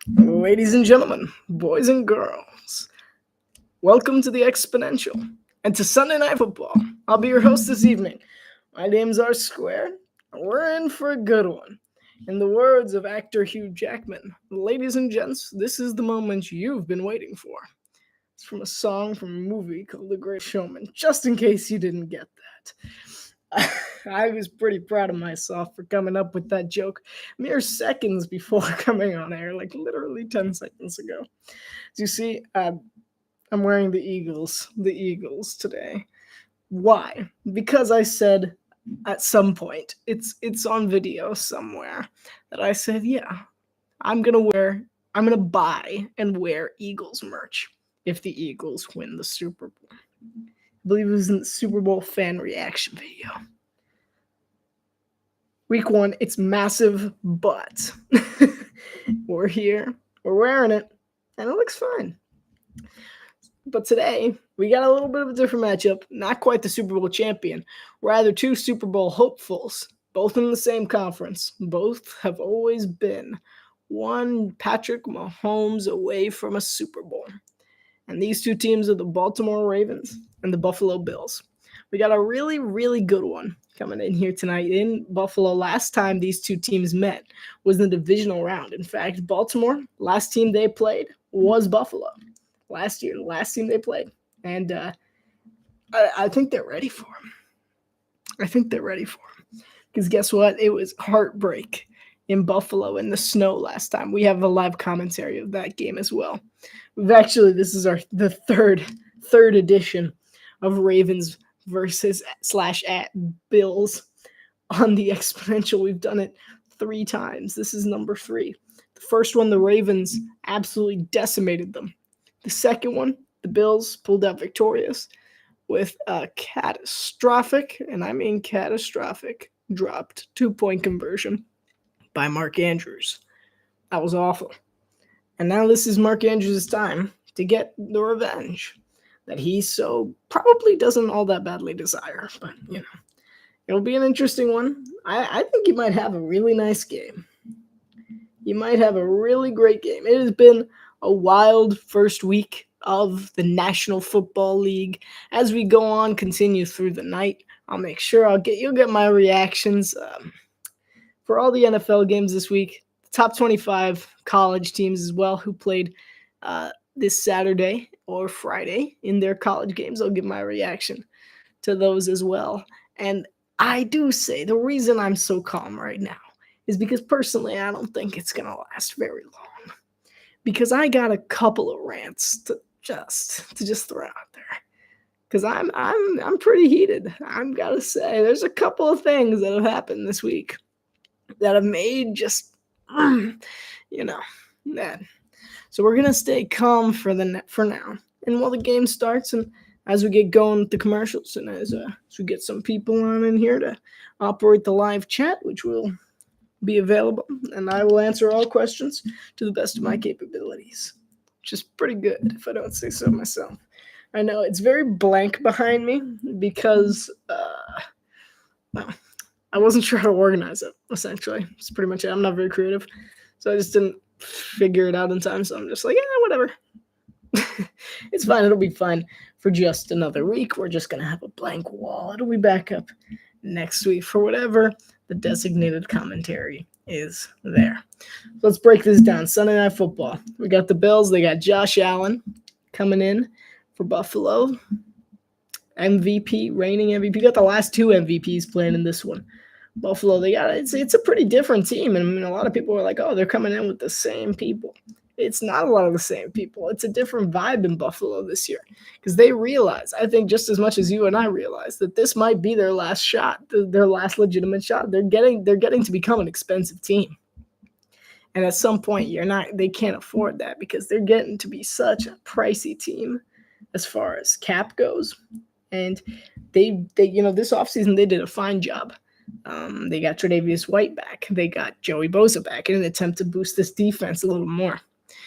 Ladies and gentlemen, boys and girls, welcome to the Exponential and to Sunday Night Football. I'll be your host this evening. My name's RSquared, and we're in for a good one. In the words of actor Hugh Jackman, ladies and gents, this is the moment you've been waiting for. It's from a song from a movie called The Great Showman, just in case you didn't get that. I was pretty proud of myself for coming up with that joke mere seconds before coming on air, like literally 10 seconds ago. As you see, I'm wearing the Eagles today. Why? Because I said at some point, it's on video somewhere, that I said, yeah, I'm gonna buy and wear Eagles merch if the Eagles win the Super Bowl. I believe it was in the Super Bowl fan reaction video. Week 1, it's massive, but we're here, we're wearing it, and it looks fine. But today, we got a little bit of a different matchup. Not quite the Super Bowl champion, rather two Super Bowl hopefuls, both in the same conference. Both have always been one Patrick Mahomes away from a Super Bowl. And these two teams are the Baltimore Ravens and the Buffalo Bills. We got a really, really good one coming in here tonight in Buffalo. Last time these two teams met was in the divisional round. In fact, Baltimore, last team they played was Buffalo. Last year, the last team they played. And I think they're ready for him. Because guess what? It was heartbreak in Buffalo in the snow last time. We have a live commentary of that game as well. This is the third edition of Ravens versus / at Bills on the Exponential. We've done it 3 times. This is number 3. The first one, the Ravens absolutely decimated them. The second one, the Bills pulled out victorious with a catastrophic, and I mean catastrophic, dropped 2-point conversion by Mark Andrews. That was awful. And now this is Mark Andrews' time to get the revenge that he so probably doesn't all that badly desire. But, it'll be an interesting one. I think he might have a really nice game. He might have a really great game. It has been a wild first week of the National Football League. As we go on, continue through the night, I'll make sure you'll get my reactions for all the NFL games this week. The top 25 college teams as well who played this Saturday or Friday in their college games. I'll give my reaction to those as well. And I do say the reason I'm so calm right now is because personally I don't think it's going to last very long. Because I got a couple of rants to just throw out there. Because I'm pretty heated. I've got to say, there's a couple of things that have happened this week that have made just, mad. So we're gonna stay calm for now. And while the game starts, and as we get going with the commercials, and as we get some people on in here to operate the live chat, which will be available, and I will answer all questions to the best of my capabilities, which is pretty good if I don't say so myself. I know it's very blank behind me because I wasn't sure how to organize it, essentially. It's pretty much it. I'm not very creative, so I just didn't figure it out in time, so I'm just like, whatever. It's fine. It'll be fine for just another week. We're just going to have a blank wall. It'll be back up next week for whatever the designated commentary is there. Let's break this down. Sunday Night Football. We got the Bills. They got Josh Allen coming in for Buffalo. reigning MVP. Got the last 2 MVPs playing in this one. Buffalo, it's a pretty different team. And I mean, a lot of people are like, oh, they're coming in with the same people. It's not a lot of the same people. It's a different vibe in Buffalo this year because they realize, I think just as much as you and I realize, that this might be their last shot, their last legitimate shot. They're getting to become an expensive team. And at some point, they can't afford that because they're getting to be such a pricey team as far as cap goes. And they this offseason, they did a fine job. They got Tre'Davious White back. They got Joey Bosa back in an attempt to boost this defense a little more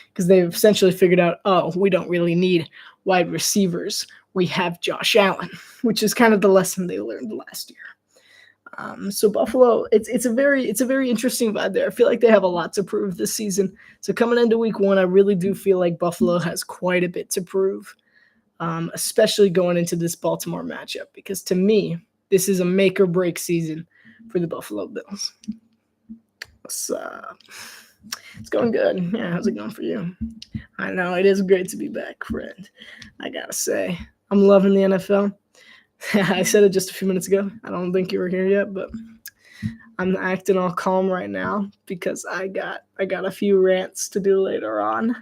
because they've essentially figured out, we don't really need wide receivers. We have Josh Allen, which is kind of the lesson they learned last year. So Buffalo, it's a very interesting vibe there. I feel like they have a lot to prove this season. So coming into week 1, I really do feel like Buffalo has quite a bit to prove, especially going into this Baltimore matchup, because to me, this is a make or break season for the Buffalo Bills. It's going good. Yeah, how's it going for you? I know it is great to be back, friend. I gotta say, I'm loving the NFL. I said it just a few minutes ago. I don't think you were here yet, but I'm acting all calm right now because I got a few rants to do later on.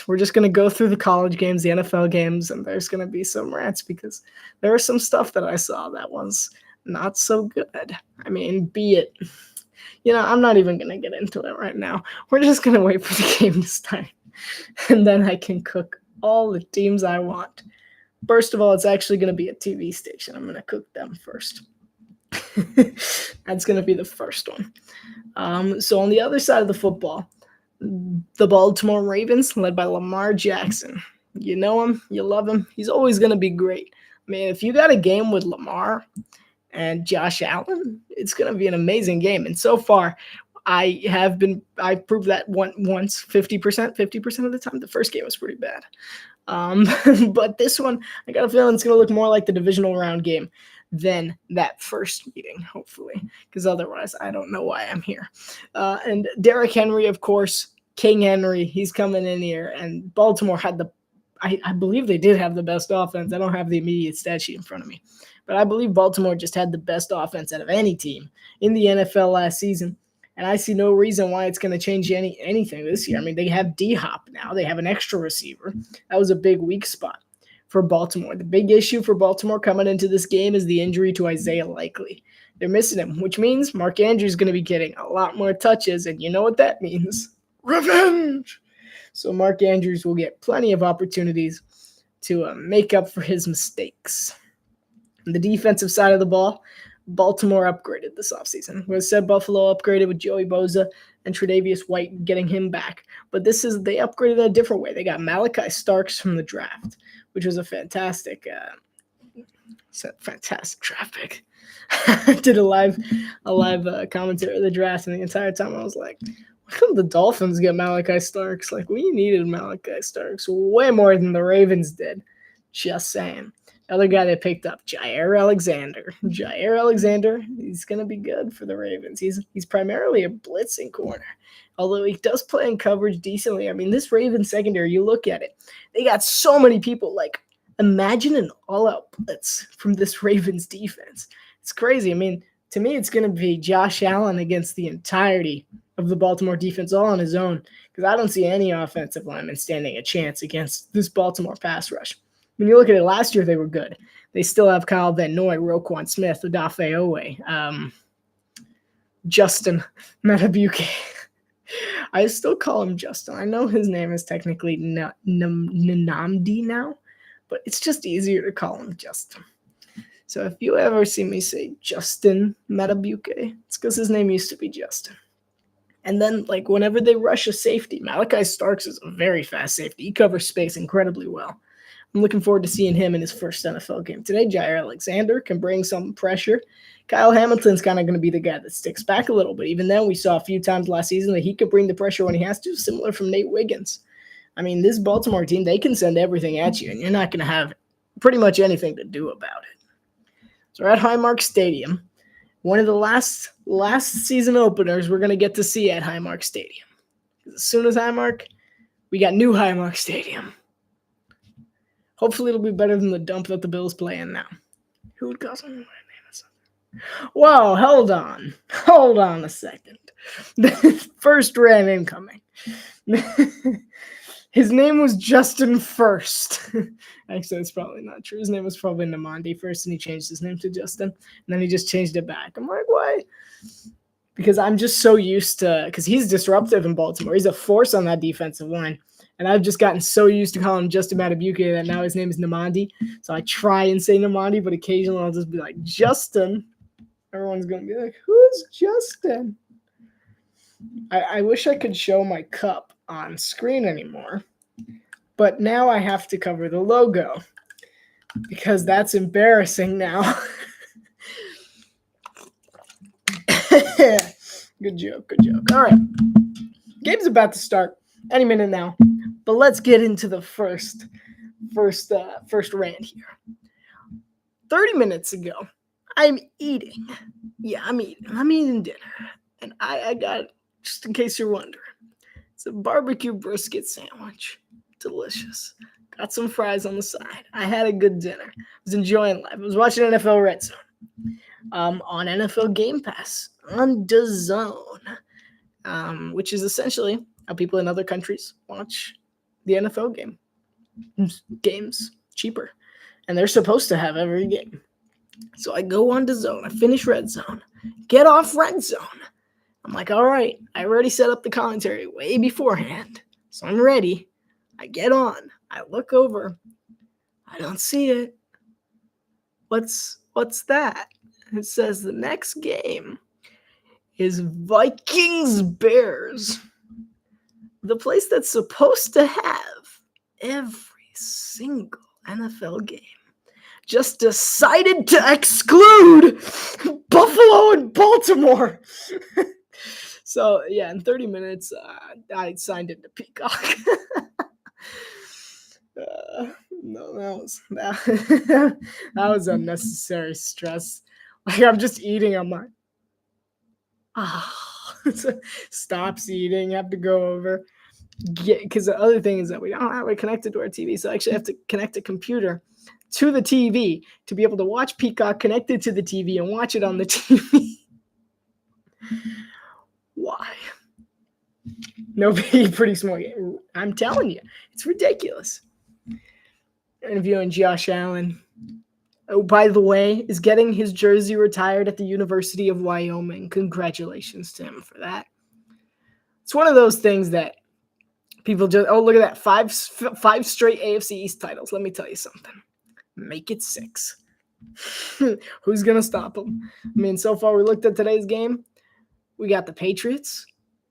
We're just gonna go through the college games, the NFL games, and there's gonna be some rants because there was some stuff that I saw that was not so good. I mean, be it. I'm not even gonna get into it right now. We're just gonna wait for the game to start, and then I can cook all the teams I want. First of all, it's actually going to be a TV station. I'm going to cook them first. That's going to be the first one. So on the other side of the football, the Baltimore Ravens, led by Lamar Jackson. You know him. You love him. He's always going to be great. I mean, if you got a game with Lamar and Josh Allen, it's going to be an amazing game. And so far, I proved that once 50% of the time. The first game was pretty bad. But this one, I got a feeling it's going to look more like the divisional round game than that first meeting, hopefully, because otherwise I don't know why I'm here. And Derrick Henry, of course, King Henry, he's coming in here, and Baltimore had I believe they did have the best offense. I don't have the immediate stat sheet in front of me, but I believe Baltimore just had the best offense out of any team in the NFL last season. And I see no reason why it's going to change anything this year. I mean, they have D-Hop now. They have an extra receiver. That was a big weak spot for Baltimore. The big issue for Baltimore coming into this game is the injury to Isaiah Likely. They're missing him, which means Mark Andrews is going to be getting a lot more touches, and you know what that means. Revenge! So Mark Andrews will get plenty of opportunities to make up for his mistakes. On the defensive side of the ball, Baltimore upgraded this offseason. We said Buffalo upgraded with Joey Bosa and Tre'Davious White, getting him back. But they upgraded in a different way. They got Malachi Starks from the draft, which was a fantastic draft pick. I did a live commentary of the draft, and the entire time I was like, why couldn't the Dolphins get Malachi Starks? Like, we needed Malachi Starks way more than the Ravens did. Just saying. The other guy they picked up, Jair Alexander. He's going to be good for the Ravens. He's primarily a blitzing corner, although he does play in coverage decently. I mean, this Ravens secondary, you look at it, they got so many people. Like, imagine an all-out blitz from this Ravens defense. It's crazy. I mean, to me, it's going to be Josh Allen against the entirety of the Baltimore defense all on his own, because I don't see any offensive lineman standing a chance against this Baltimore pass rush. When you look at it, last year they were good. They still have Kyle Van Noy, Roquan Smith, Odafe Owe, Justin Matabuke. I still call him Justin. I know his name is technically Nnamdi now, but it's just easier to call him Justin. So if you ever see me say Justin Matabuke, it's because his name used to be Justin. And then, like, whenever they rush a safety, Malachi Starks is a very fast safety. He covers space incredibly well. I'm looking forward to seeing him in his first NFL game today. Jair Alexander can bring some pressure. Kyle Hamilton's kind of going to be the guy that sticks back a little bit. Even then, we saw a few times last season that he could bring the pressure when he has to, similar from Nate Wiggins. I mean, this Baltimore team, they can send everything at you, and you're not going to have pretty much anything to do about it. So we're at Highmark Stadium. One of the last season openers we're going to get to see at Highmark Stadium. As soon as Highmark, we got new Highmark Stadium. Hopefully it'll be better than the dump that the Bills play in now. Who would cause him? Whoa, hold on. Hold on a second. The first rant incoming. His name was Justin first. Actually, that's probably not true. His name was probably Nnamdi first, and he changed his name to Justin. And then he just changed it back. I'm like, why? Because I'm just so used to, because he's disruptive in Baltimore. He's a force on that defensive line. And I've just gotten so used to calling him Justin Matabuke that now his name is Nnamdi. So I try and say Nnamdi, but occasionally I'll just be like, Justin. Everyone's going to be like, who's Justin? I wish I could show my cup on screen anymore. But now I have to cover the logo because that's embarrassing now. Good joke. All right. Game's about to start any minute now. But let's get into the first rant here. 30 minutes ago, I'm eating. Yeah, I'm eating dinner. And I got, just in case you're wondering, it's a barbecue brisket sandwich. Delicious. Got some fries on the side. I had a good dinner. I was enjoying life. I was watching NFL Red Zone on NFL Game Pass on DAZN, which is essentially how people in other countries watch the NFL games cheaper. And they're supposed to have every game. So I go on DAZN. I finish Red Zone. Get off Red Zone. I'm like, all right, I already set up the commentary way beforehand. So I'm ready. I get on. I look over. I don't see it. What's that? It says the next game is Vikings-Bears. The place that's supposed to have every single NFL game just decided to exclude Buffalo and Baltimore. So, yeah, in 30 minutes, I signed into Peacock. No, that was unnecessary stress. Like, I'm just eating. I'm like, stops eating. Have to go over. Because the other thing is that we don't have it connected to our TV, so I actually have to connect a computer to the TV to be able to watch Peacock connected to the TV and watch it on the TV. Why? Nobody, pretty small game. I'm telling you, it's ridiculous. Interviewing Josh Allen, oh, by the way, is getting his jersey retired at the University of Wyoming. Congratulations to him for that. It's one of those things that people just, oh, look at that. Five straight AFC East titles. Let me tell you something. Make it 6. Who's going to stop them? I mean, so far we looked at today's game. We got the Patriots.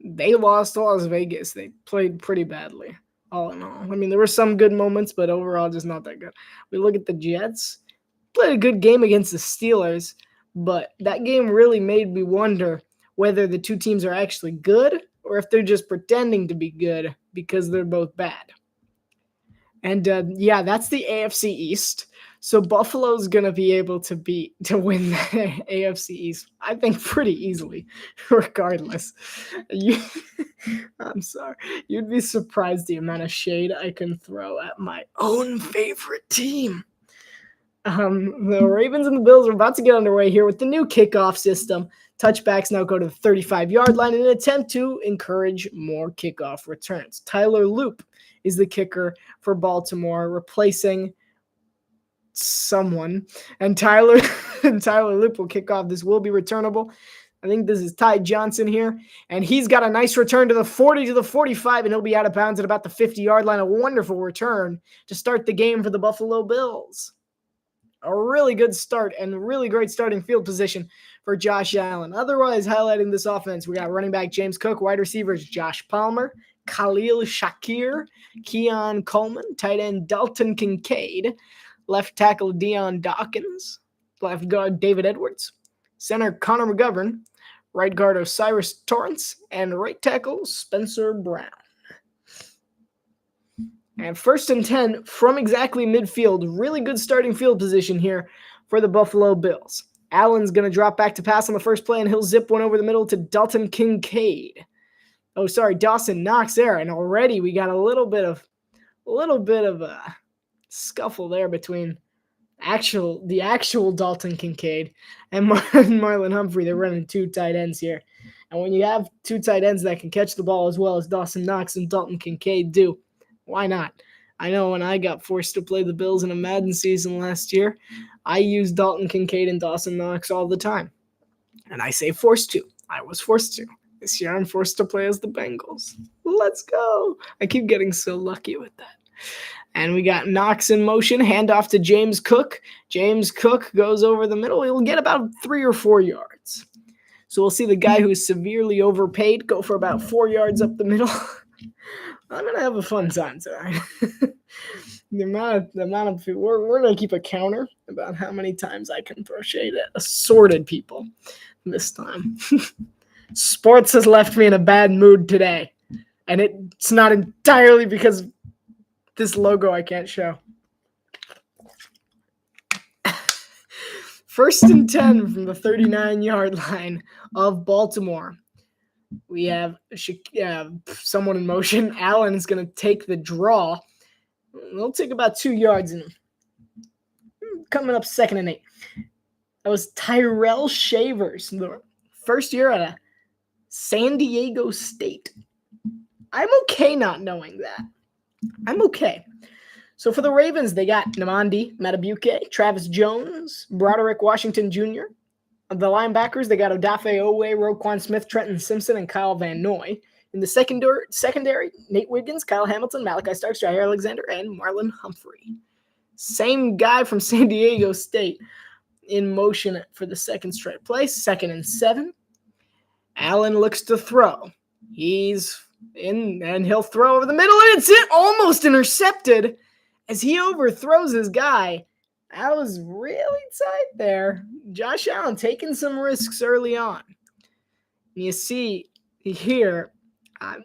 They lost to Las Vegas. They played pretty badly, all in all. I mean, there were some good moments, but overall just not that good. We look at the Jets. Played a good game against the Steelers, but that game really made me wonder whether the two teams are actually good or if they're just pretending to be good because they're both bad. And yeah, that's the AFC East. So Buffalo's going to be able to win the AFC East, I think, pretty easily, regardless. I'm sorry. You'd be surprised the amount of shade I can throw at my own favorite team. The Ravens and the Bills are about to get underway here with the new kickoff system. Touchbacks now go to the 35-yard line in an attempt to encourage more kickoff returns. Tyler Loop is the kicker for Baltimore, replacing someone. And Tyler Loop will kick off. This will be returnable. I think this is Ty Johnson here. And he's got a nice return to the 40 to the 45, and he'll be out of bounds at about the 50-yard line. A wonderful return to start the game for the Buffalo Bills. A really good start and really great starting field position for Josh Allen. Otherwise, highlighting this offense, we got running back James Cook, wide receivers Josh Palmer, Khalil Shakir, Keon Coleman, tight end Dalton Kincaid, left tackle Deion Dawkins, left guard David Edwards, center Connor McGovern, right guard Osiris Torrance, and right tackle Spencer Brown. And 1st and 10 from exactly midfield. Really good starting field position here for the Buffalo Bills. Allen's going to drop back to pass on the first play, and he'll zip one over the middle to Dalton Kincaid. Oh, sorry, Dawson Knox there. And already we got a little bit of a scuffle there between the actual Dalton Kincaid and Marlon Humphrey. They're running 2 tight ends here. And when you have 2 tight ends that can catch the ball as well as Dawson Knox and Dalton Kincaid do, why not? I know when I got forced to play the Bills in a Madden season last year, I used Dalton Kincaid and Dawson Knox all the time. And I say forced to. I was forced to. This year I'm forced to play as the Bengals. Let's go. I keep getting so lucky with that. And we got Knox in motion, handoff to James Cook. James Cook goes over the middle. He'll get about 3 or 4 yards. So we'll see the guy who's severely overpaid go for about 4 yards up the middle. I'm going to have a fun time tonight. the amount of people, we're going to keep a counter about how many times I can throw shade at assorted people. this time. Sports has left me in a bad mood today, and it's not entirely because of this logo I can't show. 1st and 10 from the 39-yard line of Baltimore. We have someone in motion. Allen is going to take the draw. It'll take about 2 yards in him. Coming up 2nd and 8. That was Tyrell Shavers, the first year at a San Diego State. I'm okay not knowing that. I'm okay. So for the Ravens, they got Namandi Matabuke, Travis Jones, Broderick Washington Jr. The linebackers, they got Odafe Owe, Roquan Smith, Trenton Simpson, and Kyle Van Noy. In the secondary, Nate Wiggins, Kyle Hamilton, Malachi Starks, Jair Alexander, and Marlon Humphrey. Same guy from San Diego State in motion for the second straight play. 2nd and 7. Allen looks to throw. He's in, and he'll throw over the middle, and it's almost intercepted as he overthrows his guy. That was really tight there. Josh Allen taking some risks early on. You see here, Khalil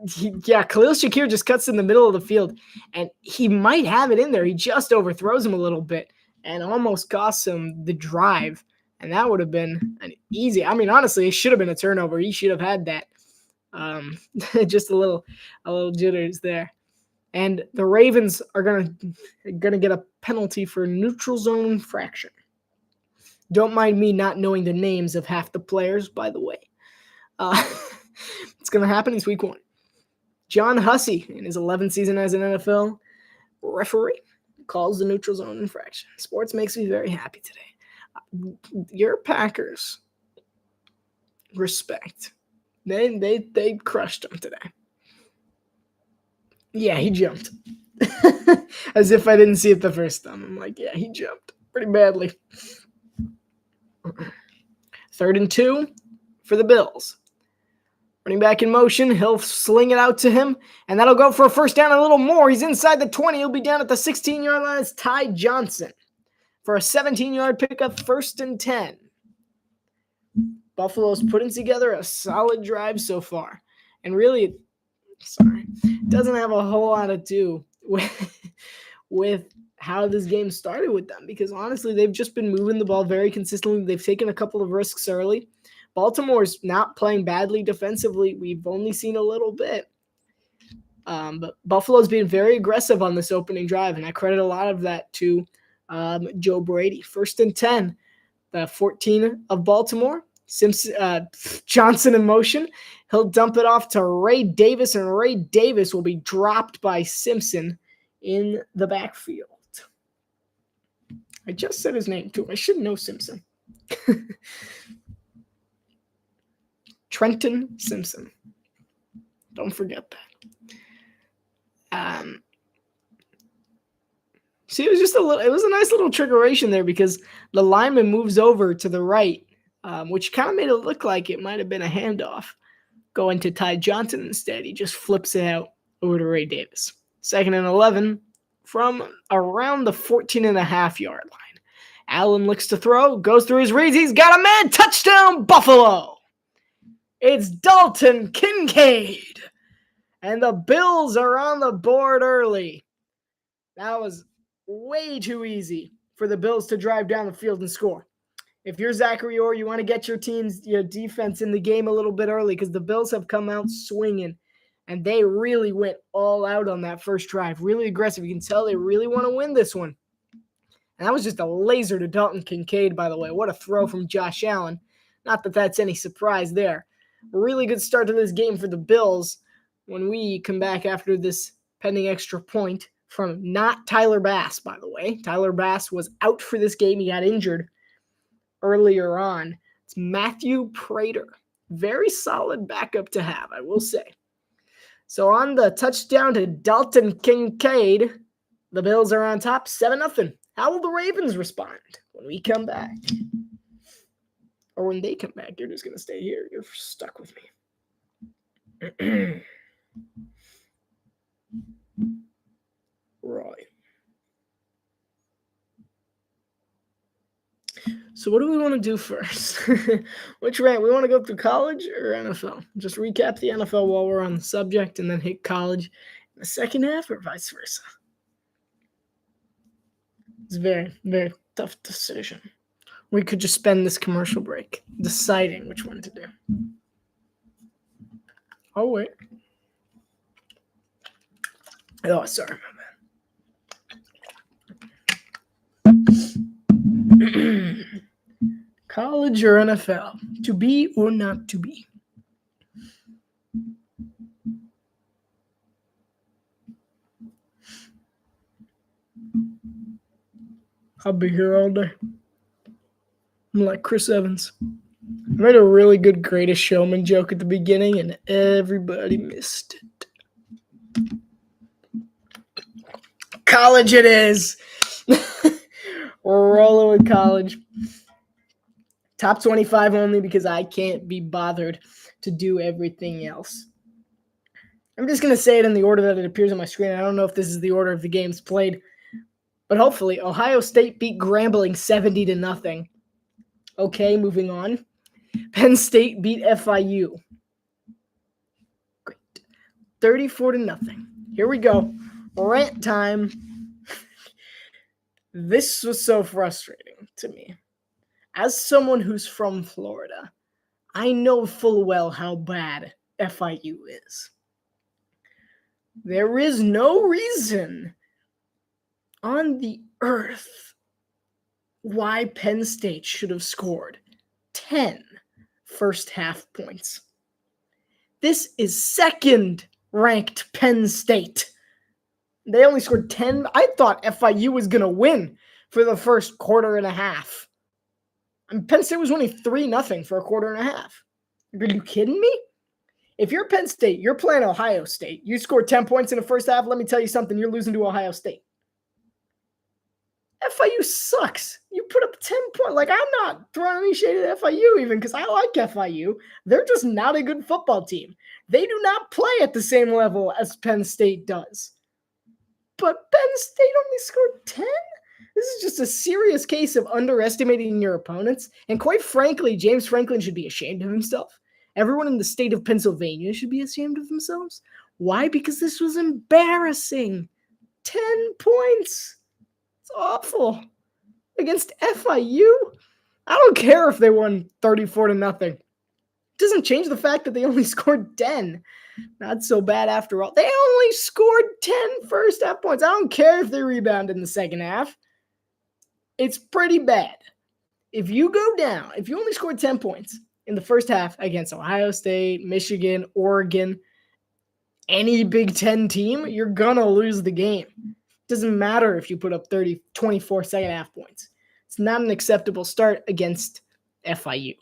Shakir just cuts in the middle of the field, and he might have it in there. He just overthrows him a little bit and almost costs him the drive, and that would have been an easy. I mean, honestly, it should have been a turnover. He should have had that. Just a little jitters there. And the Ravens are gonna get a penalty for neutral zone infraction. Don't mind me not knowing the names of half the players, by the way. It's gonna happen. It's week 1. John Hussey, in his 11th season as an NFL referee, calls the neutral zone infraction. Sports makes me very happy today. Your Packers, respect. They crushed them today. Yeah, he jumped. As if I didn't see it the first time. I'm like, yeah, he jumped pretty badly. 3rd and 2 for the Bills. Running back in motion. He'll sling it out to him, and that'll go for a first down, a little more. He's inside the 20. He'll be down at the 16-yard line. It's Ty Johnson for a 17-yard pickup, 1st and 10. Buffalo's putting together a solid drive so far. And really, doesn't have a whole lot to do with how this game started with them, because honestly, they've just been moving the ball very consistently. They've taken a couple of risks early. Baltimore's not playing badly defensively. We've only seen a little bit. But Buffalo's been very aggressive on this opening drive, and I credit a lot of that to Joe Brady. 1st and 10, the 14 of Baltimore. Johnson in motion. He'll dump it off to Ray Davis, and Ray Davis will be dropped by Simpson in the backfield. I just said his name, too. I should know Simpson. Trenton Simpson. Don't forget that. See, it was a nice little trickeration there, because the lineman moves over to the right, which kind of made it look like it might have been a handoff going to Ty Johnson. Instead, he just flips it out over to Ray Davis. 2nd and 11 from around the 14.5-yard line. Allen looks to throw, goes through his reads. He's got a man. Touchdown, Buffalo. It's Dalton Kincaid. And the Bills are on the board early. That was way too easy for the Bills to drive down the field and score. If you're Zachary Orr, you want to get your defense in the game a little bit early, because the Bills have come out swinging, and they really went all out on that first drive. Really aggressive. You can tell they really want to win this one. And that was just a laser to Dalton Kincaid, by the way. What a throw from Josh Allen. Not that that's any surprise there. A really good start to this game for the Bills when we come back after this pending extra point from not Tyler Bass, by the way. Tyler Bass was out for this game. He got injured earlier on. It's Matthew Prater. Very solid backup to have, I will say. So on the touchdown to Dalton Kincaid, the Bills are on top 7-0. How will the Ravens respond when we come back? Or when they come back? You're just going to stay here. You're stuck with me. Right. So what do we want to do first? Which rant? We want to go through college or NFL? Just recap the NFL while we're on the subject and then hit college in the second half or vice versa? It's a very, very tough decision. We could just spend this commercial break deciding which one to do. Oh, wait. Oh, sorry, my bad. College or NFL? To be or not to be? I'll be here all day. I'm like Chris Evans. I made a really good Greatest Showman joke at the beginning, and everybody missed it. College it is. We're rolling with college. Top 25 only because I can't be bothered to do everything else. I'm just going to say it in the order that it appears on my screen. I don't know if this is the order of the games played, but hopefully Ohio State beat Grambling 70-0. Okay, moving on. Penn State beat FIU. Great. 34-0. Here we go. Rant time. This was so frustrating to me. As someone who's from Florida, I know full well how bad FIU is. There is no reason on the earth why Penn State should have scored 10 first half points. This is second-ranked Penn State. They only scored 10. I thought FIU was going to win for the first quarter and a half. I mean, Penn State was winning 3-0 for a quarter and a half. Are you kidding me? If you're Penn State, you're playing Ohio State. You scored 10 points in the first half. Let me tell you something. You're losing to Ohio State. FIU sucks. You put up 10 points. Like, I'm not throwing any shade at FIU even because I like FIU. They're just not a good football team. They do not play at the same level as Penn State does. But Penn State only scored 10? This is just a serious case of underestimating your opponents. And quite frankly, James Franklin should be ashamed of himself. Everyone in the state of Pennsylvania should be ashamed of themselves. Why? Because this was embarrassing. 10 points. It's awful. Against FIU? I don't care if they won 34-0. It doesn't change the fact that they only scored 10. Not so bad after all. They only scored 10 first half points. I don't care if they rebounded in the second half. It's pretty bad. If you go down, if you only scored 10 points in the first half against Ohio State, Michigan, Oregon, any Big Ten team, you're going to lose the game. Doesn't matter if you put up 24 second half points. It's not an acceptable start against FIU,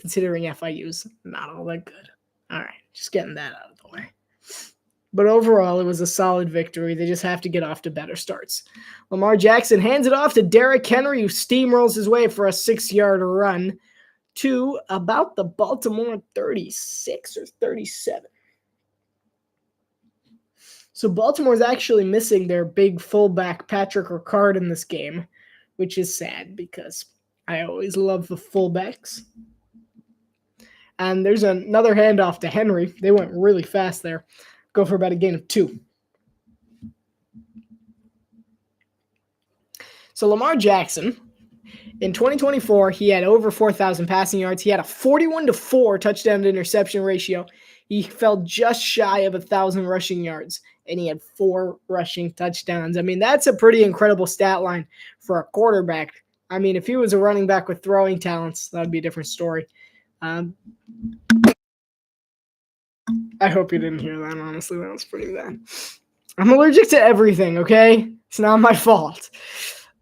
considering FIU's not all that good. All right, just getting that out of the way. But overall, it was a solid victory. They just have to get off to better starts. Lamar Jackson hands it off to Derrick Henry, who steamrolls his way for a 6-yard run to about the Baltimore 36 or 37. So Baltimore's actually missing their big fullback, Patrick Ricard, in this game, which is sad because I always love the fullbacks. And there's another handoff to Henry. They went really fast there. Go for about a gain of 2. So Lamar Jackson, in 2024, he had over 4,000 passing yards. He had a 41-4 touchdown to interception ratio. He fell just shy of 1,000 rushing yards, and he had 4 rushing touchdowns. I mean, that's a pretty incredible stat line for a quarterback. I mean, if he was a running back with throwing talents, that would be a different story. I hope you didn't hear that, honestly. That was pretty bad. I'm allergic to everything, okay? It's not my fault.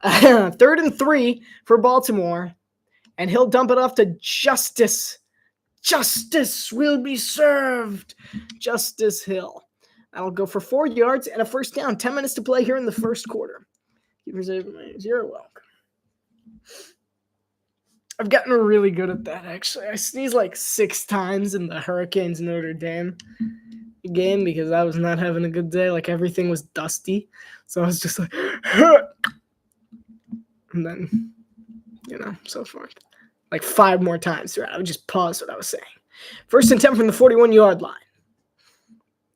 3rd and 3 for Baltimore, and he'll dump it off to Justice. Justice will be served. Justice Hill. That'll go for 4 yards and a first down. 10 minutes to play here in the first quarter. You're welcome. I've gotten really good at that, actually. I sneezed like 6 times in the Hurricanes Notre Dame game because I was not having a good day. Like, everything was dusty. So I was just like, and then so forth. Like 5 more times throughout. I would just pause what I was saying. 1st and 10 from the 41-yard line.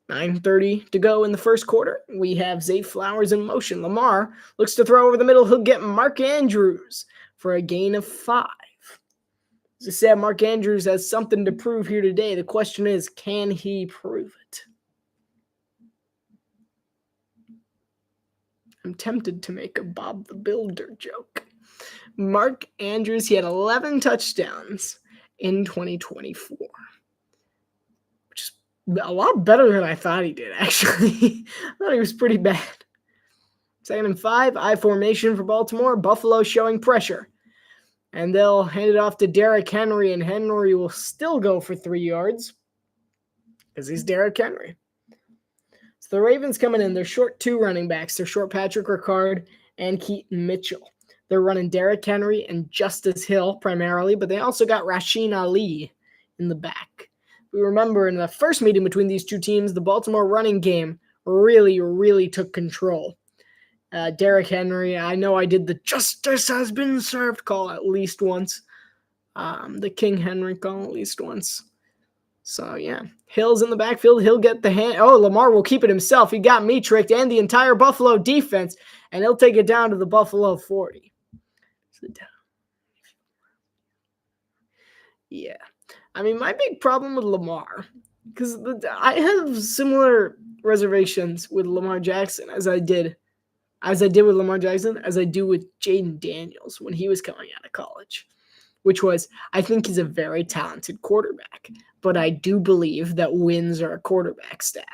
9:30 to go in the first quarter. We have Zay Flowers in motion. Lamar looks to throw over the middle. He'll get Mark Andrews for a gain of 5. As I said, Mark Andrews has something to prove here today. The question is, can he prove it? I'm tempted to make a Bob the Builder joke. Mark Andrews, he had 11 touchdowns in 2024. Which is a lot better than I thought he did, actually. I thought he was pretty bad. 2nd and 5, I formation for Baltimore. Buffalo showing pressure. And they'll hand it off to Derrick Henry, and Henry will still go for 3 yards because he's Derrick Henry. So the Ravens coming in, they're short 2 running backs. They're short Patrick Ricard and Keaton Mitchell. They're running Derrick Henry and Justice Hill primarily, but they also got Rasheen Ali in the back. We remember in the first meeting between these two teams, the Baltimore running game really took control. Derrick Henry, I know I did the justice has been served call at least once. The King Henry call at least once. So, yeah. Hill's in the backfield. He'll get the hand. Oh, Lamar will keep it himself. He got me tricked and the entire Buffalo defense, and he'll take it down to the Buffalo 40. Yeah. I mean, my big problem with Lamar, because I have similar reservations with Lamar Jackson as I did with Lamar Jackson, as I do with Jaden Daniels when he was coming out of college, which was, I think he's a very talented quarterback, but I do believe that wins are a quarterback stat.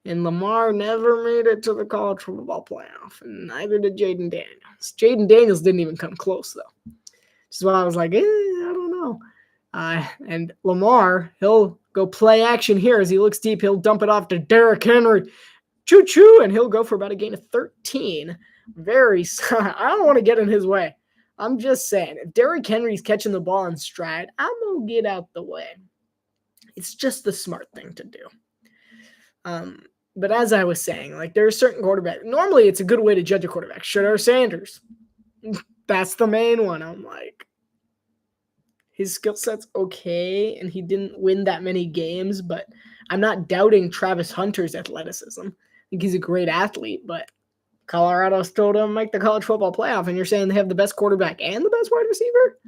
And Lamar never made it to the college football playoff, and neither did Jaden Daniels. Jaden Daniels didn't even come close, though. Which is why I was like, I don't know. And Lamar, he'll go play action here as he looks deep. He'll dump it off to Derrick Henry. Choo-choo, and he'll go for about a gain of 13. I don't want to get in his way. I'm just saying, if Derrick Henry's catching the ball in stride, I'm going to get out the way. It's just the smart thing to do. But as I was saying, like, there are certain quarterbacks. Normally, it's a good way to judge a quarterback. Shedeur Sanders. That's the main one. I'm like, his skill set's okay, and he didn't win that many games, but I'm not doubting Travis Hunter's athleticism. I think he's a great athlete, but Colorado still don't make the college football playoff, and you're saying they have the best quarterback and the best wide receiver?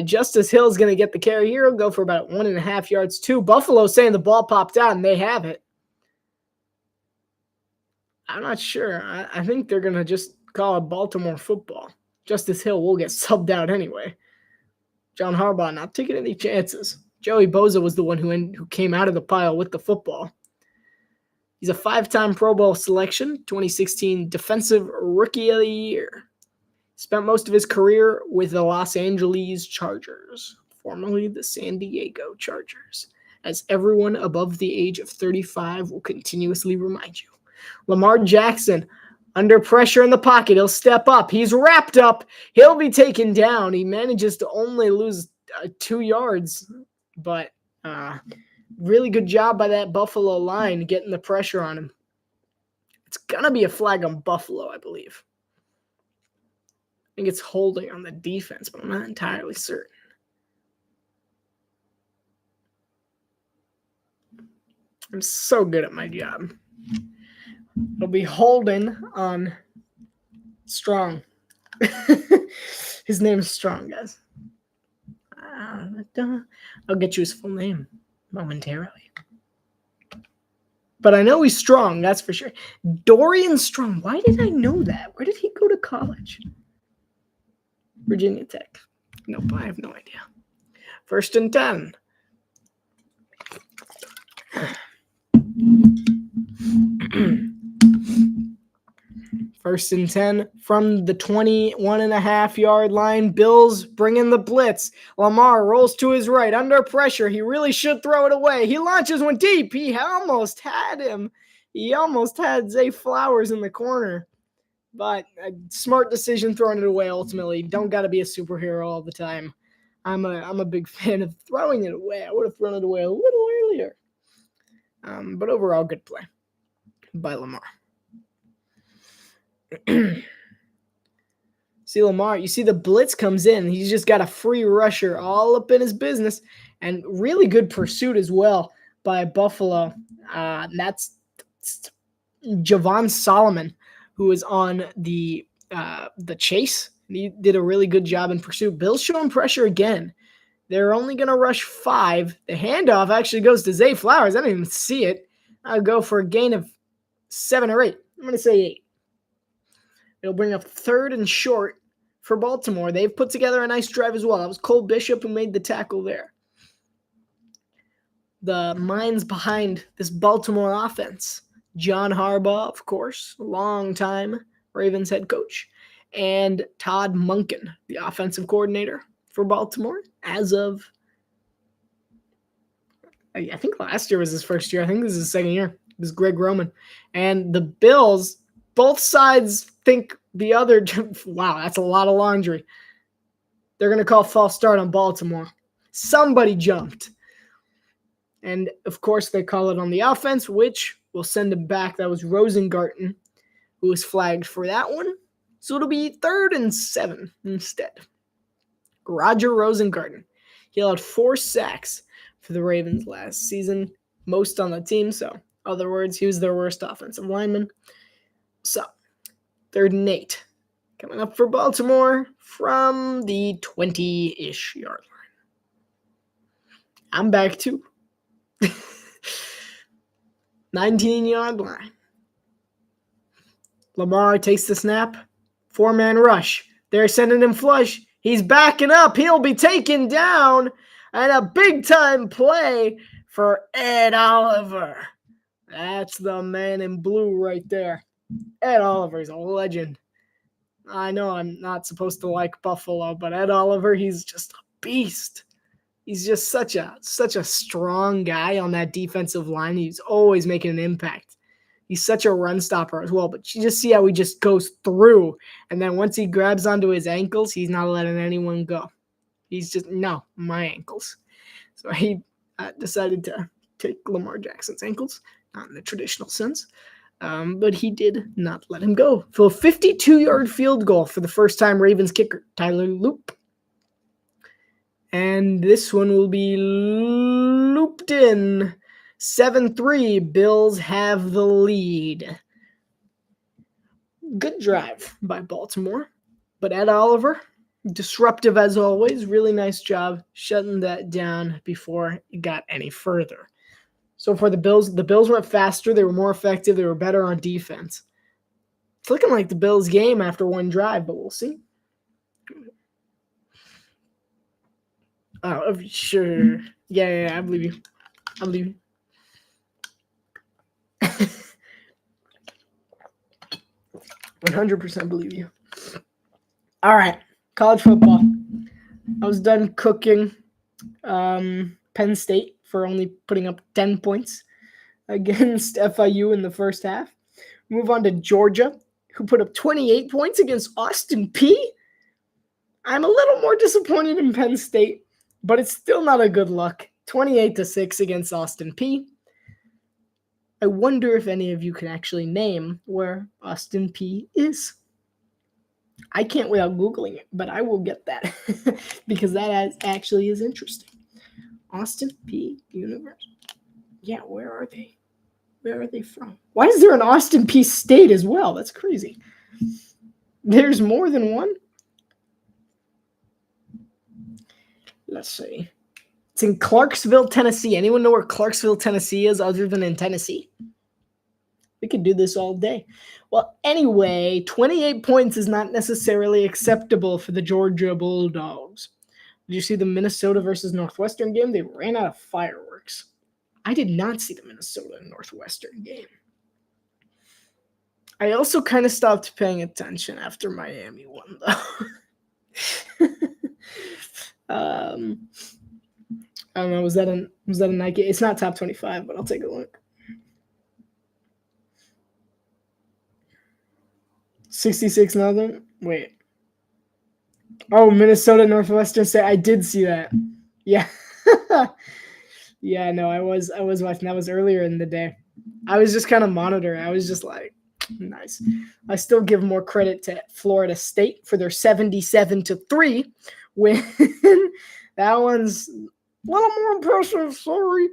Justice Hill's going to get the carry here. He'll go for about 1.5 yards, too. Buffalo saying the ball popped out, and they have it. I'm not sure. I think they're going to just call it Baltimore football. Justice Hill will get subbed out anyway. John Harbaugh not taking any chances. Joey Bosa was the one who came out of the pile with the football. He's a 5-time Pro Bowl selection, 2016 Defensive Rookie of the Year. Spent most of his career with the Los Angeles Chargers, formerly the San Diego Chargers, as everyone above the age of 35 will continuously remind you. Lamar Jackson, under pressure in the pocket, he'll step up. He's wrapped up. He'll be taken down. He manages to only lose 2 yards, but really good job by that Buffalo line getting the pressure on him. It's going to be a flag on Buffalo, I believe. I think it's holding on the defense, but I'm not entirely certain. I'm so good at my job. It'll be holding on Strong. His name is Strong, guys. I'll get you his full name momentarily. But I know he's strong, that's for sure. Dorian Strong. Why did I know that? Where did he go to college? Virginia Tech. Nope, I have no idea. 1st and 10. First and 10 from the 21.5-yard line. Bills bring in the blitz. Lamar rolls to his right under pressure. He really should throw it away. He launches one deep. He almost had him. He almost had Zay Flowers in the corner. But a smart decision throwing it away ultimately. Don't got to be a superhero all the time. I'm a big fan of throwing it away. I would have thrown it away a little earlier. But overall, good play by Lamar. So See Lamar, you see the blitz comes in. He's just got a free rusher all up in his business, and really good pursuit as well by Buffalo. That's Javon Solomon, who is on the chase. He did a really good job in pursuit. Bills showing pressure again. They're only going to rush 5. The handoff actually goes to Zay Flowers. I didn't even see it. I'll go for a gain of 7 or 8. I'm going to say 8. It'll bring up 3rd and short for Baltimore. They've put together a nice drive as well. That was Cole Bishop who made the tackle there. The minds behind this Baltimore offense. John Harbaugh, of course, longtime Ravens head coach, and Todd Monken, the offensive coordinator for Baltimore as of, I think last year was his first year. I think this is his second year. It was Greg Roman. And the Bills, both sides think the other, wow, that's a lot of laundry. They're going to call false start on Baltimore. Somebody jumped. And, of course, they call it on the offense, which will send him back. That was Rosengarten who was flagged for that one. So it'll be 3rd and 7 instead. Roger Rosengarten. He allowed 4 sacks for the Ravens last season, most on the team. So, in other words, he was their worst offensive lineman. So, 3rd and 8. Coming up for Baltimore from the 20-ish yard line. I'm back too. 19-yard line. Lamar takes the snap. 4-man rush. They're sending him flush. He's backing up. He'll be taken down. And a big-time play for Ed Oliver. That's the man in blue right there. Ed Oliver is a legend. I know I'm not supposed to like Buffalo, but Ed Oliver, he's just a beast. He's just such a strong guy on that defensive line. He's always making an impact. He's such a run stopper as well. But you just see how he just goes through. And then once he grabs onto his ankles, he's not letting anyone go. He's just, no, my ankles. So he decided to take Lamar Jackson's ankles, not in the traditional sense. But he did not let him go. For a 52-yard field goal for the first-time Ravens kicker, Tyler Loop. And this one will be looped in. 7-3, Bills have the lead. Good drive by Baltimore. But Ed Oliver, disruptive as always. Really nice job shutting that down before it got any further. So for the Bills went faster. They were more effective. They were better on defense. It's looking like the Bills game after one drive, but we'll see. Oh, sure. Yeah, I believe you. 100% believe you. All right, college football. I was done cooking Penn State for only putting up 10 points against FIU in the first half. Move on to Georgia, who put up 28 points against Austin Peay. I'm a little more disappointed in Penn State, but it's still not a good look. 28-6 against Austin Peay. I wonder if any of you can actually name where Austin Peay is. I can't without Googling it, but I will get that because that actually is interesting. Austin Peay University. Yeah, where are they? Where are they from? Why is there an Austin Peay State as well? That's crazy. There's more than one? Let's see. It's in Clarksville, Tennessee. Anyone know where Clarksville, Tennessee is other than in Tennessee? We could do this all day. Well, anyway, 28 points is not necessarily acceptable for the Georgia Bulldogs. Did you see the Minnesota versus Northwestern game? They ran out of fireworks. I did not see the Minnesota and Northwestern game. I also kind of stopped paying attention after Miami won, though. I don't know. Was that a Nike? It's not top 25, but I'll take a look. 66-0. Wait. Oh, Minnesota Northwestern State. I did see that. Yeah. Yeah, no, I was watching. That was earlier in the day. I was just kind of monitoring. I was just like, Nice. I still give more credit to Florida State for their 77-3 win. That one's a little more impressive. Sorry.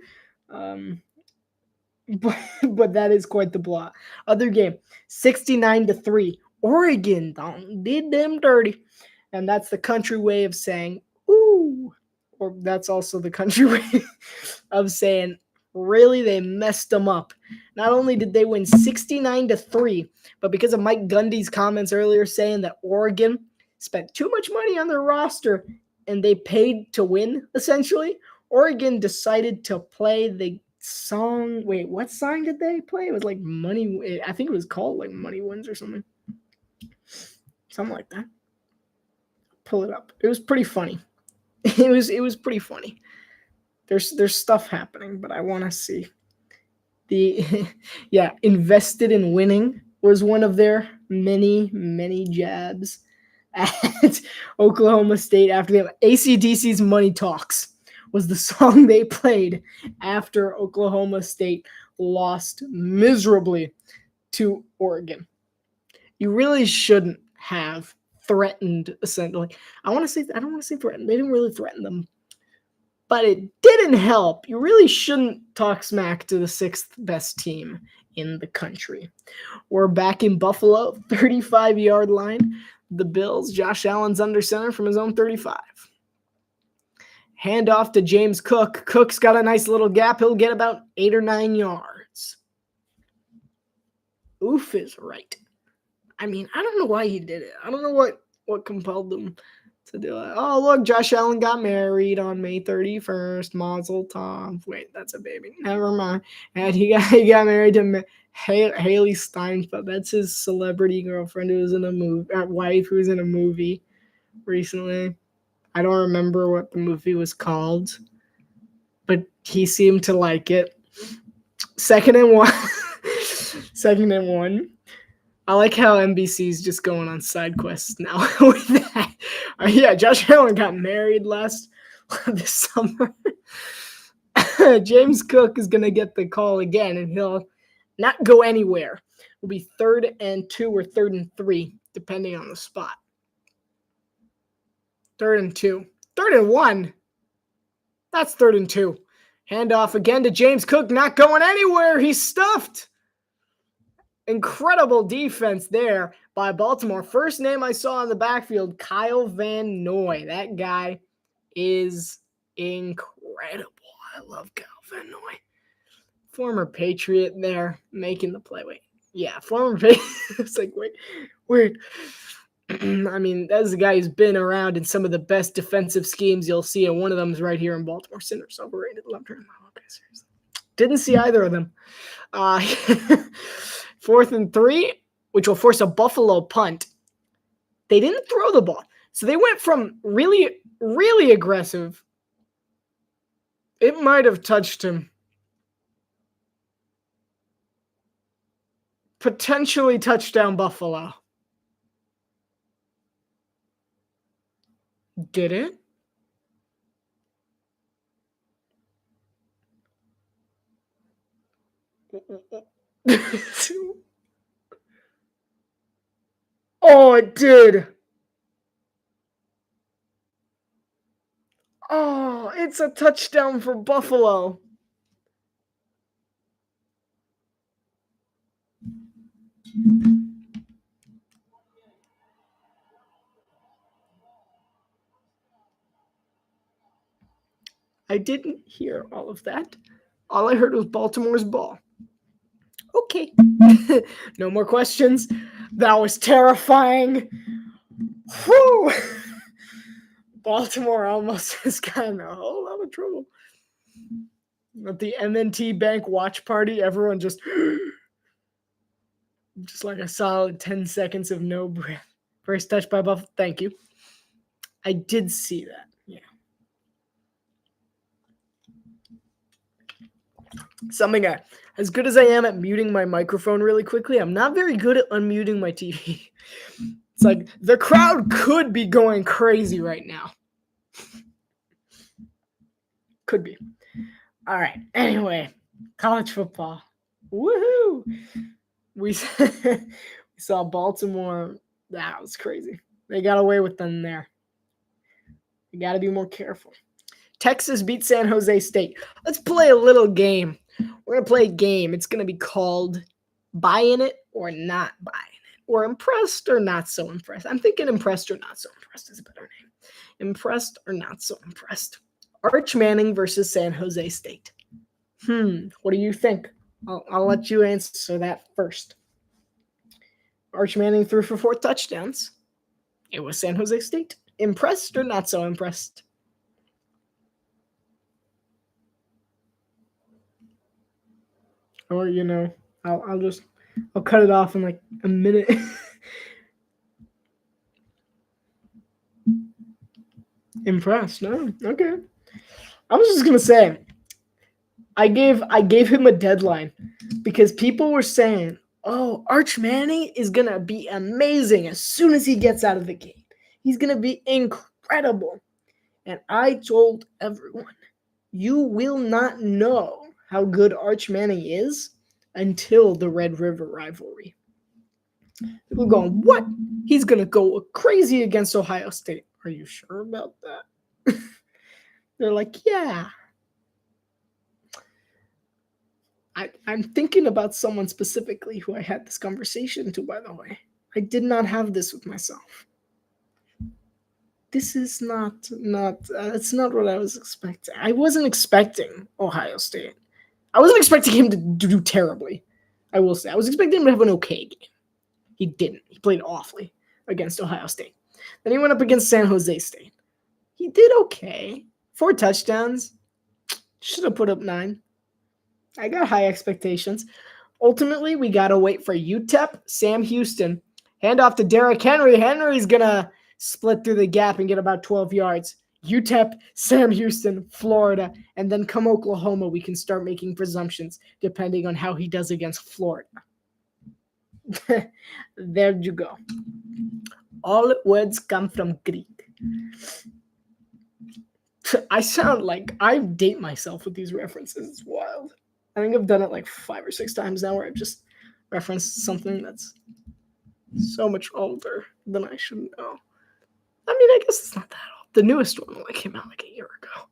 But that is quite the blowout. Other game, 69-3. Oregon did them dirty. And that's the country way of saying, ooh. Or that's also the country way of saying, really, they messed them up. Not only did they win 69-3, but because of Mike Gundy's comments earlier saying that Oregon spent too much money on their roster and they paid to win, essentially, Oregon decided to play the song. Wait, what song did they play? It was like Money. I think it was called like Money Wins or something. Something like that. Pull it up. It was pretty funny. It was pretty funny. There's stuff happening, but I want to see. Invested in winning was one of their many jabs at Oklahoma State after the AC/DC's Money Talks was the song they played after Oklahoma State lost miserably to Oregon. You really shouldn't have threatened, essentially. I don't want to say threatened. They didn't really threaten them. But it didn't help. You really shouldn't talk smack to the sixth best team in the country. We're back in Buffalo, 35-yard line. The Bills, Josh Allen's under center from his own 35. Hand off to James Cook. Cook's got a nice little gap. He'll get about 8 or 9 yards. Oof is right. I mean, I don't know why he did it. I don't know what compelled him to do it. Oh, look, Josh Allen got married on May 31st. Mazel tov. Wait, that's a baby. Never mind. And he got married to Haley Steinfeld. That's his celebrity girlfriend who was in a movie, wife who was in a movie recently. I don't remember what the movie was called, but he seemed to like it. Second and one. I like how NBC's just going on side quests now with that. Josh Allen got married this summer. James Cook is going to get the call again, and he'll not go anywhere. It'll be 3rd and 2 or 3rd and 3, depending on the spot. 3rd and 2. 3rd and 1. That's 3rd and 2. Handoff again to James Cook, not going anywhere. He's stuffed. Incredible defense there by Baltimore. First name I saw in the backfield, Kyle Van Noy. That guy is incredible. I love Kyle Van Noy. Former Patriot there making the play. Former Patriot. It's like, wait. I mean, that's a guy who's been around in some of the best defensive schemes you'll see, and one of them is right here in Baltimore. Sinners overrated. Love her. Okay, seriously. Didn't see either of them. 4th and 3, which will force a Buffalo punt. They didn't throw the ball. So they went from really, really aggressive. It might have touched him. Potentially touchdown Buffalo. Did it? Oh, it did. Oh, it's a touchdown for Buffalo. I didn't hear all of that. All I heard was Baltimore's ball. Okay. No more questions. That was terrifying. Whew. Baltimore almost has gotten a whole lot of trouble. At the MNT Bank watch party, everyone just like a solid 10 seconds of no breath. First touch by Buffalo. Thank you. I did see that. Yeah. Something as good as I am at muting my microphone really quickly, I'm not very good at unmuting my TV. It's like the crowd could be going crazy right now. Could be. All right. Anyway, college football. Woohoo! We saw Baltimore. That was crazy. They got away with them there. You got to be more careful. Texas beat San Jose State. Let's play a little game. We're going to play a game. It's going to be called Buying It or Not Buying It, or Impressed or Not So Impressed. I'm thinking Impressed or Not So Impressed is a better name. Impressed or Not So Impressed. Arch Manning versus San Jose State. What do you think? I'll let you answer that first. Arch Manning threw for 4 touchdowns. It was San Jose State. Impressed or not so impressed? Or, I'll cut it off in like a minute. Impressed? No? Okay. I was just going to say, I gave him a deadline because people were saying, oh, Arch Manning is going to be amazing as soon as he gets out of the game. He's going to be incredible. And I told everyone, you will not know how good Arch Manning is until the Red River rivalry. People going, what? He's going to go crazy against Ohio State. Are you sure about that? They're like, yeah. I'm thinking about someone specifically who I had this conversation to, by the way. I did not have this with myself. This is it's not what I was expecting. I wasn't expecting Ohio State. I wasn't expecting him to do terribly. I will say. I was expecting him to have an okay game. He didn't. He played awfully against Ohio State. Then he went up against San Jose State. He did okay. 4 touchdowns. Should have put up 9. I got high expectations. Ultimately, we got to wait for UTEP, Sam Houston. Hand off to Derrick Henry. Henry's going to split through the gap and get about 12 yards. UTEP, Sam Houston, Florida, and then come Oklahoma, we can start making presumptions depending on how he does against Florida. There you go. All words come from Greek. I sound like I date myself with these references. It's wild. I think I've done it like 5 or 6 times now where I've just referenced something that's so much older than I should know. I mean, I guess it's not that old. The newest one only came out like a year ago.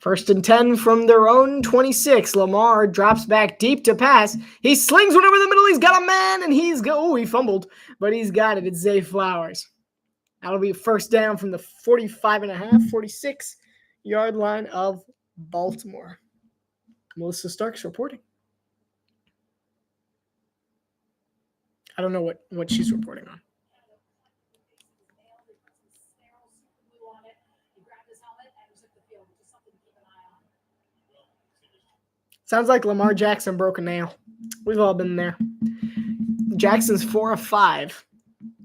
1st and 10 from their own 26. Lamar drops back deep to pass. He slings one over the middle. He's got a man, and he fumbled, but he's got it. It's Zay Flowers. That'll be a 1st down from the 45.5, 46-yard line of Baltimore. Melissa Starks reporting. I don't know what she's reporting on. Sounds like Lamar Jackson broke a nail. We've all been there. Jackson's 4 of 5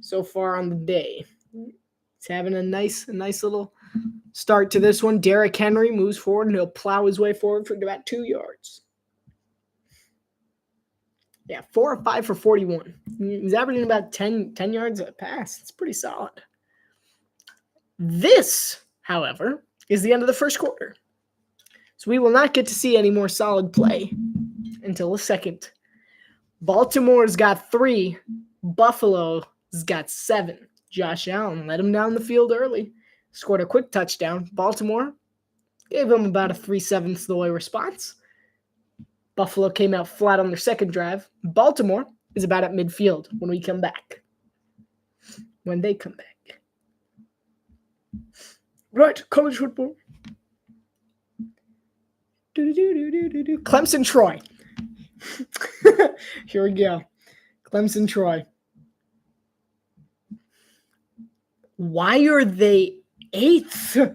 so far on the day. He's having a nice little start to this one. Derrick Henry moves forward and he'll plow his way forward for about 2 yards. Yeah, 4 of 5 for 41. He's averaging about 10 yards a pass. It's pretty solid. This, however, is the end of the first quarter. So we will not get to see any more solid play until the second. Baltimore's got 3. Buffalo's got 7. Josh Allen let him down the field early. Scored a quick touchdown. Baltimore gave him about a 3/7 of the way response. Buffalo came out flat on their second drive. Baltimore is about at midfield when we come back. When they come back. Right, college football. Clemson, Troy. Here we go. Clemson, Troy. Why are they 8th?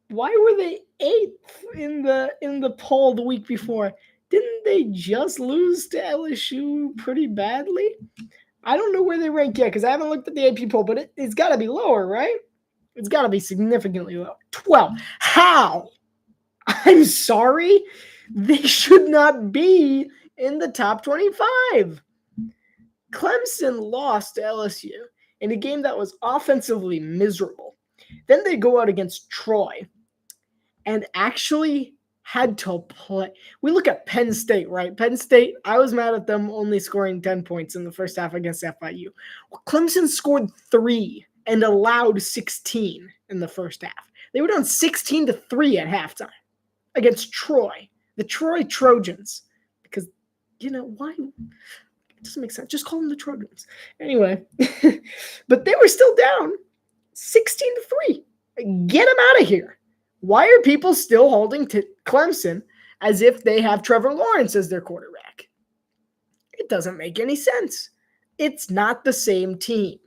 Why were they 8th in the poll the week before? Didn't they just lose to LSU pretty badly? I don't know where they rank yet because I haven't looked at the AP poll, but it's got to be lower, right? It's got to be significantly lower. 12. How? I'm sorry. They should not be in the top 25. Clemson lost to LSU in a game that was offensively miserable. Then they go out against Troy and actually had to play. We look at Penn State, right? Penn State, I was mad at them only scoring 10 points in the first half against FIU. Well, Clemson scored 3 and allowed 16 in the first half. They were down 16-3 at halftime against Troy, the Troy Trojans. Because, why? It doesn't make sense. Just call them the Trojans. Anyway, but they were still down 16-3. Get them out of here. Why are people still holding to Clemson as if they have Trevor Lawrence as their quarterback? It doesn't make any sense. It's not the same team.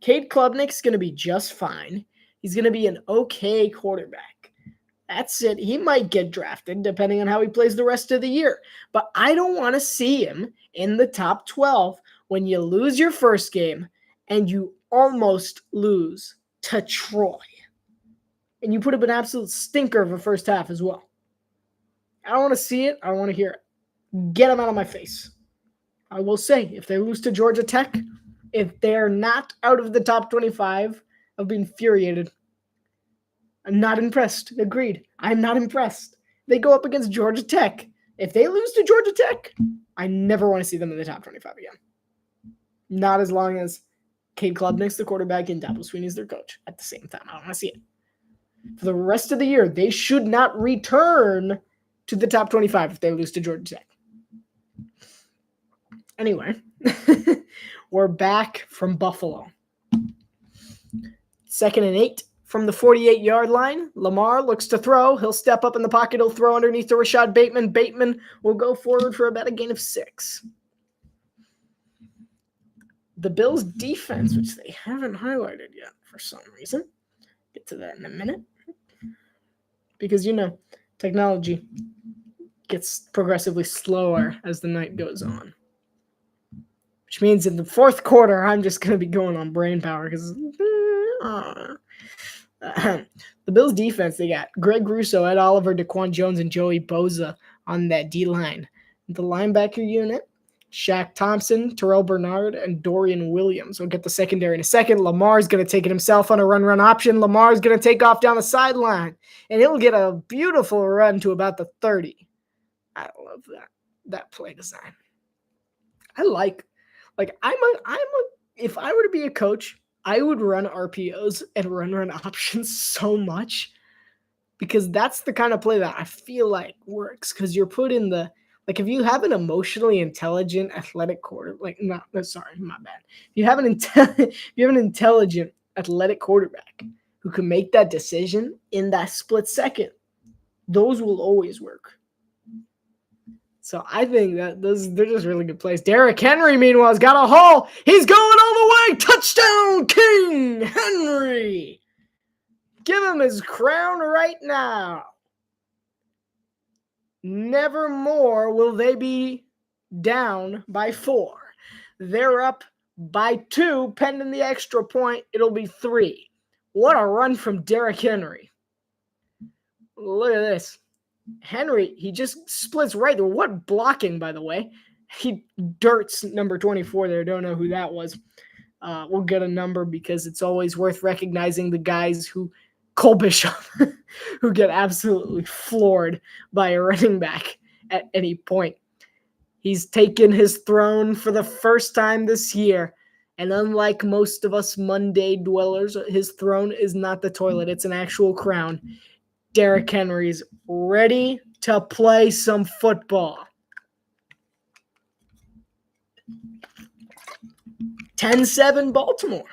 Cade Klubnik's going to be just fine. He's going to be an okay quarterback. That's it. He might get drafted depending on how he plays the rest of the year. But I don't want to see him in the top 12 when you lose your first game and you almost lose to Troy. And you put up an absolute stinker of a first half as well. I don't want to see it. I don't want to hear it. Get them out of my face. I will say, if they lose to Georgia Tech, if they're not out of the top 25, I'll be infuriated. I'm not impressed. Agreed. I'm not impressed. They go up against Georgia Tech. If they lose to Georgia Tech, I never want to see them in the top 25 again. Not as long as Cade Klubnik's the quarterback and Dabo Swinney's their coach at the same time. I don't want to see it. For the rest of the year, they should not return to the top 25 if they lose to Georgia Tech. Anyway, we're back from Buffalo. 2nd and 8 from the 48-yard line. Lamar looks to throw. He'll step up in the pocket. He'll throw underneath to Rashad Bateman. Bateman will go forward for about a gain of 6. The Bills' defense, which they haven't highlighted yet for some reason. Get to that in a minute. Because, technology gets progressively slower as the night goes on. Which means in the fourth quarter, I'm just going to be going on brain power because the Bills' defense, they got Greg Russo, Ed Oliver, Daquan Jones, and Joey Bosa on that D-line. The linebacker unit, Shaq Thompson, Terrell Bernard, and Dorian Williams. We'll get the secondary in a second. Lamar's going to take it himself on a run option. Lamar's going to take off down the sideline, and he'll get a beautiful run to about the 30. I love that play design. I like if I were to be a coach, I would run RPOs and run options so much because that's the kind of play that I feel like works because you're put in the if you have an emotionally intelligent, athletic quarterback, my bad. If you have an intelligent, athletic quarterback who can make that decision in that split second, those will always work. So I think that they're just really good plays. Derrick Henry, meanwhile, has got a hole. He's going all the way. Touchdown, King Henry. Give him his crown right now. Never more will they be down by 4. They're up by 2, pending the extra point. It'll be 3. What a run from Derrick Henry. Look at this. Henry, he just splits right there. What blocking, by the way. He dirts number 24 there. Don't know who that was. We'll get a number because it's always worth recognizing the guys who Cole Bishop, who get absolutely floored by a running back at any point. He's taken his throne for the first time this year. And unlike most of us Monday dwellers, his throne is not the toilet. It's an actual crown. Derrick Henry's ready to play some football. 10-7 Baltimore.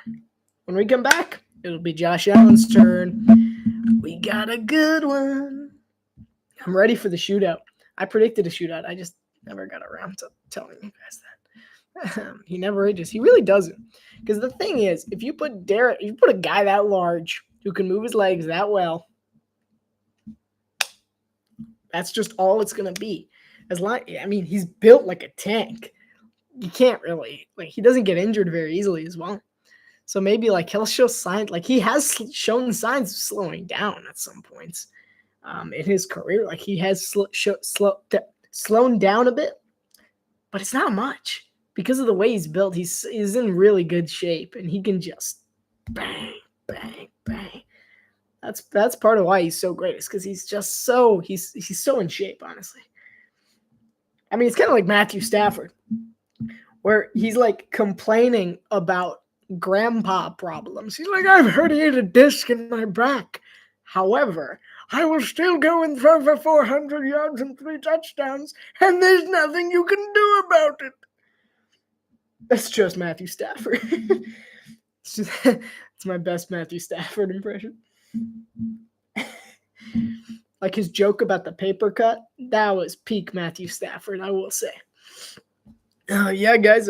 When we come back, it'll be Josh Allen's turn. We got a good one. I'm ready for the shootout. I predicted a shootout. I just never got around to telling you guys that. He never ages. He really doesn't. Because the thing is, if you put a guy that large who can move his legs that well, that's just all it's going to be. He's built like a tank. You can't really, he doesn't get injured very easily as well. So maybe he'll show signs, he has shown signs of slowing down at some points in his career. He has slowed down a bit, but it's not much because of the way he's built. He's in really good shape and he can just bang, bang, bang. That's part of why he's so great, is because he's just he's so in shape, honestly. I mean, it's kind of like Matthew Stafford, where he's like complaining about grandpa problems. He's like, I've herniated a disc in my back. However, I will still go and throw for 400 yards and 3 touchdowns, and there's nothing you can do about it. That's just Matthew Stafford. It's my best Matthew Stafford impression. Like his joke about the paper cut, that was peak Matthew Stafford, I will say. Yeah, guys.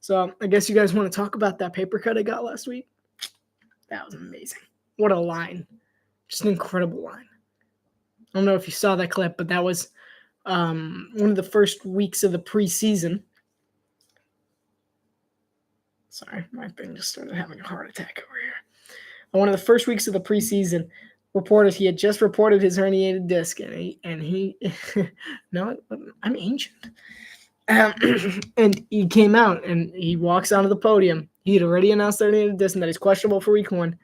So I guess you guys want to talk about that paper cut I got last week. That was amazing. What a line. Just an incredible line. I don't know if you saw that clip, but that was one of the first weeks of the preseason. Sorry, my thing just started having a heart attack over here. One of the first weeks of the preseason, he had just reported his herniated disc, and he no, I'm ancient. And he came out and he walks onto the podium. He had already announced herniated disc and that he's questionable for week 1.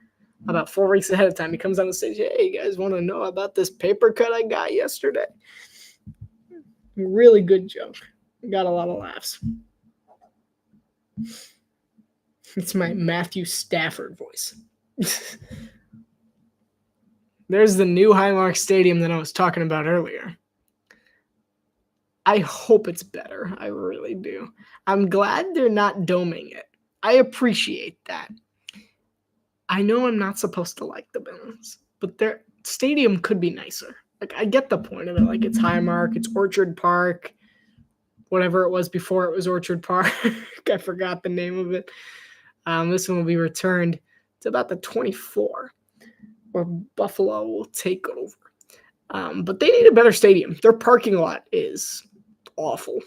About 4 weeks ahead of time, he comes on the stage. Hey, you guys want to know about this paper cut I got yesterday? Really good joke. Got a lot of laughs. It's my Matthew Stafford voice. There's the new Highmark Stadium that I was talking about earlier. I hope it's better. I really do. I'm glad they're not doming it. I appreciate that. I know I'm not supposed to like the Bills, but their stadium could be nicer. Like, I get the point of it. Like, it's Highmark, it's Orchard Park, whatever it was before it was Orchard Park. I forgot the name of it. This one will be returned to about the 24, where Buffalo will take over. But they need a better stadium. Their parking lot is awful.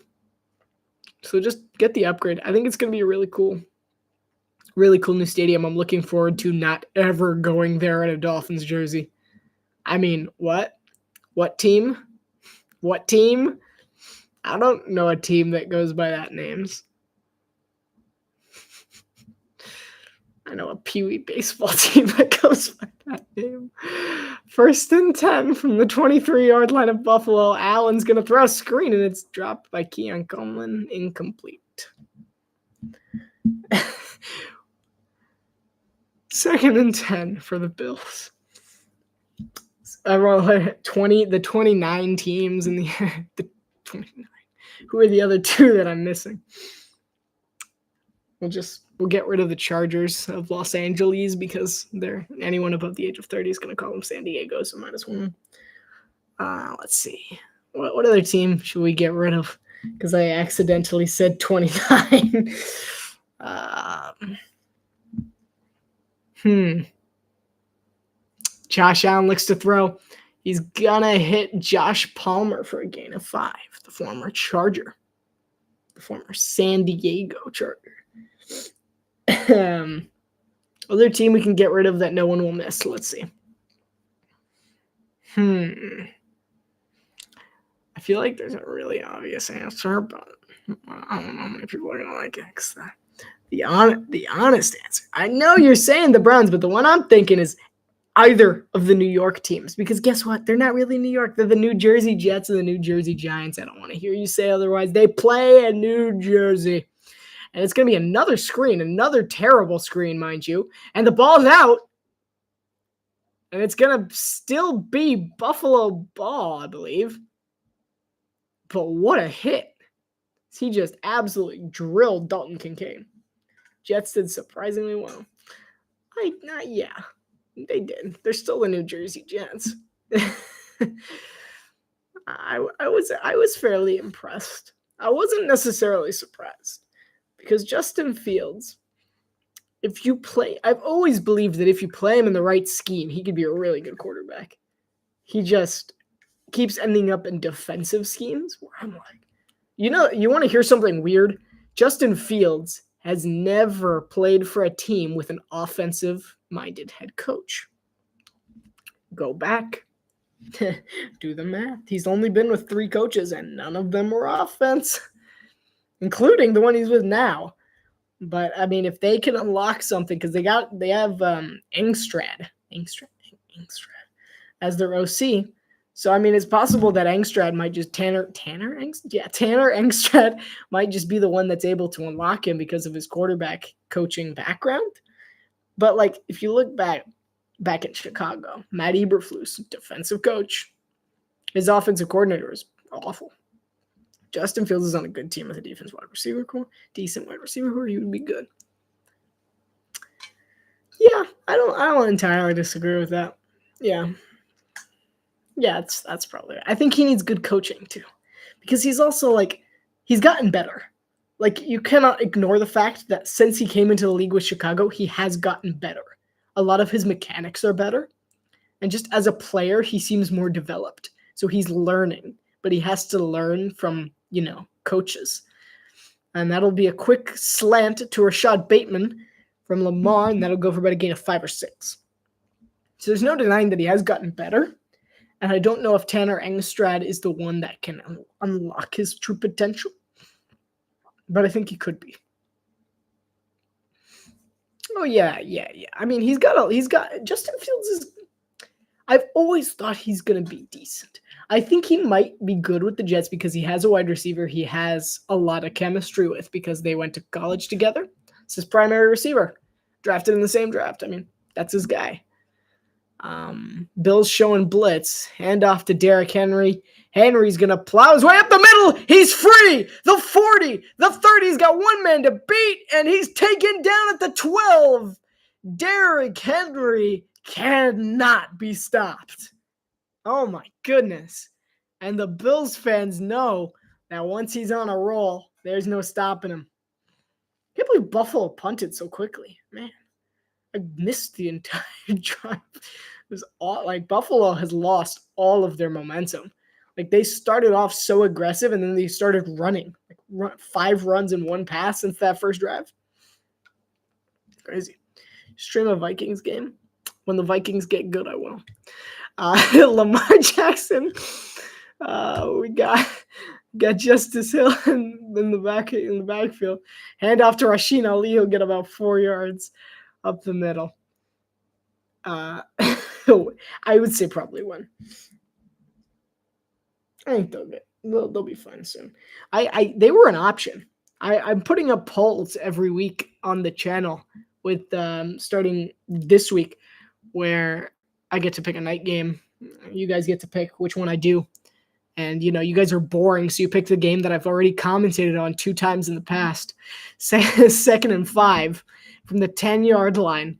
So just get the upgrade. I think it's going to be a really cool new stadium. I'm looking forward to not ever going there in a Dolphins jersey. I mean, what? What team? What team? I don't know a team that goes by that names. I know a Pee Wee baseball team that goes by that name. 1st and 10 from the 23-yard line of Buffalo. Allen's going to throw a screen, and it's dropped by Keon Coleman. Incomplete. 2nd and 10 for the Bills. The 29 teams in the 29. Who are the other 2 that I'm missing? We'll get rid of the Chargers of Los Angeles because anyone above the age of 30 is going to call them San Diego, so minus 1. Let's see. What other team should we get rid of? Because I accidentally said 29. Josh Allen looks to throw. He's going to hit Josh Palmer for a gain of 5, the former Charger, the former San Diego Charger. Other team we can get rid of that no one will miss. Let's see. I feel like there's a really obvious answer, but I don't know how many people are going to like it. The honest answer. I know you're saying the Browns, but the one I'm thinking is either of the New York teams. Because guess what? They're not really New York. They're the New Jersey Jets and the New Jersey Giants. I don't want to hear you say otherwise. They play in New Jersey. And it's going to be another screen, another terrible screen, mind you. And the ball's out. And it's going to still be Buffalo ball, I believe. But what a hit. He just absolutely drilled Dalton Kincaid. Jets did surprisingly well. Yeah, they did. They're still the New Jersey Jets. I was fairly impressed. I wasn't necessarily surprised. Because Justin Fields, I've always believed that if you play him in the right scheme, he could be a really good quarterback. He just keeps ending up in defensive schemes where I'm like, you want to hear something weird? Justin Fields has never played for a team with an offensive-minded head coach. Go back. Do the math. He's only been with 3 coaches, and none of them were offense. Including the one he's with now. But I mean, if they can unlock something, because they have Engstrad. Engstrad as their OC. So, I mean, it's possible that Engstrad might just Tanner Engstrad might just be the one that's able to unlock him because of his quarterback coaching background. But, like, if you look back in Chicago, Matt Eberflus, defensive coach, his offensive coordinator is awful. Justin Fields is on a good team with a decent wide receiver core. He would be good. Yeah, I don't entirely disagree with that. Yeah, that's probably it. I think he needs good coaching too, because he's also like he's gotten better. Like, you cannot ignore the fact that since he came into the league with Chicago, he has gotten better. A lot of his mechanics are better, and just as a player, he seems more developed. So he's learning, but he has to learn from coaches. And that'll be a quick slant to Rashad Bateman from Lamar, and that'll go for about a gain of 5 or 6. So there's no denying that he has gotten better. And I don't know if Tanner Engstrad is the one that can unlock his true potential. But I think he could be. Oh, yeah. I mean, he's got Justin Fields is, I've always thought he's going to be decent. I think he might be good with the Jets because he has a wide receiver he has a lot of chemistry with because they went to college together. It's his primary receiver. Drafted in the same draft. I mean, that's his guy. Bill's showing blitz. Hand off to Derrick Henry. Henry's going to plow his way up the middle. He's free. The 40, the 30. He's got one man to beat, and he's taken down at the 12. Derrick Henry cannot be stopped. Oh, my goodness. And the Bills fans know that once he's on a roll, there's no stopping him. I can't believe Buffalo punted so quickly. Man, I missed the entire drive. It was all like Buffalo has lost all of their momentum. Like, they started off so aggressive and then they started running. Like 5 runs in one pass since that first drive. Crazy. Stream a Vikings game. When the Vikings get good, I will. Lamar Jackson. We got Justice Hill in the backfield. Hand off to Rasheen Ali. He'll get about 4 yards up the middle. I would say probably 1. I think they'll be fine soon. They were an option. I'm putting up polls every week on the channel with starting this week where I get to pick a night game. You guys get to pick which one I do. And, you guys are boring, so you pick the game that I've already commentated on 2 times in the past. 2nd and 5 from the 10-yard line.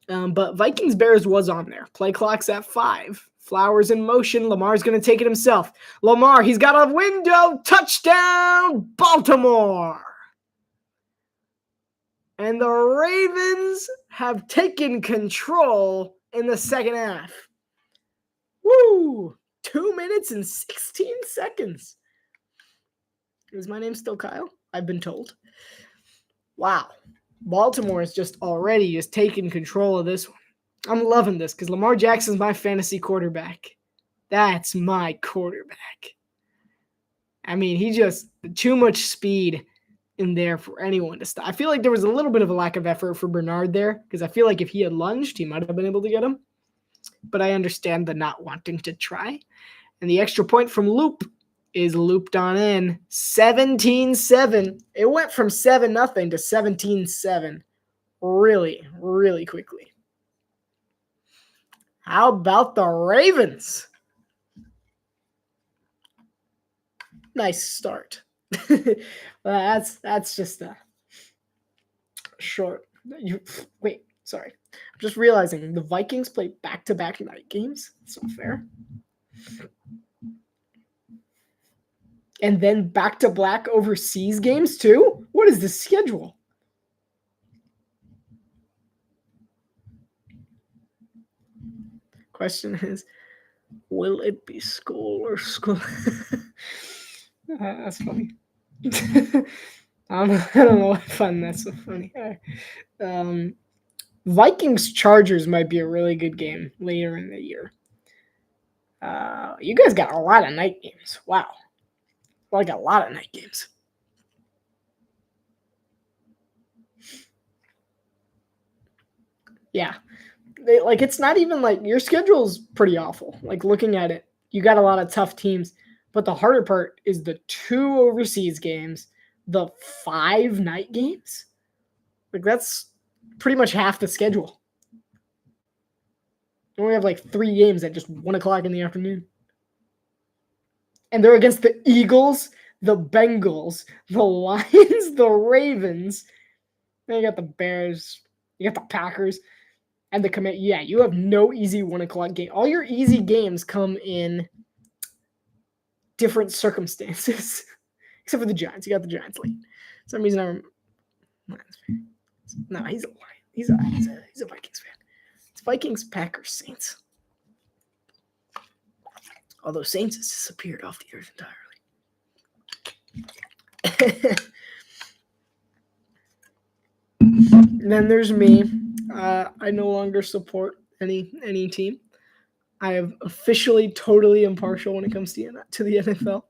But Vikings-Bears was on there. Play clock's at 5. Flowers in motion. Lamar's going to take it himself. Lamar, he's got a window. Touchdown, Baltimore. And the Ravens have taken control in the second half. Woo! 2 minutes and 16 seconds. Is my name still Kyle? I've been told. Wow. Baltimore is just taking control of this one. I'm loving this because Lamar Jackson's my fantasy quarterback. That's my quarterback. I mean, he just too much speed in there for anyone to stop. I feel like there was a little bit of a lack of effort for Bernard there because I feel like if he had lunged, he might have been able to get him. But I understand the not wanting to try. And the extra point from Loop is looped on in. 17-7. It went from 7-0 to 17-7 really, really quickly. How about the Ravens? Nice start. That's just a short. Wait, sorry. I'm just realizing the Vikings play back-to-back night games. That's not fair. And then back-to-back overseas games too? What is the schedule? Question is, will it be school or school? That's funny. I don't know why I find that so funny. Vikings-Chargers might be a really good game later in the year. You guys got a lot of night games. Wow. Like a lot of night games. Yeah. it's not even like your schedule's pretty awful. Like looking at it, you got a lot of tough teams, but the harder part is the 2 overseas games, the 5 night games. Like that's pretty much half the schedule. And we have like 3 games at just 1 o'clock in the afternoon. And they're against the Eagles, the Bengals, the Lions, the Ravens. Then you got the Bears, you got the Packers, and the commit. Yeah, you have no easy 1 o'clock game. All your easy games come in different circumstances, except for the Giants. You got the Giants late. For some reason, I'm Lions fan. No, he's a Lion. He's a Vikings fan. It's Vikings, Packers, Saints. Although Saints has disappeared off the earth entirely. And then there's me. I no longer support any team. I am officially totally impartial when it comes to the NFL.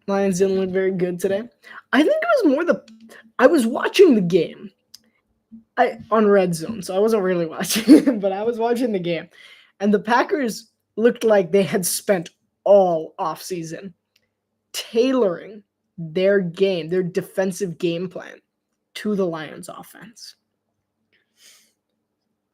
Lions didn't look very good today. I think it was more I was watching the game on Red Zone, so I wasn't really watching, but I was watching the game. And the Packers looked like they had spent all offseason tailoring their game, their defensive game plan to the Lions offense.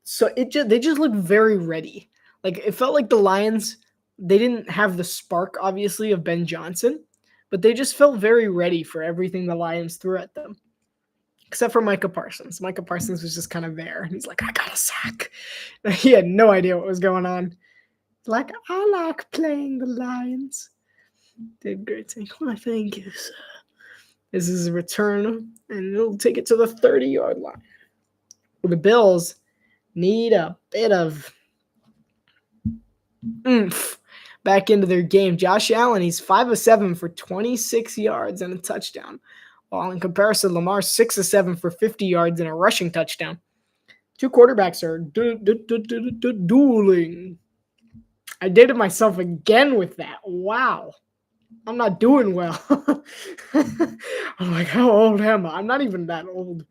So they just looked very ready. Like it felt like the Lions, they didn't have the spark, obviously, of Ben Johnson, but they just felt very ready for everything the Lions threw at them. Except for Micah Parsons. Micah Parsons was just kind of there. And he's like, I got a sack. He had no idea what was going on. Like, I like playing the Lions. Did great thing. Well, thank you, sir. This is a return, and it'll take it to the 30-yard line. Well, the Bills need a bit of oomph back into their game. Josh Allen, he's 5 of 7 for 26 yards and a touchdown. While in comparison, Lamar's 6 of 7 for 50 yards and a rushing touchdown. 2 quarterbacks are dueling. I dated myself again with that. Wow. I'm not doing well. I'm like, how old am I? I'm not even that old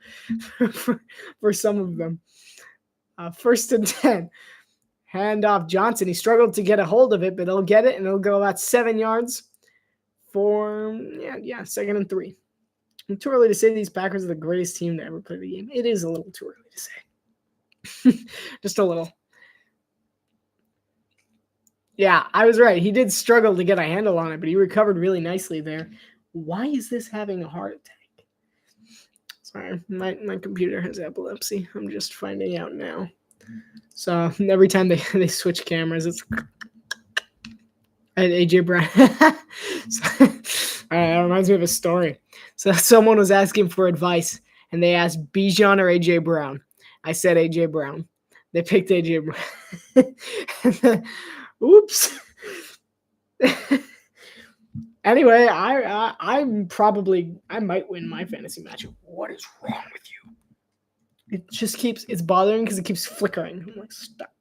for some of them. 1st and 10. Hand off Johnson. He struggled to get a hold of it, but he'll get it, and it'll go about 7 yards for, 2nd and 3. It's too early to say these Packers are the greatest team to ever play the game. It is a little too early to say. Just a little. Yeah, I was right. He did struggle to get a handle on it, but he recovered really nicely there. Why is this having a heart attack? Sorry, my computer has epilepsy. I'm just finding out now. So every time they switch cameras, it's AJ Brown. That reminds me of a story. So someone was asking for advice, and they asked Bijan or AJ Brown. I said AJ Brown. They picked AJ Brown. Oops. Anyway, I might win my fantasy matchup. What is wrong with you? It's bothering because it keeps flickering. I'm like, stop.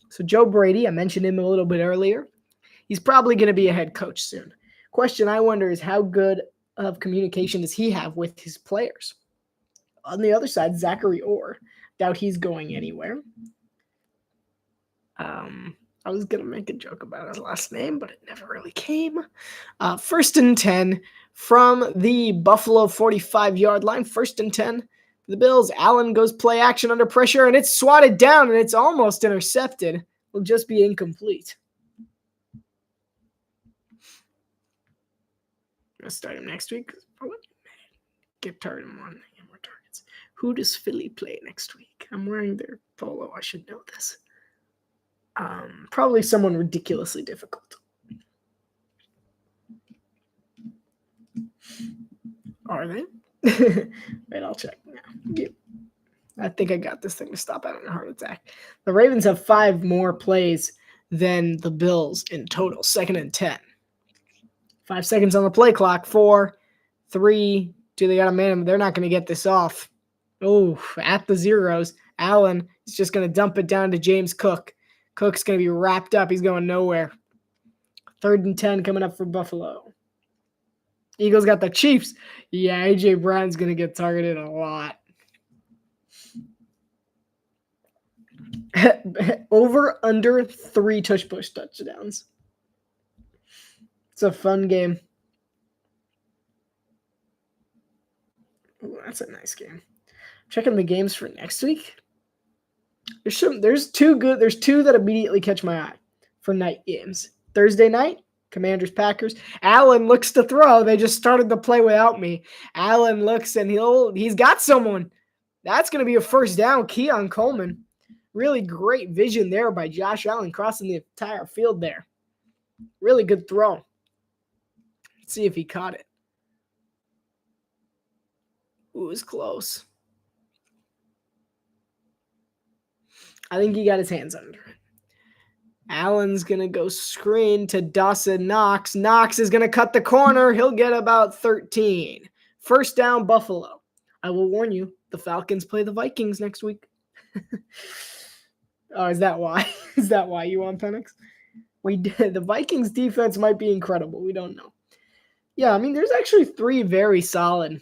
So Joe Brady, I mentioned him a little bit earlier. He's probably going to be a head coach soon. Question I wonder is how good of communication does he have with his players? On the other side, Zachary Orr. Doubt he's going anywhere. I was going to make a joke about his last name, but it never really came. 1st and 10 from the Buffalo 45-yard line. 1st and 10 for the Bills. Allen goes play action under pressure, and it's swatted down, and it's almost intercepted. Will just be incomplete. I'm going to start him next week. Get targeted more targets. Who does Philly play next week? I'm wearing their polo. I should know this. Probably someone ridiculously difficult. Are they? Wait, I'll check now. Yep. I think I got this thing to stop having a heart attack. The Ravens have 5 more plays than the Bills in total. 2nd and 10. 5 seconds on the play clock. 4, 3, 2. They got a man. They're not going to get this off. Oh, at the zeros. Allen is just going to dump it down to James Cook. Cook's going to be wrapped up. He's going nowhere. 3rd and 10 coming up for Buffalo. Eagles got the Chiefs. Yeah, A.J. Brown's going to get targeted a lot. Over, under 3 tush-push touchdowns. It's a fun game. Ooh, that's a nice game. Checking the games for next week. There's two that immediately catch my eye for night games. Thursday night, Commanders, Packers. Allen looks to throw. They just started the play without me. Allen looks and he's got someone. That's going to be a first down. Keon Coleman. Really great vision there by Josh Allen crossing the entire field there. Really good throw. Let's see if he caught it. Ooh, it was close. I think he got his hands under it. Allen's going to go screen to Dawson Knox. Knox is going to cut the corner. He'll get about 13. First down, Buffalo. I will warn you, the Falcons play the Vikings next week. Oh, is that why? Is that why you want Penix? We did. The Vikings defense might be incredible. We don't know. Yeah, I mean, there's actually 3 very solid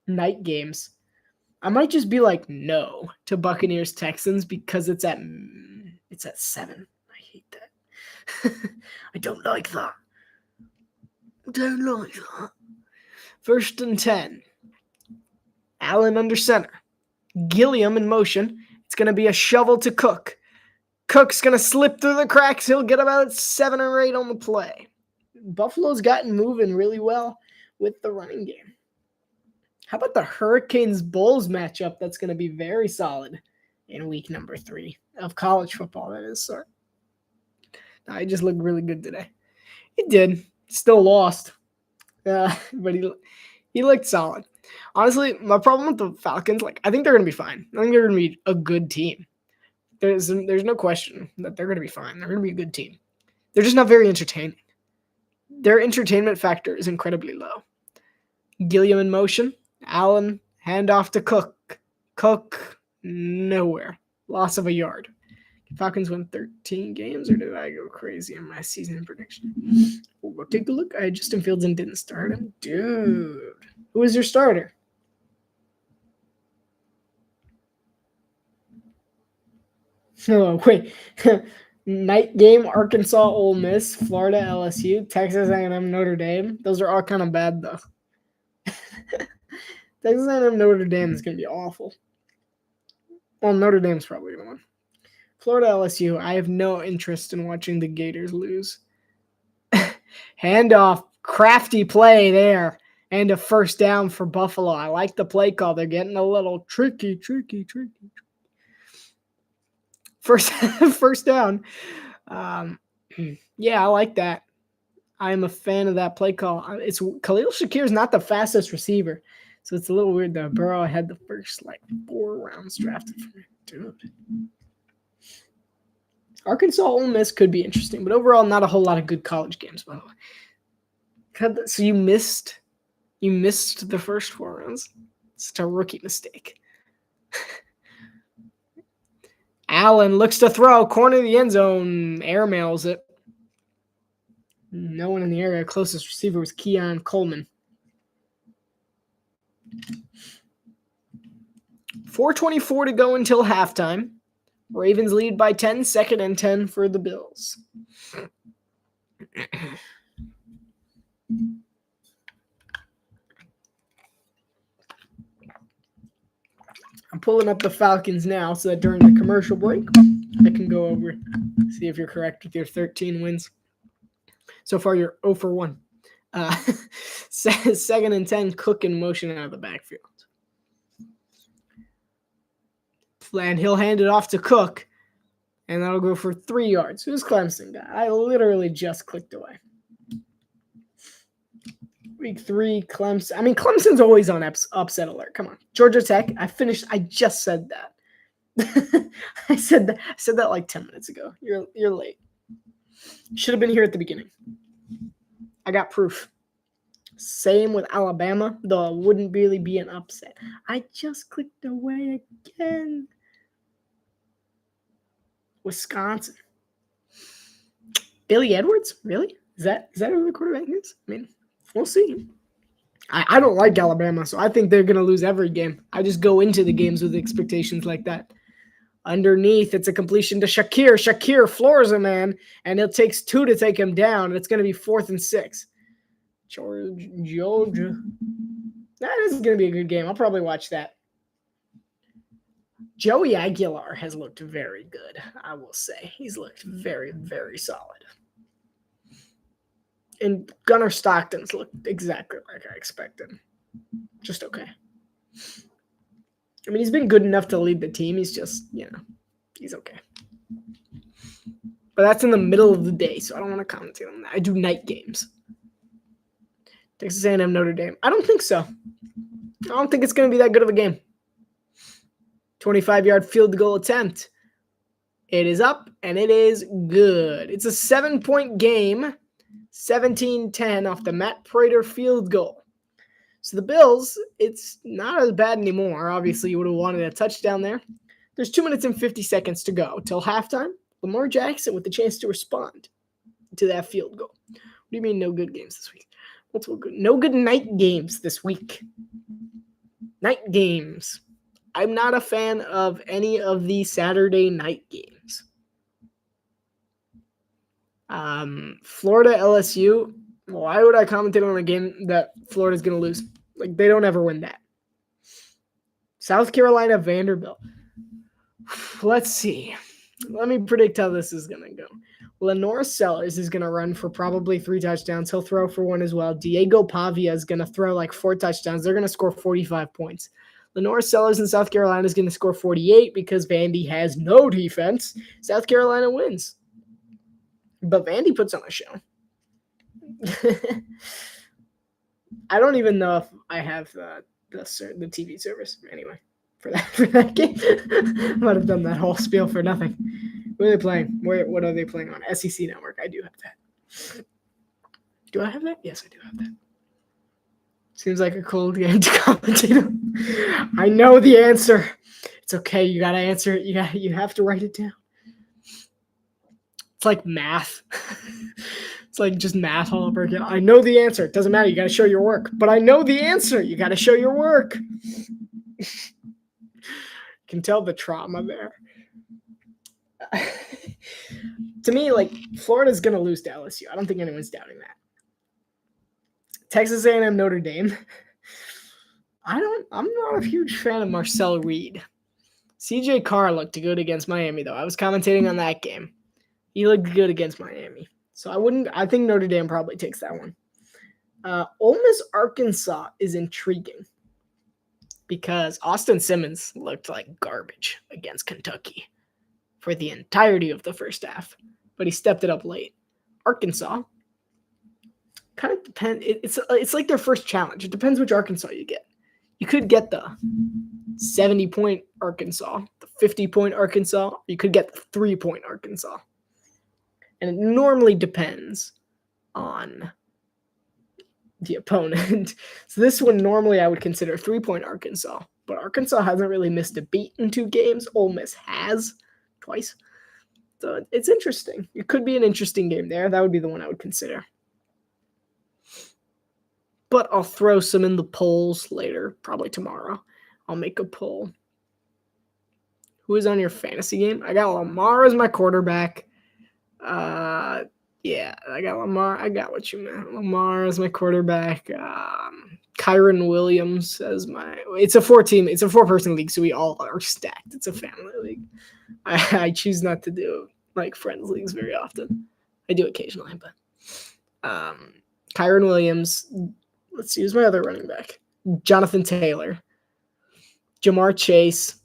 night games. I might just be like no to Buccaneers Texans because it's at 7. I hate that. I don't like that. First and 10. Allen under center. Gilliam in motion. It's going to be a shovel to Cook. Cook's going to slip through the cracks. He'll get about 7 or 8 on the play. Buffalo's gotten moving really well with the running game. How about the Hurricanes-Bulls matchup? That's going to be very solid in week number 3 of college football, that is, sir. I just looked really good today. He did. Still lost. But he looked solid. Honestly, my problem with the Falcons, I think they're going to be fine. I think they're going to be a good team. There's no question that they're going to be fine. They're going to be a good team. They're just not very entertaining. Their entertainment factor is incredibly low. Gilliam in motion. Allen, handoff to Cook. Cook, nowhere. Loss of a yard. Falcons win 13 games, or did I go crazy in my season prediction? We'll take a look. Justin Fields and didn't start him. Dude. Who is your starter? Oh, wait. Night game, Arkansas, Ole Miss, Florida, LSU, Texas A&M, Notre Dame. Those are all kind of bad, though. Texas A&M, Notre Dame is going to be awful. Well, Notre Dame's probably going to win. Florida, LSU, I have no interest in watching the Gators lose. Handoff, crafty play there. And a first down for Buffalo. I like the play call. They're getting a little tricky. First down. Yeah, I like that. I'm a fan of that play call. Khalil Shakir's not the fastest receiver, so it's a little weird that Burrow had the first 4 rounds drafted for me. Dude. Arkansas Ole Miss could be interesting, but overall, not a whole lot of good college games, by the way. So you missed the first 4 rounds. It's a rookie mistake. Allen looks to throw, corner of the end zone, airmails it. No one in the area. Closest receiver was Keon Coleman. 4:24 to go until halftime. Ravens lead by 10, 2nd and 10 for the Bills. I'm pulling up the Falcons now so that during the commercial break, I can go over, see if you're correct with your 13 wins. So far, you're 0 for 1. 2nd and 10, Cook in motion out of the backfield. And he'll hand it off to Cook, and that'll go for 3 yards. Who's Clemson guy? I literally just clicked away. Week 3, Clemson. I mean, Clemson's always on upset alert. Come on. Georgia Tech. I just said that. I said that like 10 minutes ago. You're late. Should have been here at the beginning. I got proof. Same with Alabama, though it wouldn't really be an upset. I just clicked away again. Wisconsin. Billy Edwards? Really? Is that who the quarterback is? I mean, We'll see. I don't like Alabama, so I think they're going to lose every game. I just go into the games with expectations like that. Underneath, it's a completion to Shakir. Shakir floors a man, and it takes 2 to take him down. It's going to be 4th and 6. Georgia. That is going to be a good game. I'll probably watch that. Joey Aguilar has looked very good, I will say. He's looked very, very solid. And Gunnar Stockton's looked exactly like I expected. Just okay. I mean, he's been good enough to lead the team. He's just, he's okay. But that's in the middle of the day, so I don't want to commentate on that. I do night games. Texas A&M, Notre Dame. I don't think so. I don't think it's going to be that good of a game. 25-yard field goal attempt. It is up, and it is good. It's a 7-point game. 17-10 off the Matt Prater field goal. So the Bills, it's not as bad anymore. Obviously, you would have wanted a touchdown there. There's 2 minutes and 50 seconds to go till halftime. Lamar Jackson with the chance to respond to that field goal. What do you mean no good games this week? No good night games this week. Night games. I'm not a fan of any of the Saturday night games. Florida LSU. Why would I commentate on a game that Florida's going to lose? Like, they don't ever win that. South Carolina Vanderbilt. Let's see. Let me predict how this is going to go. Lenore Sellers is going to run for probably 3 touchdowns. He'll throw for 1 as well. Diego Pavia is going to throw like 4 touchdowns. They're going to score 45 points. Lenore Sellers in South Carolina is going to score 48 because Vandy has no defense. South Carolina wins. But Vandy puts on a show. I don't even know if I have the TV service anyway for that game. I might have done that whole spiel for nothing. What are they playing? What are they playing on? SEC Network. I do have that. Do I have that? Yes, I do have that. Seems like a cool game to commentate on. I know the answer. It's okay. You got to answer it. You have to write it down. It's like math. It's like just math all over again. I know the answer. It doesn't matter. You got to show your work. But I know the answer. You got to show your work. You can tell the trauma there. To me, like, Florida's going to lose to LSU. I don't think anyone's doubting that. Texas A&M, Notre Dame. I'm not a huge fan of Marcel Reed. CJ Carr looked good against Miami, though. I was commentating on that game. He looked good against Miami. So I think Notre Dame probably takes that one. Ole Miss, Arkansas is intriguing because Austin Simmons looked like garbage against Kentucky for the entirety of the first half, but he stepped it up late. Arkansas kind of depends. It's like their first challenge. It depends which Arkansas you get. You could get the 70-point Arkansas, the 50-point Arkansas. You could get the 3-point Arkansas. And it normally depends on the opponent. So this one, normally I would consider 3-point Arkansas. But Arkansas hasn't really missed a beat in 2 games. Ole Miss has twice. So it's interesting. It could be an interesting game there. That would be the one I would consider. But I'll throw some in the polls later, probably tomorrow. I'll make a poll. Who is on your fantasy game? I got Lamar as my quarterback. Yeah, I got Lamar. I got what you meant. Lamar as my quarterback. Kyron Williams as my. It's a 4-person league, so we all are stacked. It's a family league. I choose not to do like friends leagues very often. I do occasionally, but Kyron Williams. Let's see, who's my other running back? Jonathan Taylor, Jamar Chase.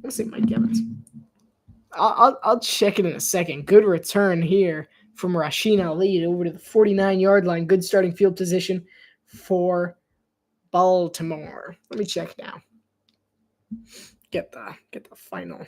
Let's see, Mike Evans. I'll check it in a second. Good return here from Rasheen Ali over to the 49-yard line. Good starting field position for Baltimore. Let me check now. Get the final.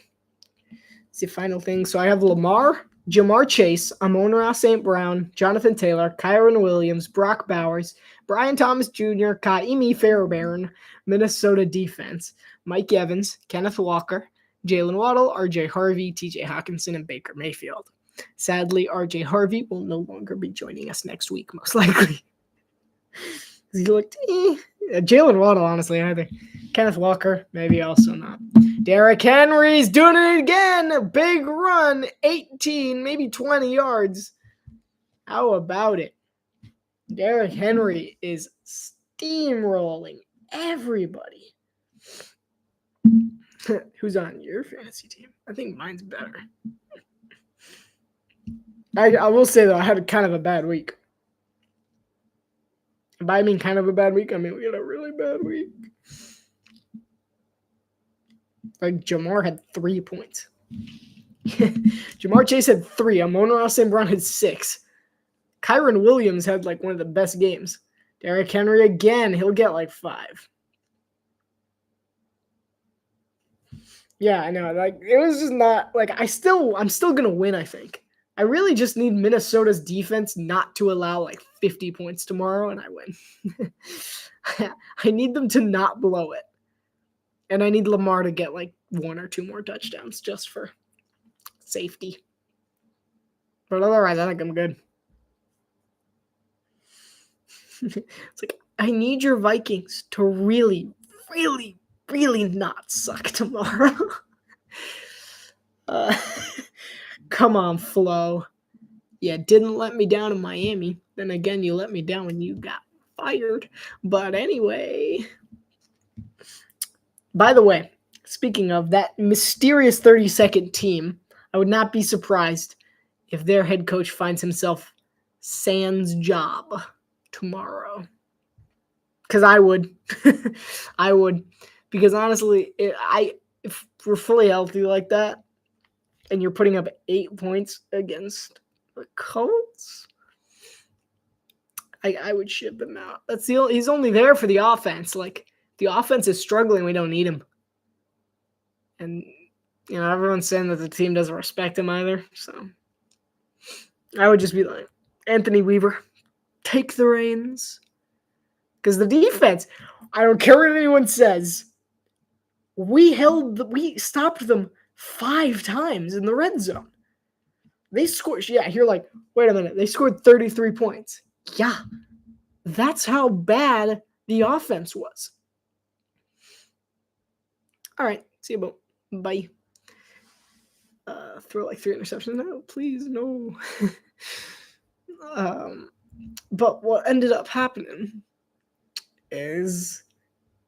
It's the final thing. So I have Lamar, Jamar Chase, Amon-Ra St. Brown, Jonathan Taylor, Kyron Williams, Brock Bowers, Brian Thomas Jr., Kaimi Fairbairn, Minnesota defense, Mike Evans, Kenneth Walker, Jalen Waddle, RJ Harvey, TJ Hawkinson, and Baker Mayfield. Sadly, RJ Harvey will no longer be joining us next week, most likely. He looked, Jalen Waddle, honestly, either. Kenneth Walker, maybe also not. Derrick Henry's doing it again. A big run, 18, maybe 20 yards. How about it? Derrick Henry is steamrolling everybody. Who's on your fantasy team? I think mine's better. I will say, though, I had kind of a bad week. By I mean kind of a bad week, I mean we had a really bad week. Like Jamar had 3 points. Jamar Chase had 3. Amon-Ra St. Brown had 6. Kyron Williams had like one of the best games. Derrick Henry again, he'll get like 5. Yeah, I know. Like it was just not like I'm still gonna win, I think. I really just need Minnesota's defense not to allow like 50 points tomorrow, and I win. I need them to not blow it. And I need Lamar to get like 1 or 2 more touchdowns just for safety. But otherwise, I think I'm good. It's like, I need your Vikings to really, really, really not suck tomorrow. Come on, Flo. Yeah, didn't let me down in Miami. Then again, you let me down when you got fired. But anyway. By the way, speaking of that mysterious 32nd team, I would not be surprised if their head coach finds himself sans job tomorrow. Because I would. I would. Because honestly, if we're fully healthy like that, and you're putting up 8 points against the Colts, I would ship him out. He's only there for the offense. Like, the offense is struggling. We don't need him. And, everyone's saying that the team doesn't respect him either. So, I would just be like, Anthony Weaver, take the reins. Because the defense, I don't care what anyone says, we stopped them 5 times in the red zone. They scored, you're like, wait a minute, they scored 33 points. Yeah, that's how bad the offense was. All right, see you both. Bye. Throw like 3 interceptions. No, please, no. But what ended up happening is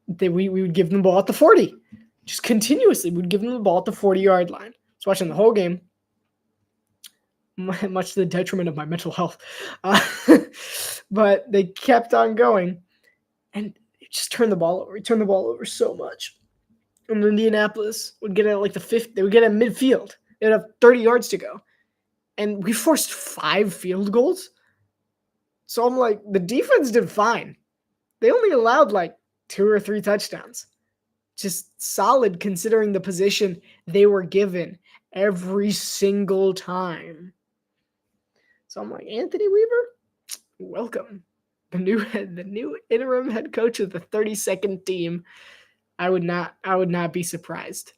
that we would give them the ball at the 40. Just continuously, we'd give them the ball at the 40-yard line. I was watching the whole game, much to the detriment of my mental health. But they kept on going, and it just turned the ball over. We turned the ball over so much. And Indianapolis would get at like the 50. They would get at midfield. They would have 30 yards to go. And we forced 5 field goals. So I'm like, the defense did fine. They only allowed like 2 or 3 touchdowns. Just solid considering the position they were given every single time. So I'm like, Anthony Weaver, welcome. The new interim head coach of the 32nd team. I would not be surprised.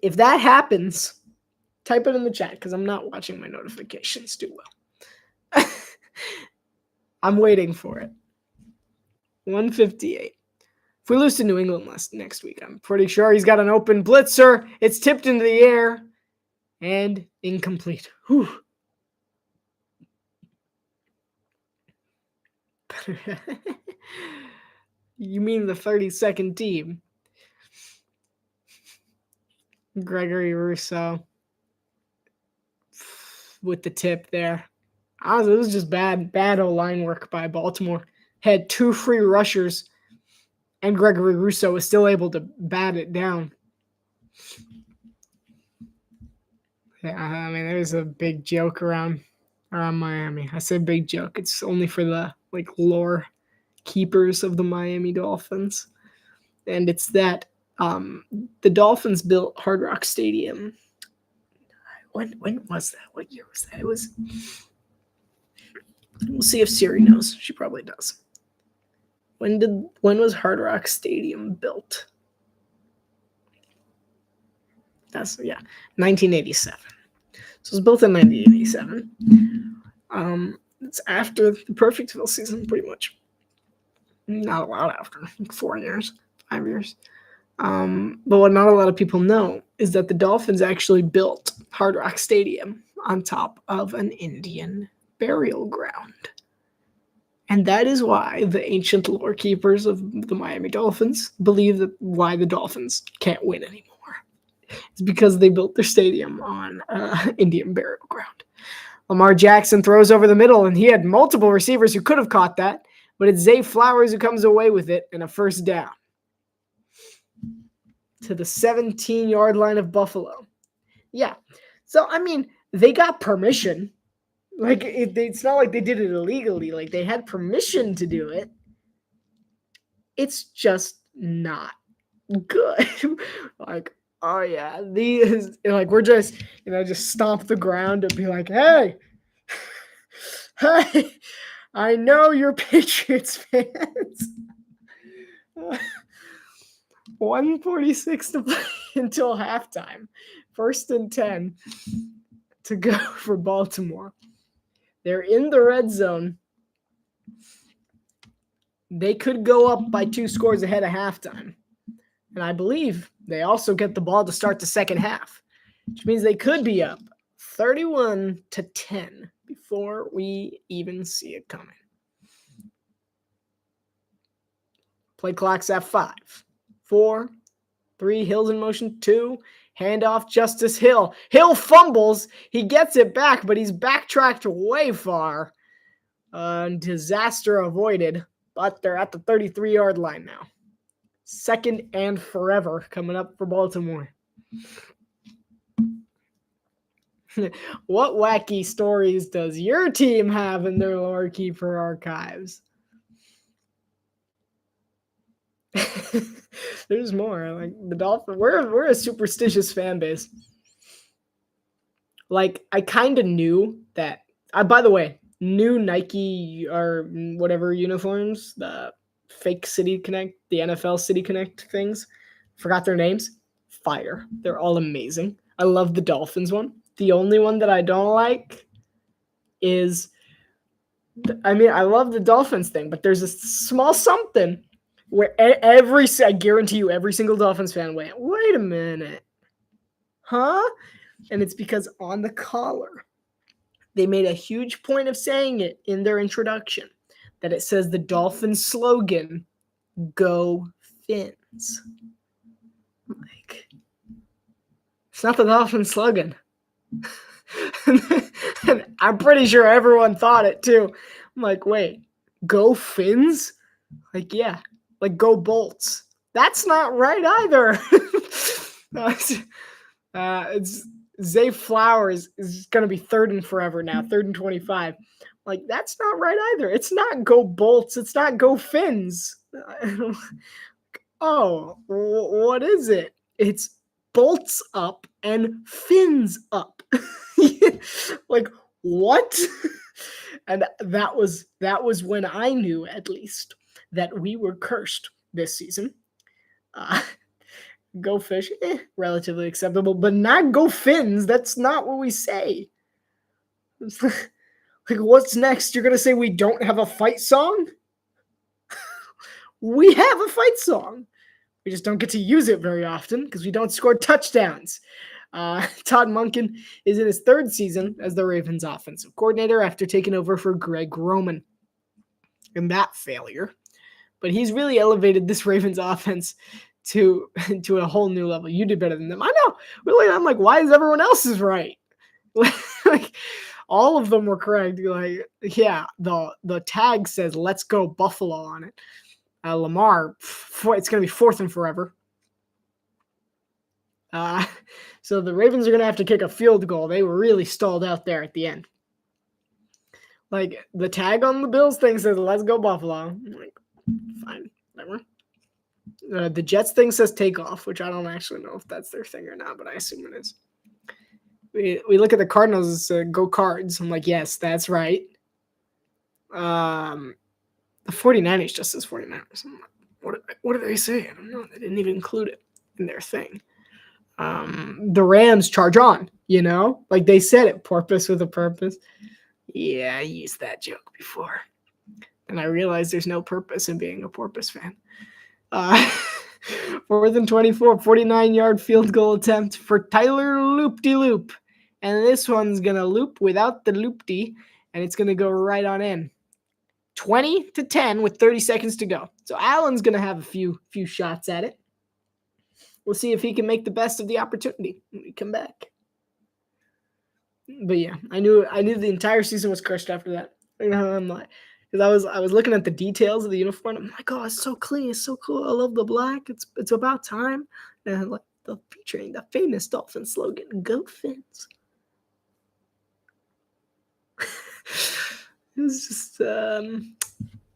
If that happens, type it in the chat because I'm not watching my notifications too well. I'm waiting for it. 158. If we lose to New England next week, I'm pretty sure he's got an open blitzer. It's tipped into the air and incomplete. Whew. You mean the 32nd team? Gregory Rousseau with the tip there. Honestly, it was just bad O-line work by Baltimore. Had 2 free rushers, and Gregory Rousseau was still able to bat it down. Yeah, I mean, there's a big joke around Miami. I say big joke. It's only for the lore keepers of the Miami Dolphins. And it's that the Dolphins built Hard Rock Stadium. When was that? What year was that? It was. We'll see if Siri knows. She probably does. When was Hard Rock Stadium built? That's 1987. So it was built in 1987. It's after the Perfectville season, pretty much. Not a lot after, like 4 years, 5 years. But what not a lot of people know is that the Dolphins actually built Hard Rock Stadium on top of an Indian burial ground. And that is why the ancient lore keepers of the Miami Dolphins believe that why the Dolphins can't win anymore. It's because they built their stadium on Indian burial ground. Lamar Jackson throws over the middle, and he had multiple receivers who could have caught that, but it's Zay Flowers who comes away with it and a first down to the 17-yard line of Buffalo. Yeah. So, I mean, they got permission. Like, it's not like they did it illegally. Like, they had permission to do it. It's just not good. Like, oh, yeah. These, like, we're just, just stomp the ground and be like, hey, hey, I know you're Patriots fans. 1:46 to play until halftime. 1st and 10 to go for Baltimore. They're in the red zone. They could go up by 2 scores ahead of halftime. And I believe they also get the ball to start the second half, which means they could be up 31-10 before we even see it coming. Play clock's at 5, 4, 3, Hill's in motion, 2, handoff, Justice Hill. Hill fumbles. He gets it back, but he's backtracked way far. Disaster avoided, but they're at the 33-yard line now. 2nd and forever coming up for Baltimore. What wacky stories does your team have in their lore keeper archives? There's more. Like the Dolphins, we're a superstitious fan base. Like I kind of knew that. By the way, new Nike or whatever uniforms, the fake City Connect, the NFL City Connect things. Forgot their names. Fire. They're all amazing. I love the Dolphins one. The only one that I don't like is, I love the Dolphins thing, but there's a small something where I guarantee you, every single Dolphins fan went, wait a minute. Huh? And it's because on the collar, they made a huge point of saying it in their introduction, that it says the Dolphins slogan, Go Fins. Like, it's not the Dolphins slogan. And I'm pretty sure everyone thought it too. I'm like, wait, Go Fins? Like, yeah. Like, go Bolts. That's not right either. It's Zay Flowers is going to be 3rd and forever now, 3rd and 25. Like, that's not right either. It's not Go Bolts. It's not Go Fins. Oh, what is it? It's Bolts up and Fins up. Like, what? And that was when I knew, at least, that we were cursed this season. Go Fish, relatively acceptable, but not Go Fins. That's not what we say. Like, what's next? You're going to say we don't have a fight song? We have a fight song. We just don't get to use it very often because we don't score touchdowns. Todd Monken is in his 3rd season as the Ravens offensive coordinator after taking over for Greg Roman. And that failure. But he's really elevated this Ravens offense to a whole new level. You did better than them. I know. Really, I'm like, why is everyone else's right? Like, all of them were correct. Like, yeah, the tag says "Let's go Buffalo" on it. Lamar, it's going to be 4th and forever. So the Ravens are going to have to kick a field goal. They were really stalled out there at the end. Like, the tag on the Bills thing says "Let's go Buffalo." I'm like, fine, whatever. The Jets thing says "takeoff," which I don't actually know if that's their thing or not, but I assume it is. We look at the Cardinals, it says "Go Cards." I'm like, yes, that's right. The 49ers just says 49ers. I'm like, what did they say? I don't know. They didn't even include it in their thing. The Rams charge on, like they said it, porpoise with a purpose. Yeah, I used that joke before. And I realized there's no purpose in being a porpoise fan. 4th and 24, 49-yard field goal attempt for Tyler Loop-de-Loop. And this one's going to loop without the loop-de, and it's going to go right on in. 20-10 with 30 seconds to go. So Allen's going to have a few shots at it. We'll see if he can make the best of the opportunity when we come back. But yeah, I knew the entire season was crushed after that. I'm like, because I was looking at the details of the uniform. I'm like, oh, it's so clean, it's so cool. I love the black. It's about time. And like featuring the famous Dolphin slogan, "Go Fins." It was just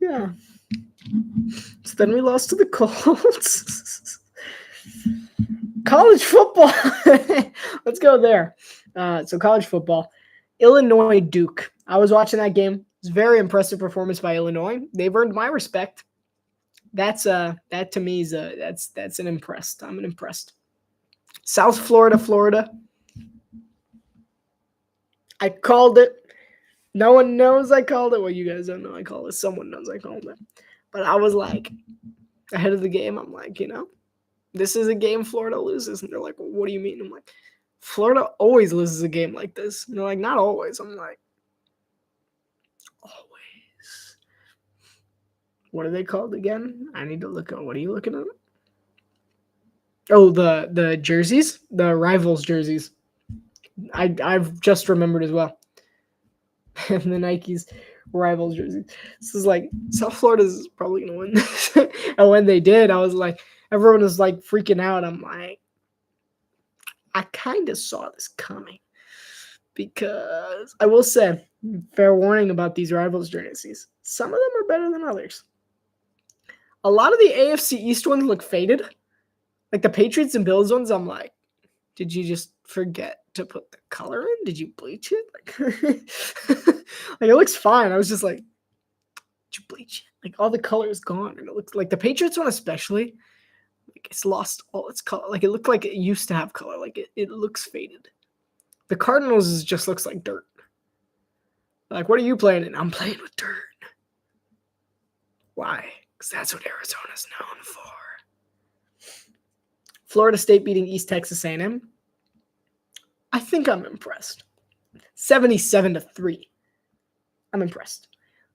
yeah. So then we lost to the Colts. College football. Let's go there. So college football. Illinois Duke. I was watching that game. It's a very impressive performance by Illinois. They've earned my respect. That to me is that's an impressed. I'm an impressed. South Florida. I called it. No one knows I called it. Well, you guys don't know I called it. Someone knows I called it. But I was like, ahead of the game, I'm like, this is a game Florida loses. And they're like, well, what do you mean? I'm like, Florida always loses a game like this. And they're like, not always. I'm like, always. What are they called again? I need to look at. What are you looking at? Oh, the jerseys, the rivals jerseys. I've just remembered as well. And the Nike's rivals jerseys. This is like South Florida's probably gonna win this. And when they did, I was like, everyone was like freaking out. I'm like, I kind of saw this coming, because I will say, fair warning about these rivals jerseys, some of them are better than others. A lot of the AFC East ones look faded. Like the Patriots and Bills ones, I'm like, did you just forget to put the color in? Did you bleach it? Like it looks fine. I was just like, did you bleach it? Like all the color is gone. And it looks like the Patriots one especially, like it's lost all its color. Like it looked like it used to have color. Like it looks faded. The Cardinals just looks like dirt. Like, what are you playing in? I'm playing with dirt. Why? Because that's what Arizona's known for. Florida State beating East Texas A&M. I think I'm impressed. 77-3. I'm impressed.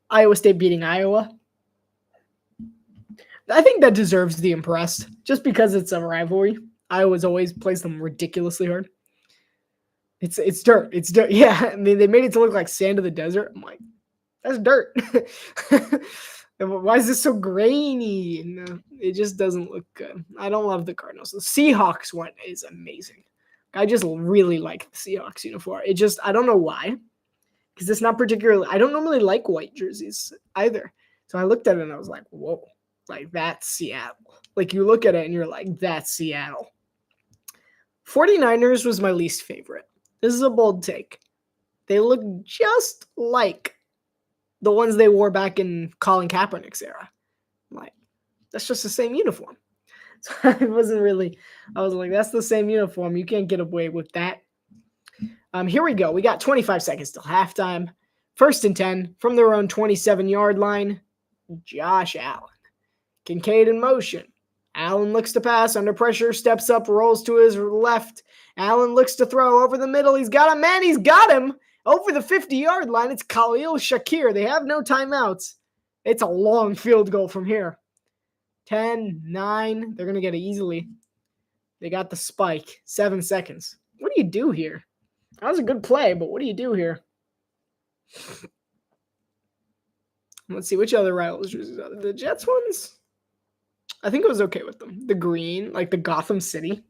Iowa State beating Iowa. I think that deserves the impressed, just because it's a rivalry. Iowa's always plays them ridiculously hard. It's dirt. It's dirt. Yeah, I mean, they made it to look like sand of the desert. I'm like, that's dirt. Why is this so grainy? No, it just doesn't look good. I don't love the Cardinals. The Seahawks one is amazing. I just really like the Seahawks uniform. It just, I don't know why, because it's not particularly, I don't normally like white jerseys either. So I looked at it and I was like, whoa, like that's Seattle. Like you look at it and you're like, that's Seattle. 49ers was my least favorite. This is a bold take. They look just like the ones they wore back in Colin Kaepernick's era. I'm like, that's just the same uniform. So I was like, that's the same uniform. You can't get away with that. Here we go. We got 25 seconds till halftime. 1st and 10 from their own 27-yard line. Josh Allen. Kincaid in motion. Allen looks to pass, under pressure, steps up, rolls to his left. Allen looks to throw over the middle. He's got him, man. He's got him. Over the 50-yard line, it's Khalil Shakir. They have no timeouts. It's a long field goal from here. 10, 9. They're going to get it easily. They got the spike. 7 seconds. What do you do here? That was a good play, but what do you do here? Let's see, which other rivals jerseys are there? The Jets ones? I think I was okay with them. The green, like the Gotham City.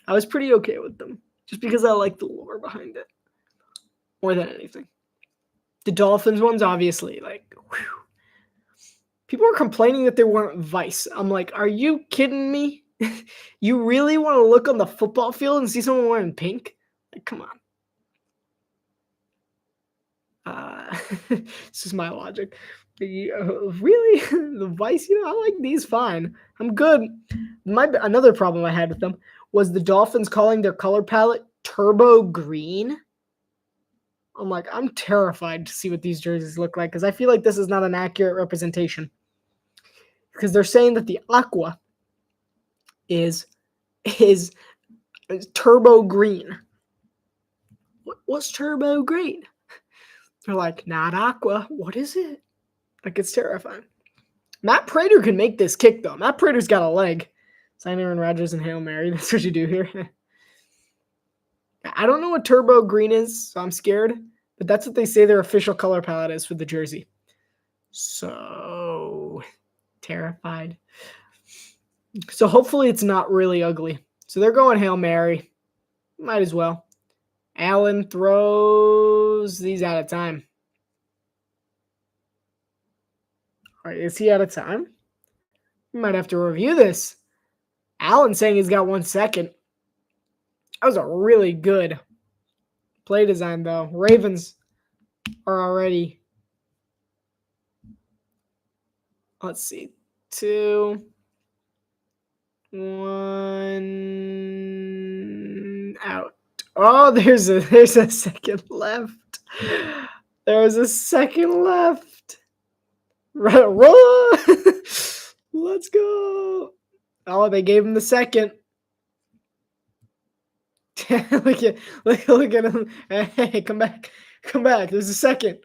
I was pretty okay with them. Just because I like the lore behind it. More than anything. The Dolphins ones, obviously, like, whew. People are complaining that they weren't Vice. I'm like, are you kidding me? You really want to look on the football field and see someone wearing pink? Like, come on. This is my logic. Really? The Vice, I like these fine. I'm good. Another problem I had with them was the Dolphins calling their color palette turbo green. I'm like, I'm terrified to see what these jerseys look like because I feel like this is not an accurate representation. Because they're saying that the aqua is turbo green. What's turbo green? They're like, not aqua. What is it? Like, it's terrifying. Matt Prater can make this kick, though. Matt Prater's got a leg. Sign Aaron Rodgers and Hail Mary. That's what you do here. I don't know what turbo green is, so I'm scared. But that's what they say their official color palette is for the jersey. So terrified. So hopefully it's not really ugly. So they're going Hail Mary. Might as well. Allen throws these out of time. All right, is he out of time? We might have to review this. Allen saying he's got 1 second. That was a really good play design, though. Ravens are already, let's see, 2, 1 out. Oh, there's a second left. There's a second left. Run! Let's go. Oh, they gave him the second. look at him. Hey, come back. Come back. There's a second.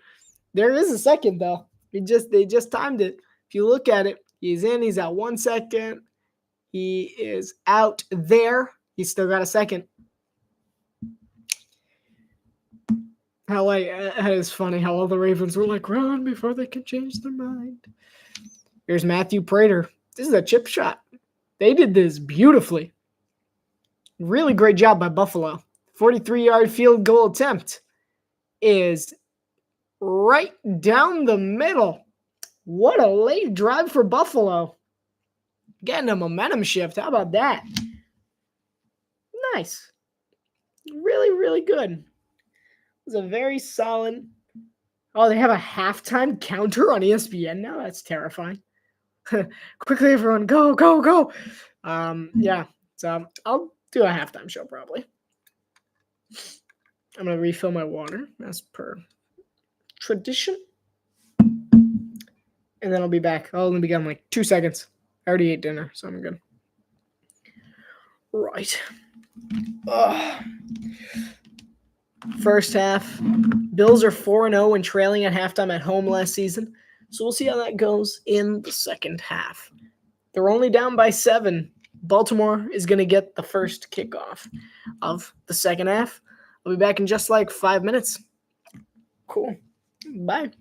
There is a second, though. They just timed it. If you look at it, he's in, he's at 1 second. He is out there. He's still got a second. That is funny how all the Ravens were like, run before they can change their mind. Here's Matthew Prater. This is a chip shot. They did this beautifully. Really great job by Buffalo. 43-yard field goal attempt is right down the middle. What a late drive for Buffalo. Getting a momentum shift. How about that? Nice. Really, really good. It was a very solid. Oh, they have a halftime counter on ESPN now? That's terrifying. Quickly, everyone, go, go, go. Yeah. So I'll do a halftime show probably. I'm going to refill my water as per tradition. And then I'll be back. I'll only be gone in like 2 seconds. I already ate dinner, so I'm good. Right. First half. Bills are 4-0 and trailing at halftime at home last season. So we'll see how that goes in the second half. They're only down by 7. Baltimore is going to get the first kickoff of the second half. I'll be back in just like 5 minutes. Cool. Bye.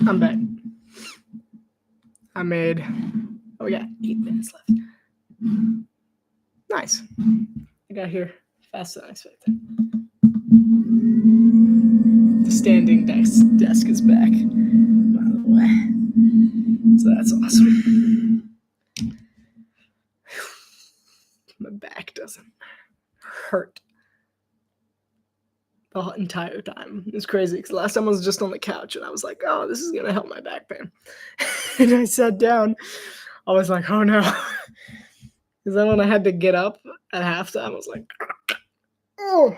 I'm back. We got 8 minutes left. Nice. I got here faster than I expected. The standing desk is back, by the way. So that's awesome. My back doesn't hurt the entire time. It's crazy because last time I was just on the couch and I was like, oh, this is going to help my back pain. And I sat down. I was like, oh no. Because then when I had to get up at halftime, I was like, oh,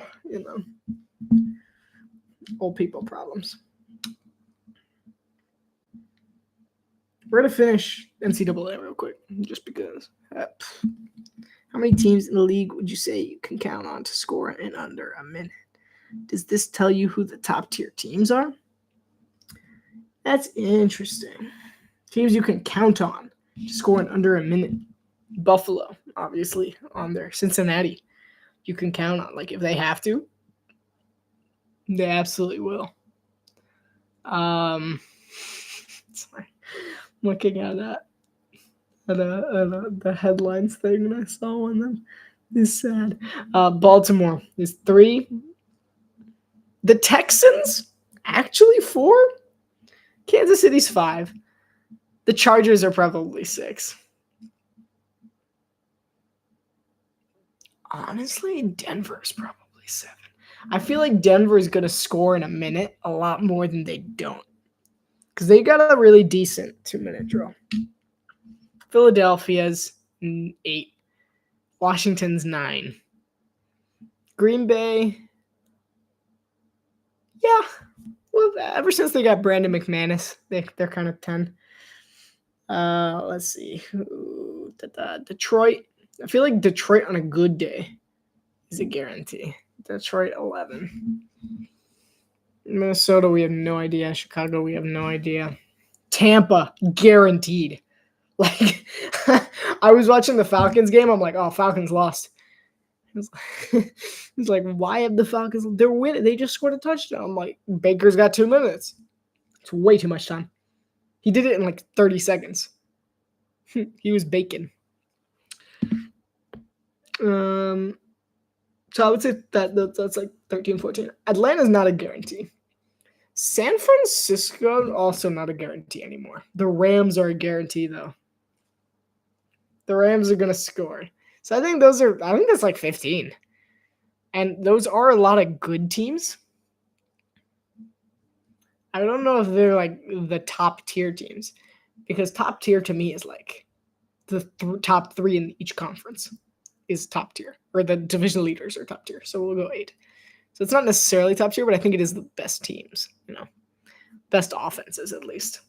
old people problems. We're going to finish NCAA real quick, just because. How many teams in the league would you say you can count on to score in under a minute? Does this tell you who the top tier teams are? That's interesting. Teams you can count on to score in under a minute. Buffalo, obviously, on there. Cincinnati, you can count on. Like, if they have to, they absolutely will. Sorry. I'm looking at that. The headlines thing, and I saw one of them. It's sad. Baltimore is 3. The Texans, actually 4. Kansas City's 5. The Chargers are probably 6. Honestly, Denver's probably 7. I feel like Denver is going to score in a minute a lot more than they don't. Because they got a really decent 2-minute drill. Philadelphia's 8. Washington's 9. Green Bay, yeah. Well, ever since they got Brandon McManus, they're kind of 10. Let's see. Detroit. I feel like Detroit on a good day is a guarantee. Detroit 11. Minnesota, we have no idea. Chicago, we have no idea. Tampa, guaranteed. Like, I was watching the Falcons game. I'm like, oh, Falcons lost. It's like, why have the Falcons? They're winning. They just scored a touchdown. I'm like, Baker's got 2 minutes. It's way too much time. He did it in like 30 seconds. He was baking. So I would say that's like 13, 14. Atlanta's not a guarantee. San Francisco, also not a guarantee anymore. The Rams are a guarantee, though. The Rams are going to score. So I think that's like 15. And those are a lot of good teams. I don't know if they're like the top tier teams, because top tier to me is like the top 3 in each conference is top tier, or the division leaders are top tier. So we'll go 8. So it's not necessarily top tier, but I think it is the best teams, best offenses at least.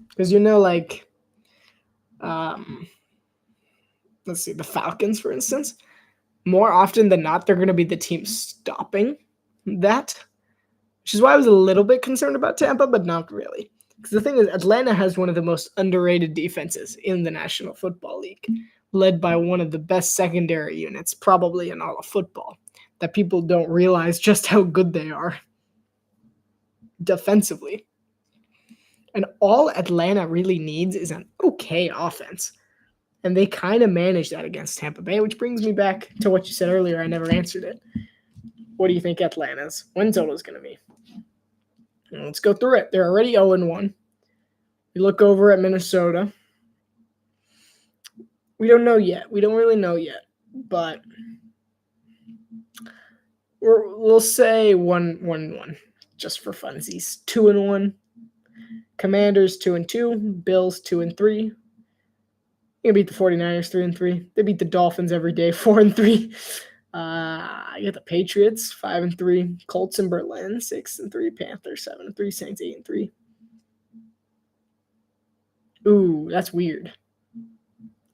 Because like, let's see, the Falcons, for instance, more often than not, they're going to be the team stopping that, which is why I was a little bit concerned about Tampa, but not really. Because the thing is, Atlanta has one of the most underrated defenses in the National Football League, led by one of the best secondary units probably in all of football, that people don't realize just how good they are defensively. And all Atlanta really needs is an okay offense. And they kind of managed that against Tampa Bay, which brings me back to what you said earlier. I never answered it. What do you think Atlanta's win total is going to be? Let's go through it. They're already 0-1. We look over at Minnesota. We don't know yet. We don't really know yet. But we'll say 1-1, just for funsies. 2-1. Commanders 2-2. Bills 2-3. You beat the 49ers 3-3. They beat the Dolphins every day 4-3. You got the Patriots 5-3. Colts and Berlin 6-3. Panthers 7-3. Saints 8-3. Ooh, that's weird.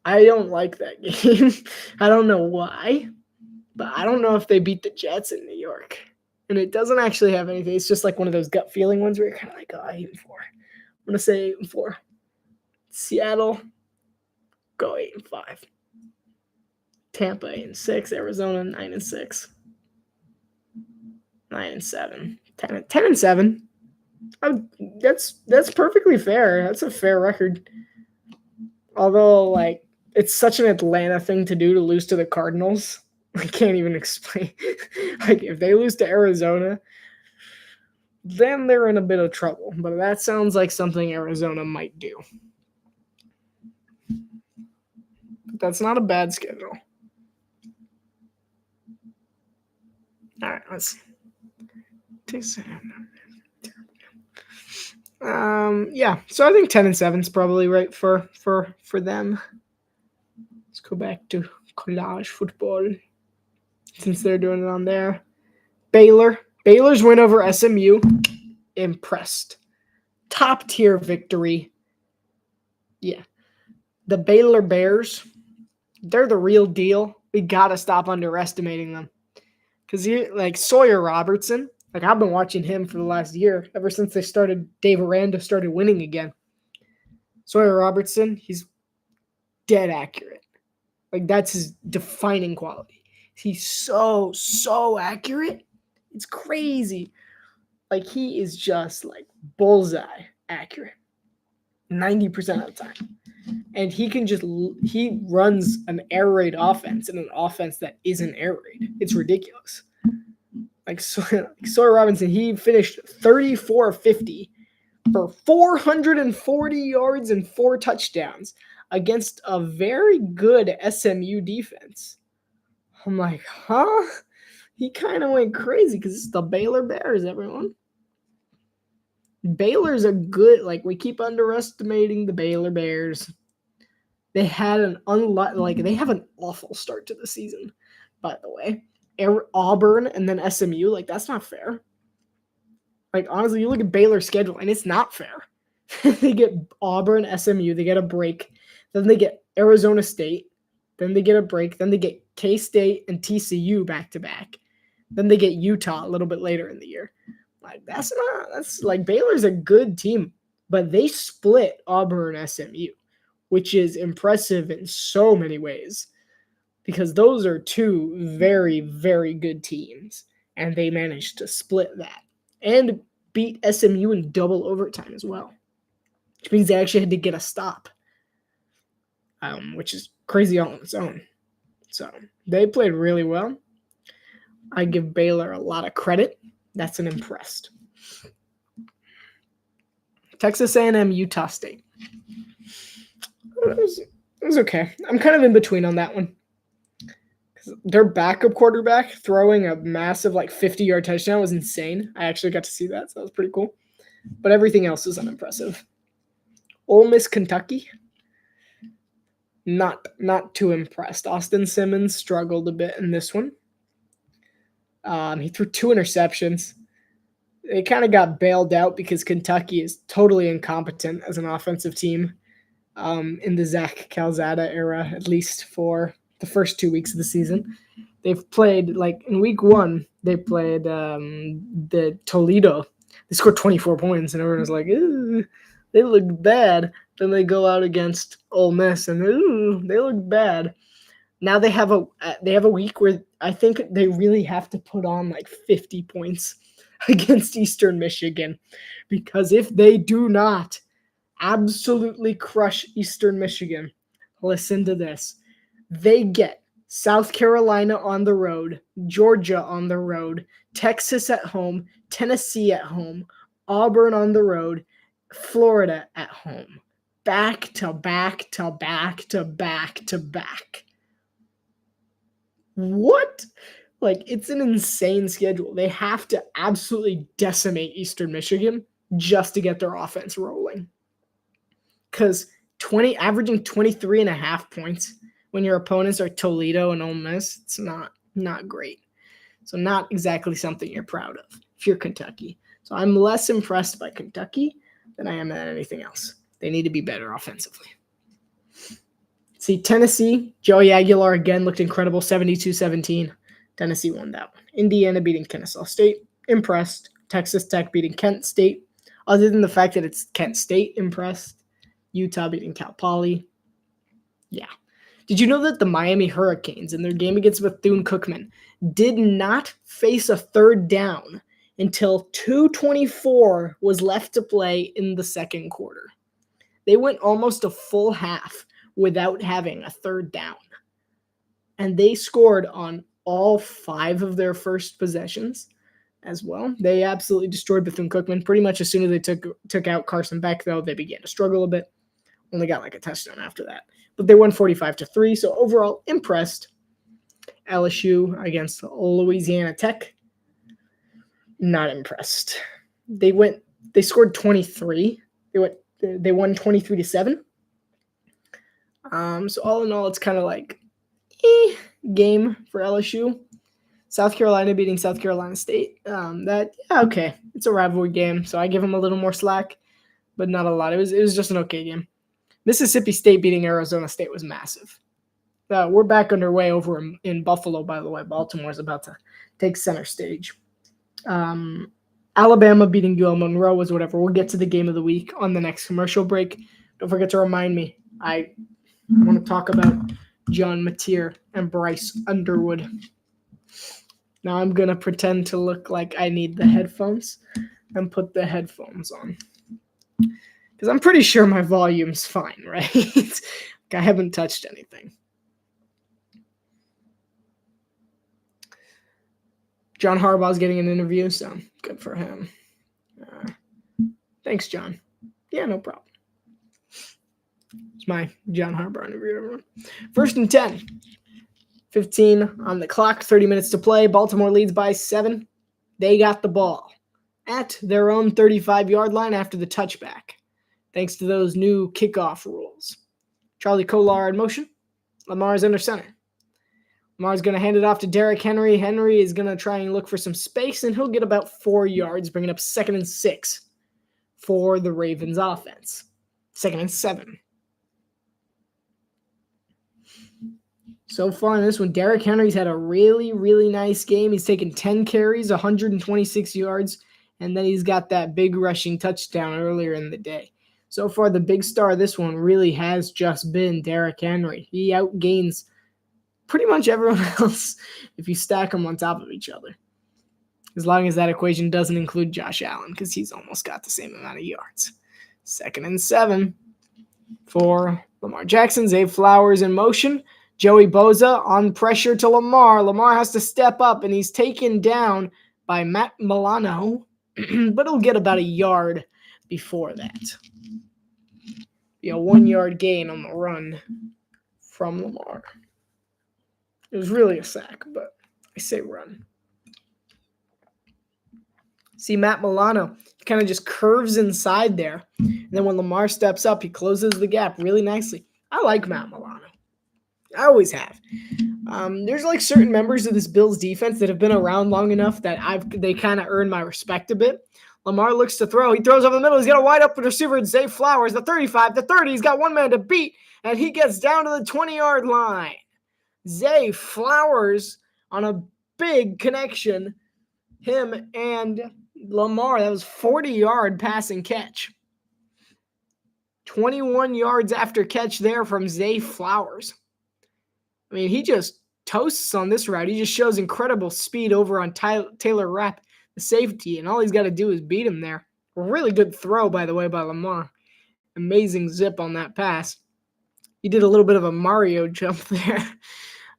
I don't like that game. I don't know why, but I don't know if they beat the Jets in New York. And it doesn't actually have anything. It's just like one of those gut feeling ones where you're kind of like, oh, 8-4. I'm going to say 8-4. Seattle, go 8-5. Tampa 8-6. Arizona 9-6. 9-7. 10-7. That's perfectly fair. That's a fair record. Although, like, it's such an Atlanta thing to do to lose to the Cardinals. I can't even explain. Like, if they lose to Arizona, then they're in a bit of trouble. But that sounds like something Arizona might do. But that's not a bad schedule. All right, let's take yeah, so I think 10-7 is probably right for them. Let's go back to college football since they're doing it on there. Baylor's win over SMU, impressed. Top tier victory. Yeah. The Baylor Bears, they're the real deal. We got to stop underestimating them. Because, like, Sawyer Robertson, like, I've been watching him for the last year, ever since Dave Aranda started winning again. Sawyer Robertson, he's dead accurate. Like, that's his defining quality. He's so accurate. It's crazy. Like, he is just, like, bullseye accurate 90% of the time. And he runs an air raid offense and an offense that isn't air raid. It's ridiculous. Like Sawyer Robinson, he finished 34-50 for 440 yards and 4 touchdowns against a very good SMU defense. I'm like, huh? He kind of went crazy because it's the Baylor Bears, everyone. Baylor's a good, like, we keep underestimating the Baylor Bears. They had they have an awful start to the season, by the way. Auburn and then SMU, like, that's not fair. Like, honestly, you look at Baylor's schedule and it's not fair. They get Auburn, SMU, they get a break. Then they get Arizona State. Then they get a break. Then they get K-State and TCU back to back. Then they get Utah a little bit later in the year. Like, that's like, Baylor's a good team, but they split Auburn and SMU, which is impressive in so many ways because those are two very, very good teams, and they managed to split that and beat SMU in double overtime as well, which means they actually had to get a stop, which is crazy all on its own. So they played really well. I give Baylor a lot of credit. That's an impressed. Texas A&M, Utah State. It was okay. I'm kind of in between on that one. Their backup quarterback throwing a massive, like, 50-yard touchdown was insane. I actually got to see that, so that was pretty cool. But everything else is unimpressive. Ole Miss, Kentucky. Not too impressed. Austin Simmons struggled a bit in this one. He threw 2 interceptions. They kind of got bailed out because Kentucky is totally incompetent as an offensive team in the Zach Calzada era, at least for the first 2 weeks of the season. They've played, like, in week 1, they played the Toledo. They scored 24 points, and everyone was like, ooh, they look bad. Then they go out against Ole Miss, and ooh, they look bad. Now they have a week where I think they really have to put on like 50 points against Eastern Michigan, because if they do not absolutely crush Eastern Michigan, listen to this. They get South Carolina on the road, Georgia on the road, Texas at home, Tennessee at home, Auburn on the road, Florida at home. Back to back to back to back to back. What? Like, it's an insane schedule. They have to absolutely decimate Eastern Michigan just to get their offense rolling. Because averaging 23.5 points when your opponents are Toledo and Ole Miss, it's not great. So not exactly something you're proud of if you're Kentucky. So I'm less impressed by Kentucky than I am at anything else. They need to be better offensively. See, Tennessee, Joey Aguilar again looked incredible, 72-17. Tennessee won that one. Indiana beating Kennesaw State, impressed. Texas Tech beating Kent State. Other than the fact that it's Kent State, impressed. Utah beating Cal Poly. Yeah. Did you know that the Miami Hurricanes in their game against Bethune-Cookman did not face a third down until 2:24 was left to play in the second quarter. They went almost a full half without having a third down. And they scored on all 5 of their first possessions as well. They absolutely destroyed Bethune-Cookman. Pretty much as soon as they took out Carson Beck, though, they began to struggle a bit. Only got like a touchdown after that. But they won 45-3. So overall, impressed. LSU against Louisiana Tech, not impressed. They scored 23. They won 23-7. So all in all, it's kind of like game for LSU. South Carolina beating South Carolina State. Okay, it's a rivalry game, so I give them a little more slack, but not a lot. It was just an okay game. Mississippi State beating Arizona State was massive. We're back underway over in Buffalo, by the way. Baltimore is about to take center stage. Alabama beating UL Monroe was whatever. We'll get to the game of the week on the next commercial break. Don't forget to remind me. I want to talk about John Mateer and Bryce Underwood. Now I'm going to pretend to look like I need the headphones and put the headphones on. Because I'm pretty sure my volume's fine, right? I haven't touched anything. John Harbaugh's getting an interview, so good for him. Thanks, John. Yeah, no problem. It's my John Harbaugh interview, everyone. 1st and 10. 15 on the clock, 30 minutes to play. Baltimore leads by 7. They got the ball at their own 35-yard line after the touchback, thanks to those new kickoff rules. Charlie Kolar in motion. Lamar's under center. Lamar's going to hand it off to Derrick Henry. Henry is going to try and look for some space, and he'll get about 4 yards, bringing up 2nd and 6 for the Ravens offense. 2nd and 7. So far in this one, Derrick Henry's had a really, really nice game. He's taken 10 carries, 126 yards, and then he's got that big rushing touchdown earlier in the day. So far, the big star of this one really has just been Derrick Henry. He outgains pretty much everyone else if you stack them on top of each other. As long as that equation doesn't include Josh Allen, because he's almost got the same amount of yards. 2nd and 7 for Lamar Jackson. Zay Flowers in motion. Joey Bosa on pressure to Lamar. Lamar has to step up, and he's taken down by Matt Milano, but he'll get about a yard before that. Be a 1-yard gain on the run from Lamar. It was really a sack, but I say run. See, Matt Milano kind of just curves inside there. And then when Lamar steps up, he closes the gap really nicely. I like Matt Milano. I always have. There's like certain members of this Bills defense that have been around long enough that they kind of earn my respect a bit. Lamar looks to throw. He throws over the middle. He's got a wide open receiver. It's Zay Flowers, the 35, the 30. He's got one man to beat, and he gets down to the 20-yard line. Zay Flowers on a big connection. Him and Lamar. That was 40-yard passing catch. 21 yards after catch there from Zay Flowers. I mean, he just toasts on this route. He just shows incredible speed over on Taylor Rapp, the safety, and all he's got to do is beat him there. A really good throw, by the way, by Lamar. Amazing zip on that pass. He did a little bit of a Mario jump there.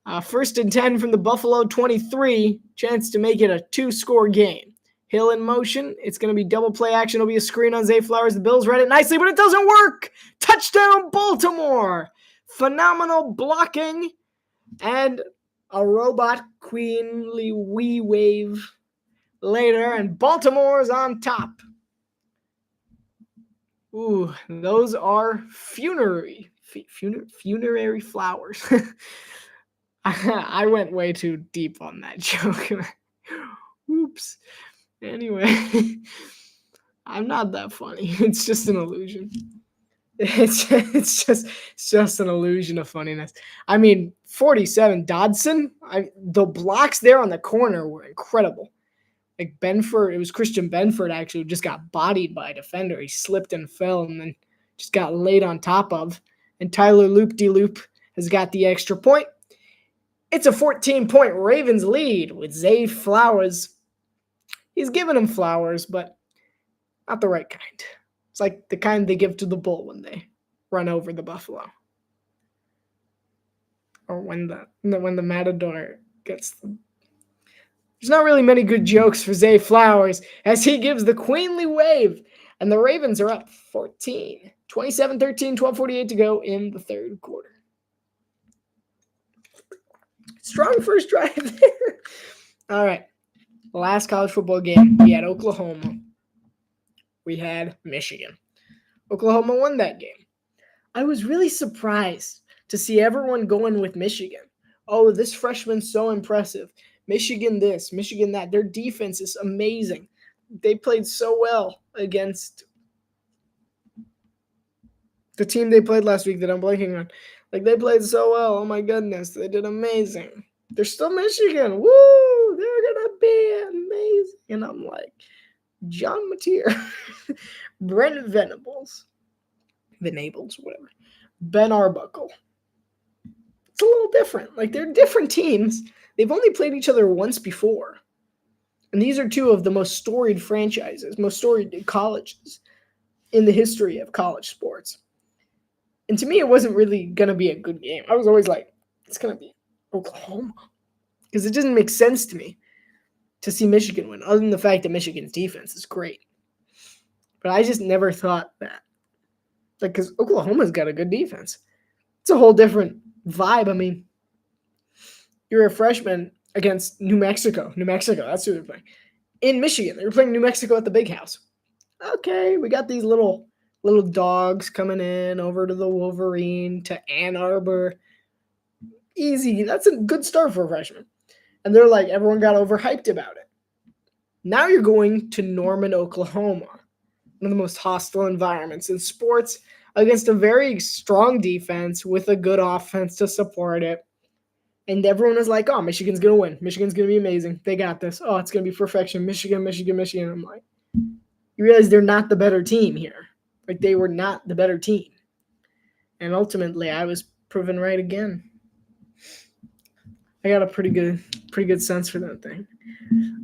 1st and 10 from the Buffalo 23. Chance to make it a 2-score game. Hill in motion. It's going to be double play action. It'll be a screen on Zay Flowers. The Bills read it nicely, but it doesn't work. Touchdown, Baltimore. Phenomenal blocking and a robot queenly wee wave later, and Baltimore's on top. Ooh, those are funerary flowers. I went way too deep on that joke. Oops. Anyway, I'm not that funny. It's just an illusion. It's just an illusion of funniness. I mean, 47 Dodson. The blocks there on the corner were incredible. Like Benford, it was Christian Benford actually who just got bodied by a defender. He slipped and fell and then just got laid on top of. And Tyler Loop-de-Loop has got the extra point. It's a 14-point Ravens lead with Zay Flowers he's giving him flowers, but not the right kind. It's like the kind they give to the bull when they run over the buffalo, or when the matador gets them. There's not really many good jokes for Zay Flowers as he gives the queenly wave, and the Ravens are up 14, 27-13, 12:48 to go in the third quarter. Strong first drive there. All right. The last college football game, we had Oklahoma. We had Michigan. Oklahoma won that game. I was really surprised to see everyone going with Michigan. Oh, this freshman's so impressive. Michigan this, Michigan that. Their defense is amazing. They played so well against the team they played last week that I'm blanking on. Like, they played so well. Oh, my goodness. They did amazing. They're still Michigan. Woo! They're going to be amazing. And I'm like, John Mateer, Brent Venables, whatever, Ben Arbuckle. It's a little different. Like, they're different teams. They've only played each other once before. And these are two of the most storied franchises, most storied colleges in the history of college sports. And to me, it wasn't really going to be a good game. I was always like, it's going to be Oklahoma. Because it doesn't make sense to me to see Michigan win, other than the fact that Michigan's defense is great. But I just never thought that. Like, because Oklahoma's got a good defense. It's a whole different vibe. I mean, you're a freshman against New Mexico. That's who they're playing. In Michigan, they were playing New Mexico at the Big House. Okay, we got these little dogs coming in over to the Wolverine, to Ann Arbor. Easy. That's a good start for a freshman. And they're like, everyone got overhyped about it. Now you're going to Norman, Oklahoma, one of the most hostile environments in sports, against a very strong defense with a good offense to support it. And everyone is like, oh, Michigan's going to win. Michigan's going to be amazing. They got this. Oh, it's going to be perfection. Michigan. I'm like, you realize they're not the better team here. Like, they were not the better team. And ultimately, I was proven right again. I got a pretty good sense for that thing.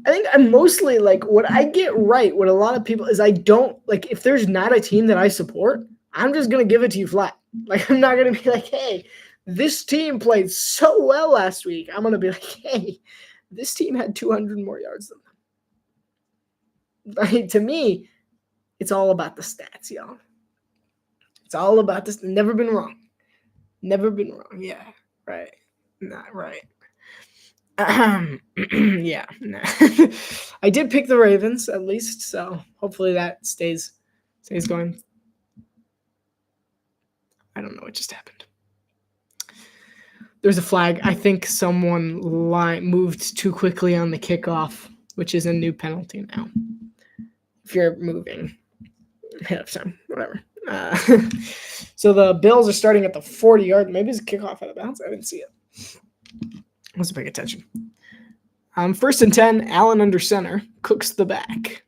I think I'm mostly like, what I get right, what a lot of people is, I don't like, if there's not a team that I support, I'm just going to give it to you flat. Like, I'm not going to be like, hey, this team played so well last week. I'm going to be like, hey, this team had 200 more yards than them. Like, to me, it's all about the stats, y'all. It's all about this. Never been wrong. Yeah, right. Not right. Yeah. Nah. I did pick the Ravens at least, so hopefully that stays going. I don't know what just happened. There's a flag. I think someone moved too quickly on the kickoff, which is a new penalty now. If you're moving ahead of time, whatever. So the Bills are starting at the 40-yard. Maybe it's a kickoff out of bounds. I didn't see it. I wasn't paying attention. 1st and 10, Allen under center, Cook's the back.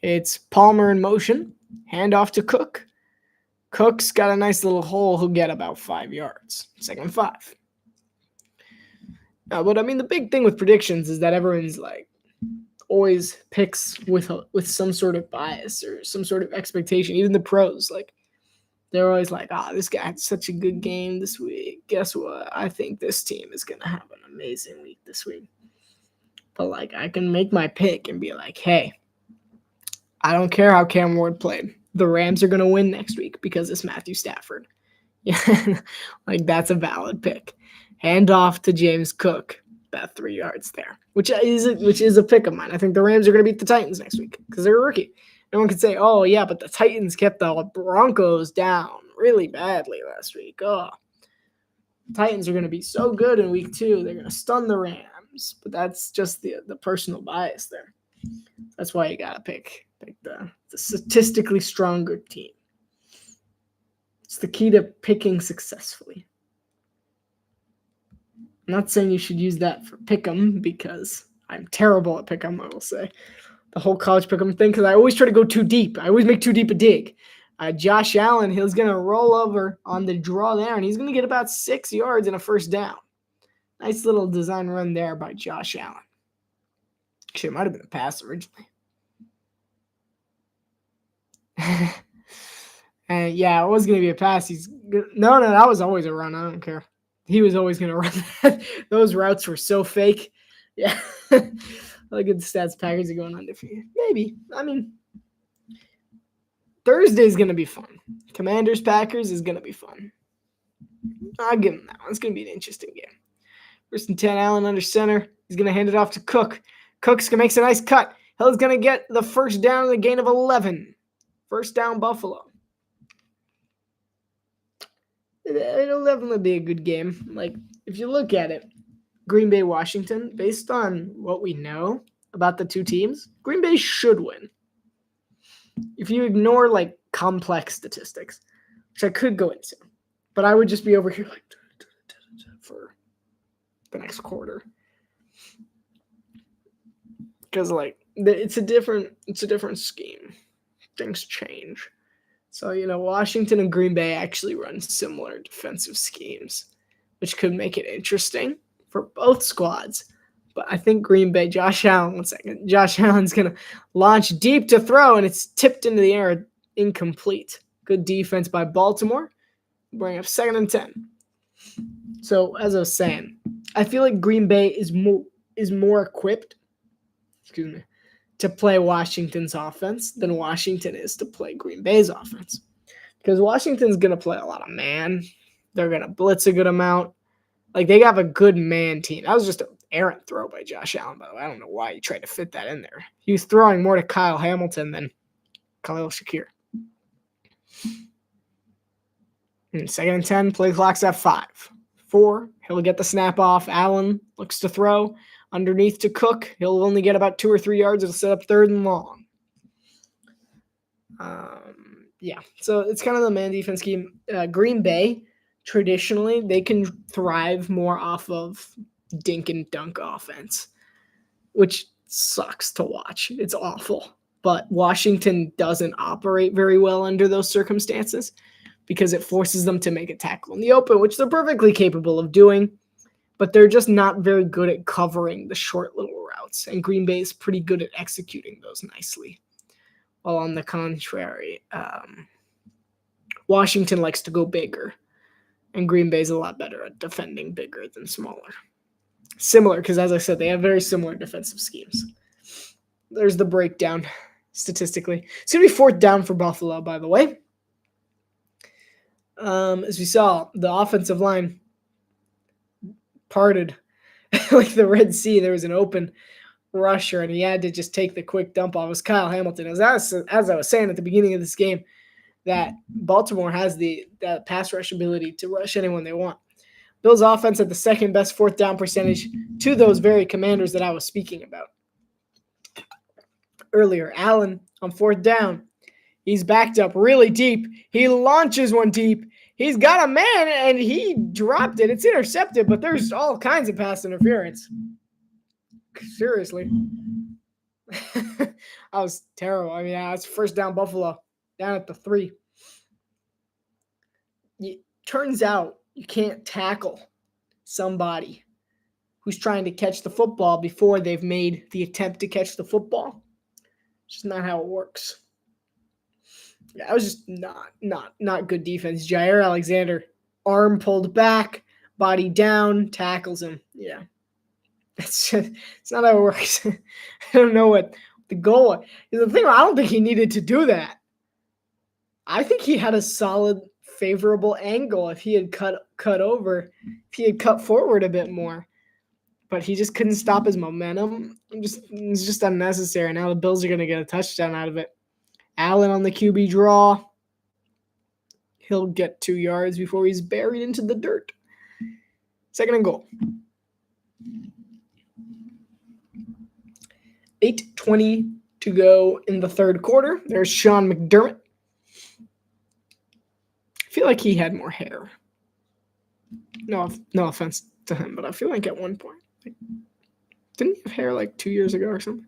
It's Palmer in motion, handoff to Cook. Cook's got a nice little hole. He'll get about 5 yards. 2nd and 5. But I mean, the big thing with predictions is that everyone's like always picks with some sort of bias or some sort of expectation. Even the pros, like, they're always like, this guy had such a good game this week. Guess what? I think this team is going to have an amazing week this week. But, like, I can make my pick and be like, hey, I don't care how Cam Ward played. The Rams are going to win next week because it's Matthew Stafford. Yeah, like, that's a valid pick. Hand off to James Cook, about 3 yards there, which is a pick of mine. I think the Rams are going to beat the Titans next week because they're a rookie. No one could say, oh, yeah, but the Titans kept the Broncos down really badly last week. Oh, the Titans are going to be so good in week 2. They're going to stun the Rams. But that's just the personal bias there. That's why you got to pick the statistically stronger team. It's the key to picking successfully. I'm not saying you should use that for pick'em because I'm terrible at pick'em, I will say. The whole college pick'em thing, because I always try to go too deep. I always make too deep a dig. Josh Allen, he's going to roll over on the draw there, and he's going to get about 6 yards and a 1st down. Nice little design run there by Josh Allen. Actually, it might have been a pass originally. And yeah, it was going to be a pass. No, that was always a run. I don't care. He was always going to run that. Those routes were so fake. Yeah. Look at the stats. Packers are going undefeated. Maybe. I mean, Thursday's going to be fun. Commanders Packers is going to be fun. I'll give him that one. It's going to be an interesting game. First and 10, Allen under center. He's going to hand it off to Cook. Cook's going to make a nice cut. Hill's going to get the first down in the gain of 11. First down, Buffalo. It'll definitely be a good game. Like, if you look at it, Green Bay, Washington, based on what we know about the two teams, Green Bay should win. If you ignore, like, complex statistics, which I could go into, but I would just be over here, like, for the next quarter. Because, like, it's a different scheme. Things change. So, Washington and Green Bay actually run similar defensive schemes, which could make it interesting for both squads. But I think Green Bay, Josh Allen's going to launch deep to throw, and it's tipped into the air, incomplete. Good defense by Baltimore. Bring up 2nd and 10. So, as I was saying, I feel like Green Bay is more equipped, to play Washington's offense than Washington is to play Green Bay's offense. Because Washington's going to play a lot of man. They're going to blitz a good amount. Like, they have a good man team. That was just an errant throw by Josh Allen, by the way. I don't know why he tried to fit that in there. He was throwing more to Kyle Hamilton than Khalil Shakir. 2nd and 10, play clock's at 5. 4, he'll get the snap off. Allen looks to throw. Underneath to Cook. He'll only get about 2 or 3 yards. It'll set up 3rd and long. Yeah, so it's kind of the man defense scheme. Green Bay, traditionally, they can thrive more off of dink and dunk offense, which sucks to watch. It's awful. But Washington doesn't operate very well under those circumstances because it forces them to make a tackle in the open, which they're perfectly capable of doing. But they're just not very good at covering the short little routes. And Green Bay is pretty good at executing those nicely. While on the contrary, Washington likes to go bigger. And Green Bay is a lot better at defending bigger than smaller. Similar, because as I said, they have very similar defensive schemes. There's the breakdown statistically. It's going to be 4th down for Buffalo, by the way. As we saw, the offensive line parted like the Red Sea. There was an open rusher, and he had to just take the quick dump off. It was Kyle Hamilton. As I was saying at the beginning of this game, that Baltimore has that pass rush ability to rush anyone they want. Bills' offense had the 2nd best 4th down percentage to those very Commanders that I was speaking about earlier. Allen on 4th down. He's backed up really deep. He launches one deep. He's got a man, and he dropped it. It's intercepted, but there's all kinds of pass interference. Seriously. That was terrible. I mean, it's 1st down Buffalo, down at the 3. Turns out you can't tackle somebody who's trying to catch the football before they've made the attempt to catch the football. It's just not how it works. Yeah, that was just not good defense. Jair Alexander, arm pulled back, body down, tackles him. Yeah. It's not how it works. I don't know what the goal was. The thing, I don't think he needed to do that. I think he had a solid, favorable angle if he had cut over, if he had cut forward a bit more. But he just couldn't stop his momentum. It's just unnecessary. Now the Bills are going to get a touchdown out of it. Allen on the QB draw. He'll get 2 yards before he's buried into the dirt. 2nd and goal. 8:20 to go in the 3rd quarter. There's Sean McDermott. I feel like he had more hair. No offense to him, but I feel like at one point, didn't he have hair like 2 years ago or something?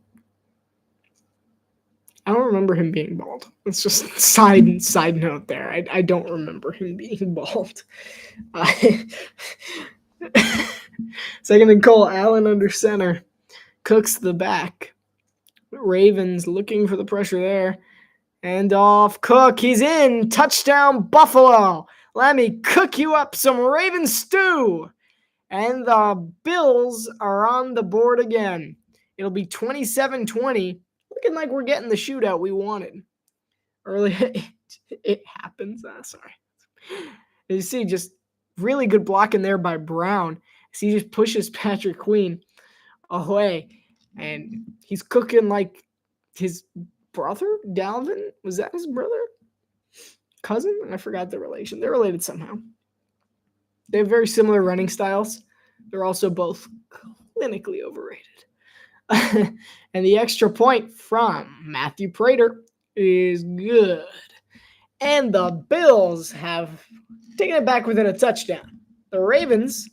I don't remember him being bald. It's just side note there. I don't remember him being bald. 2nd and goal, Allen under center. Cook's the back. Ravens looking for the pressure there. And off Cook. He's in. Touchdown, Buffalo. Let me cook you up some Raven stew. And the Bills are on the board again. It'll be 27-20. Looking like we're getting the shootout we wanted. Early, it happens. Sorry. You see, just really good blocking there by Brown. He just pushes Patrick Queen away. And he's cooking like his brother, Dalvin. Was that his brother? Cousin? I forgot the relation. They're related somehow. They have very similar running styles. They're also both clinically overrated. And the extra point from Matthew Prater is good. And the Bills have taken it back within a touchdown. The Ravens,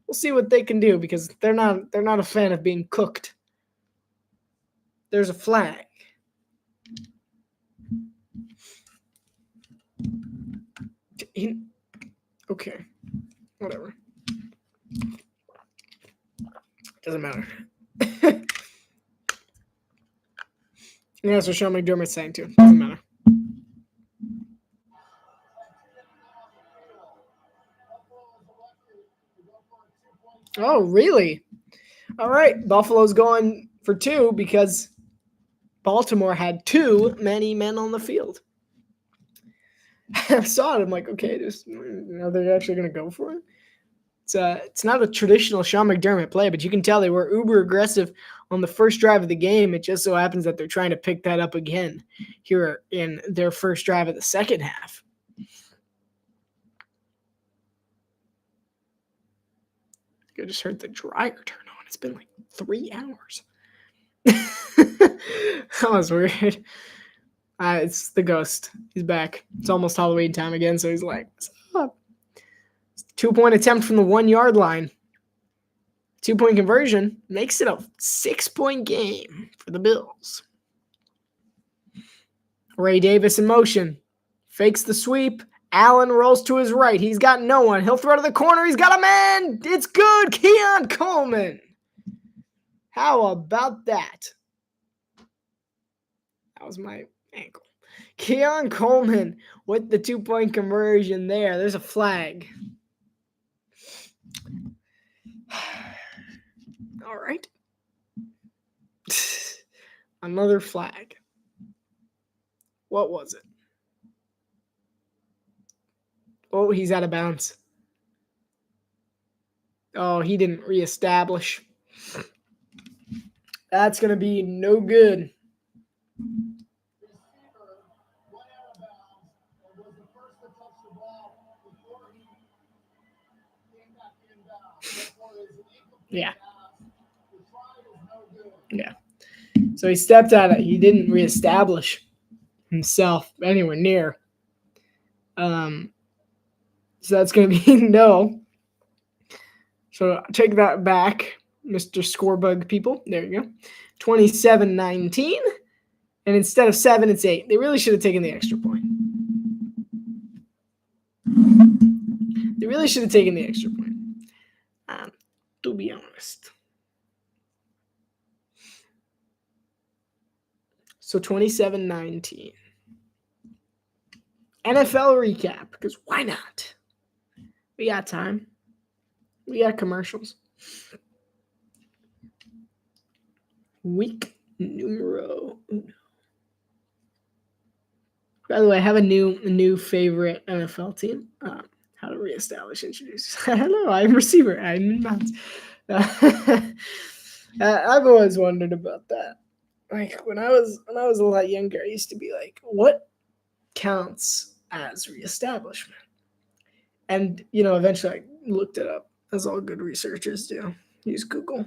we'll see what they can do because they're not a fan of being cooked. There's a flag. Okay. Whatever. Doesn't matter. Yeah, that's what Sean McDermott's saying too. Doesn't matter. Oh, really? All right. Buffalo's going for 2 because Baltimore had too many men on the field. I saw it. I'm like, okay, are they actually going to go for it? It's not a traditional Sean McDermott play, but you can tell they were uber aggressive on the first drive of the game. It just so happens that they're trying to pick that up again here in their first drive of the second half. I just heard the dryer turn on. It's been like 3 hours. That was weird. It's the ghost. He's back. It's almost Halloween time again, so he's like, what's up? 2-point attempt from the 1-yard line. 2-point conversion makes it a 6-point game for the Bills. Ray Davis in motion. Fakes the sweep. Allen rolls to his right. He's got no one. He'll throw to the corner. He's got a man. It's good. Keon Coleman. How about that? That was my ankle. Keon Coleman with the 2-point conversion there. There's a flag. All right. Another flag. What was it? Oh, he's out of bounds. Oh, he didn't reestablish. That's going to be no good. Yeah. Yeah. So he stepped out. He didn't reestablish himself anywhere near. So that's going to be no. So take that back, Mr. Scorebug people. There you go. 27-19. And instead of 7, it's 8. They really should have taken the extra point. They really should have taken the extra point. To be honest. So 27-19. NFL recap, because why not? We got time. We got commercials. Week numero uno. By the way, I have a new favorite NFL team. How to reestablish introduce. I don't know. I'm receiver. I'm in bounds. I've always wondered about that. Like when I was a lot younger, I used to be like, what counts as reestablishment? And eventually I looked it up, as all good researchers do. Use Google.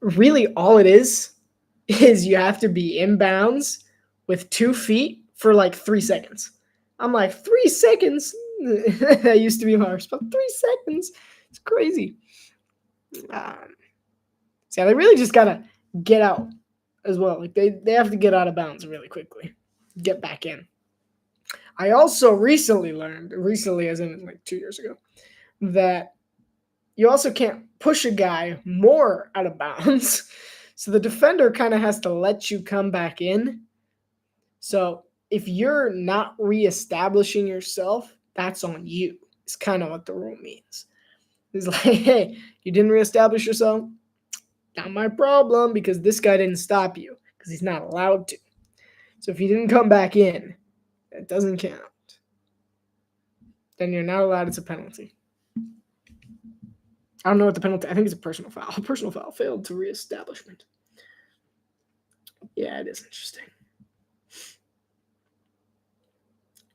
Really, all it is you have to be in bounds with 2 feet for like 3 seconds. I'm like, 3 seconds? That used to be my response. 3 seconds. It's crazy. So they really just gotta get out as well. Like they have to get out of bounds really quickly. Get back in. I also recently as in like 2 years ago, that you also can't push a guy more out of bounds. So the defender kind of has to let you come back in. So if you're not reestablishing yourself, that's on you. It's kind of what the rule means. It's like, hey, you didn't reestablish yourself? Not my problem, because this guy didn't stop you because he's not allowed to. So if you didn't come back in, that doesn't count. Then you're not allowed. It's a penalty. I don't know what the penalty. I think it's a personal foul. A personal foul failed to reestablishment. Yeah, it is interesting.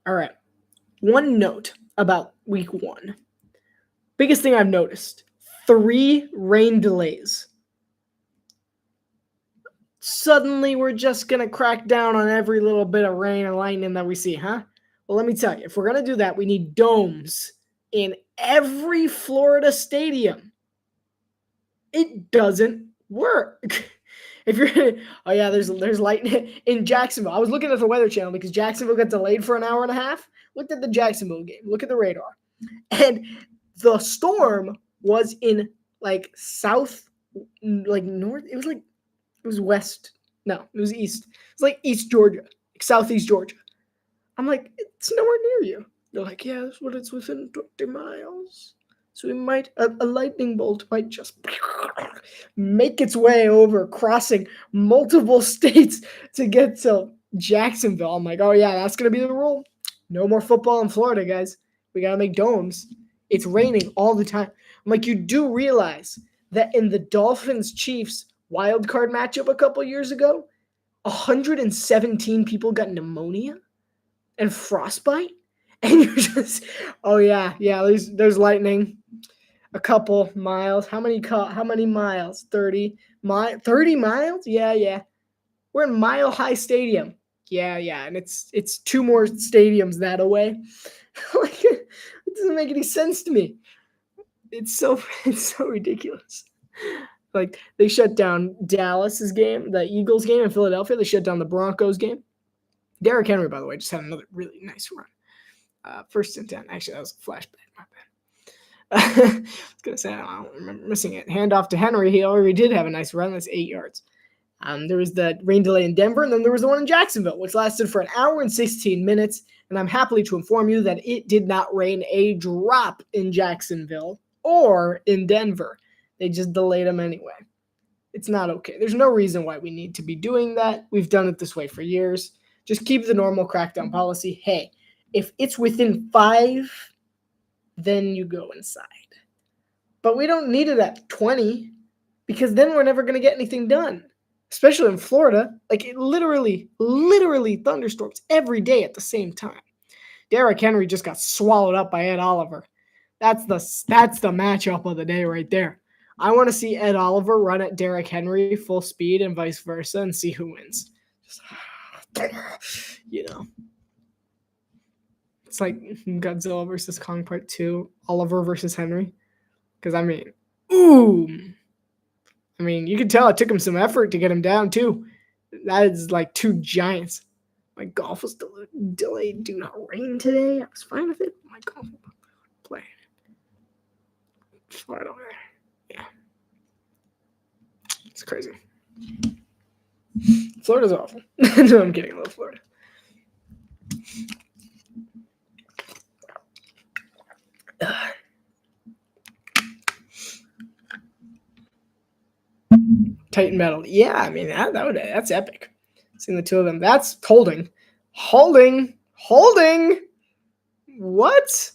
All right. One note about week 1. Biggest thing I've noticed: 3 rain delays. Suddenly, we're just going to crack down on every little bit of rain and lightning that we see, huh? Well, let me tell you, if we're going to do that, we need domes in every Florida stadium. It doesn't work. If you're, oh yeah, there's lightning in Jacksonville. I was looking at the Weather Channel because Jacksonville got delayed for an hour and a half. Looked at the Jacksonville game. Look at the radar. And the storm was in like south, like north. It was west. No, it was east. It's like East Georgia, like southeast Georgia. I'm like, it's nowhere near you. They're like, yeah, that's what it's within 20 miles. So we might, a lightning bolt might just make its way over, crossing multiple states to get to Jacksonville. I'm like, oh yeah, that's going to be the rule. No more football in Florida, guys. We got to make domes. It's raining all the time. I'm like, you do realize that in the Dolphins-Chiefs wild card matchup a couple years ago, 117 people got pneumonia and frostbite? And you're just, oh yeah, there's lightning. A couple miles. How many miles? 30 miles? Yeah. We're in Mile High Stadium. Yeah, and it's 2 more stadiums that away. Like, it doesn't make any sense to me. It's so ridiculous. Like, they shut down Dallas's game, the Eagles game in Philadelphia. They shut down the Broncos game. Derrick Henry, by the way, just had another really nice run. 1st and 10. Actually, that was a flashback. My bad. I was going to say, I don't remember missing it. Hand off to Henry. He already did have a nice run. That's 8 yards. There was the rain delay in Denver, and then there was the one in Jacksonville, which lasted for 1 hour and 16 minutes. And I'm happy to inform you that it did not rain a drop in Jacksonville or in Denver. They just delayed them anyway. It's not okay. There's no reason why we need to be doing that. We've done it this way for years. Just keep the normal crackdown policy. Hey, if it's within 5, then you go inside. But we don't need it at 20, because then we're never going to get anything done, especially in Florida. Like, it literally thunderstorms every day at the same time. Derrick Henry just got swallowed up by Ed Oliver. That's the matchup of the day right there. I want to see Ed Oliver run at Derrick Henry full speed and vice versa and see who wins. It's like Godzilla versus Kong Part 2, Oliver versus Henry. Because, you can tell it took him some effort to get him down, too. That is like 2 giants. My golf was delayed due to rain today. I was fine with it. My golf play. Just right over there. Yeah. It's crazy. Florida's awful. No, I'm kidding. I love Florida. Titan metal. Yeah, that's epic. Seeing the 2 of them. That's holding. What?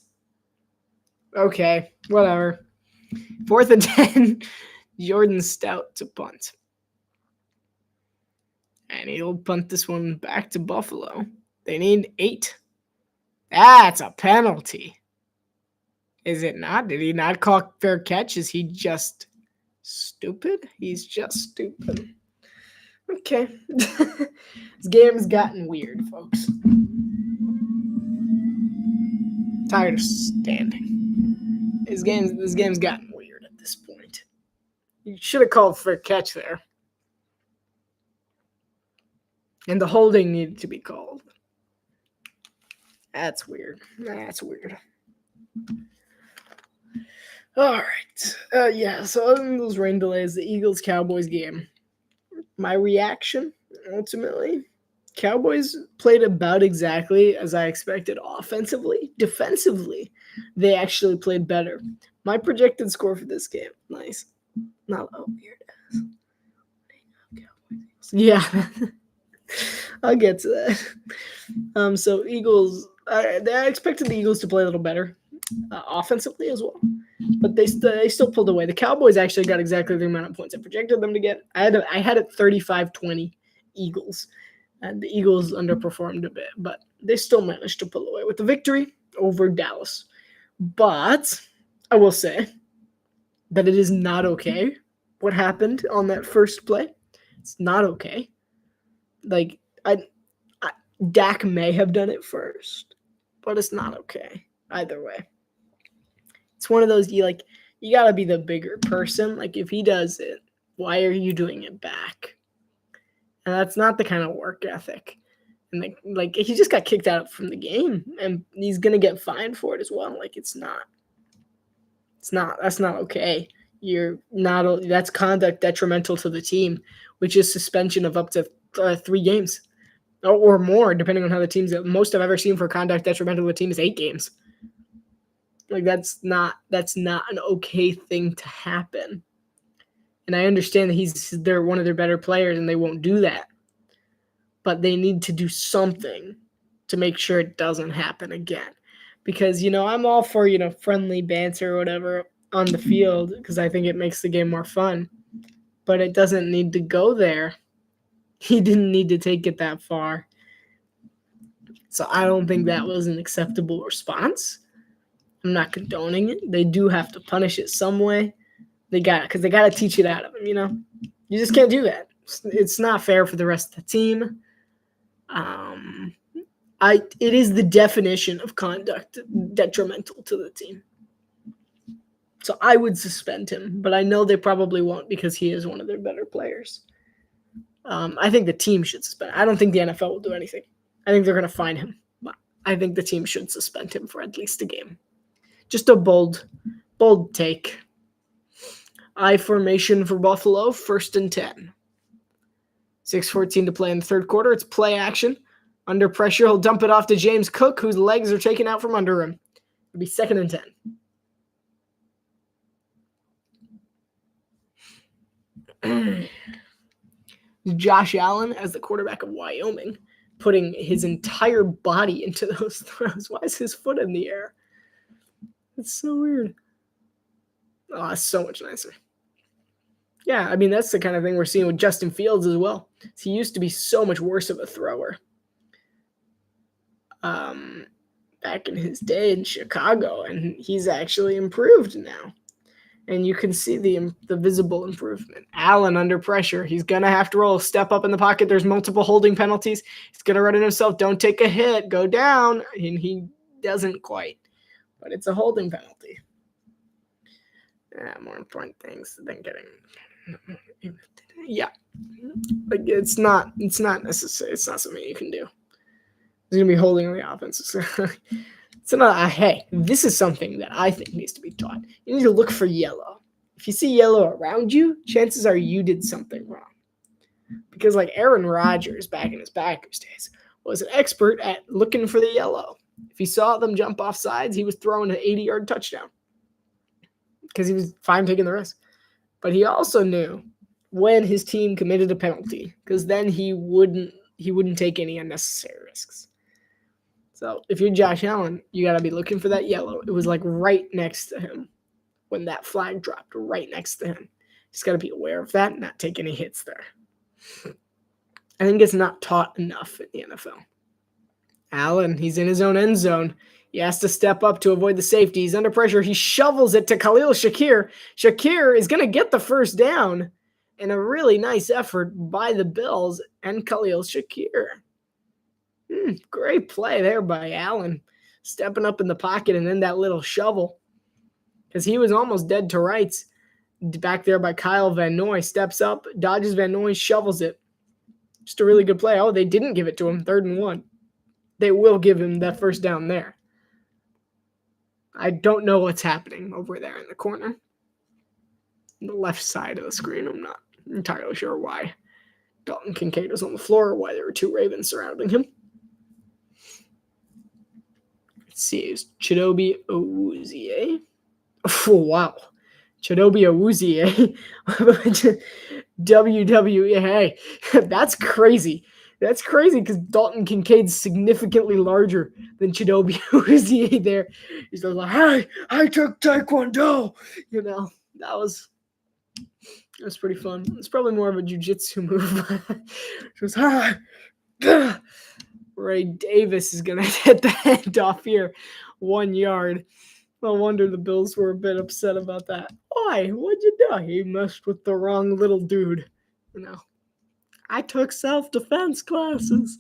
Okay, whatever. 4th and 10. Jordan Stout to punt. And he'll punt this one back to Buffalo. They need 8. That's a penalty. Is it not? Did he not call fair catch? Is he just stupid? He's just stupid. Okay. This game has gotten weird, folks. Tired of standing. This game's gotten weird at this point. You should have called fair catch there. And the holding needed to be called. That's weird. All right. So other than those rain delays, the Eagles-Cowboys game my reaction, ultimately, Cowboys played about exactly as I expected offensively. Defensively, they actually played better. My projected score for this game, nice. Not weird. Yeah, I'll get to that. So Eagles, I expected the Eagles to play a little better offensively as well, but they still pulled away. The Cowboys actually got exactly the amount of points I projected them to get. I had it 35-20 Eagles, and the Eagles underperformed a bit, but they still managed to pull away with the victory over Dallas. But I will say that it is not okay what happened on that first play. It's not okay. Like, Dak may have done it first, but it's not okay either way. It's one of those you gotta be the bigger person. Like, if he does it, why are you doing it back? And that's not the kind of work ethic. And he just got kicked out from the game, and he's gonna get fined for it as well. Like, that's not okay. That's conduct detrimental to the team, which is suspension of up to 3 games or more, depending on how the team's. Most I've ever seen for conduct detrimental to a team is 8 games. Like, that's not an okay thing to happen. And I understand that they're one of their better players and they won't do that. But they need to do something to make sure it doesn't happen again. Because, I'm all for, friendly banter or whatever on the field, because I think it makes the game more fun. But it doesn't need to go there. He didn't need to take it that far. So I don't think that was an acceptable response. I'm not condoning it. They do have to punish it some way. Because they got to teach it out of him, You just can't do that. It's not fair for the rest of the team. It is the definition of conduct detrimental to the team. So I would suspend him, but I know they probably won't because he is one of their better players. I think the team should suspend. I don't think the NFL will do anything. I think they're going to fine him. But I think the team should suspend him for at least a game. Just a bold take. I formation for Buffalo, 1st and 10. 6:14 to play in the third quarter. It's play action. Under pressure, he'll dump it off to James Cook, whose legs are taken out from under him. It'll be 2nd and 10. Josh Allen as the quarterback of Wyoming, putting his entire body into those throws. Why is his foot in the air? It's so weird. Oh, it's so much nicer. Yeah, I mean, that's the kind of thing we're seeing with Justin Fields as well. He used to be so much worse of a thrower. Back in his day in Chicago, and he's actually improved now. And you can see the visible improvement. Allen under pressure. He's going to have to roll. Step up in the pocket. There's multiple holding penalties. He's going to run it himself. Don't take a hit. Go down. And he doesn't quite. But it's a holding penalty. More important things than getting... Yeah. Like, it's not necessary. It's not something you can do. He's going to be holding on the offense. So hey, this is something that I think needs to be taught. You need to look for yellow. If you see yellow around you, chances are you did something wrong. Because like Aaron Rodgers back in his Packers days was an expert at looking for the yellow. If he saw them jump off sides, he was throwing an 80-yard touchdown. Because he was fine taking the risk. But he also knew when his team committed a penalty, because then he wouldn't take any unnecessary risks. So if you're Josh Allen, you got to be looking for that yellow. It was like right next to him when that flag dropped, right next to him. Just got to be aware of that and not take any hits there. I think it's not taught enough in the NFL. Allen, he's in his own end zone. He has to step up to avoid the safety. He's under pressure. He shovels it to Khalil Shakir. Shakir is going to get the first down in a really nice effort by the Bills and Khalil Shakir. Great play there by Allen, stepping up in the pocket and then that little shovel, because he was almost dead to rights back there by Kyle Van Noy. Steps up, dodges Van Noy, shovels it. Just a really good play. Oh, they didn't give it to him. 3rd and 1. They will give him that first down there. I don't know what's happening over there in the corner. The left side of the screen. I'm not entirely sure why. Dalton Kincaid was on the floor while there were two Ravens surrounding him. Let's see, it was Chidobe Awuzie. Oh, wow. Chidobe Awuzie. WWE. Hey, that's crazy. That's crazy because Dalton Kincaid's significantly larger than Chidobe Awuzie there. He's like, hey, I took Taekwondo. You know, that was pretty fun. It's probably more of a jiu-jitsu move. It was, Ray Davis is going to hit the hand off here 1 yard. No wonder the Bills were a bit upset about that. Why? What'd you do? He messed with the wrong little dude. You know, I took self-defense classes.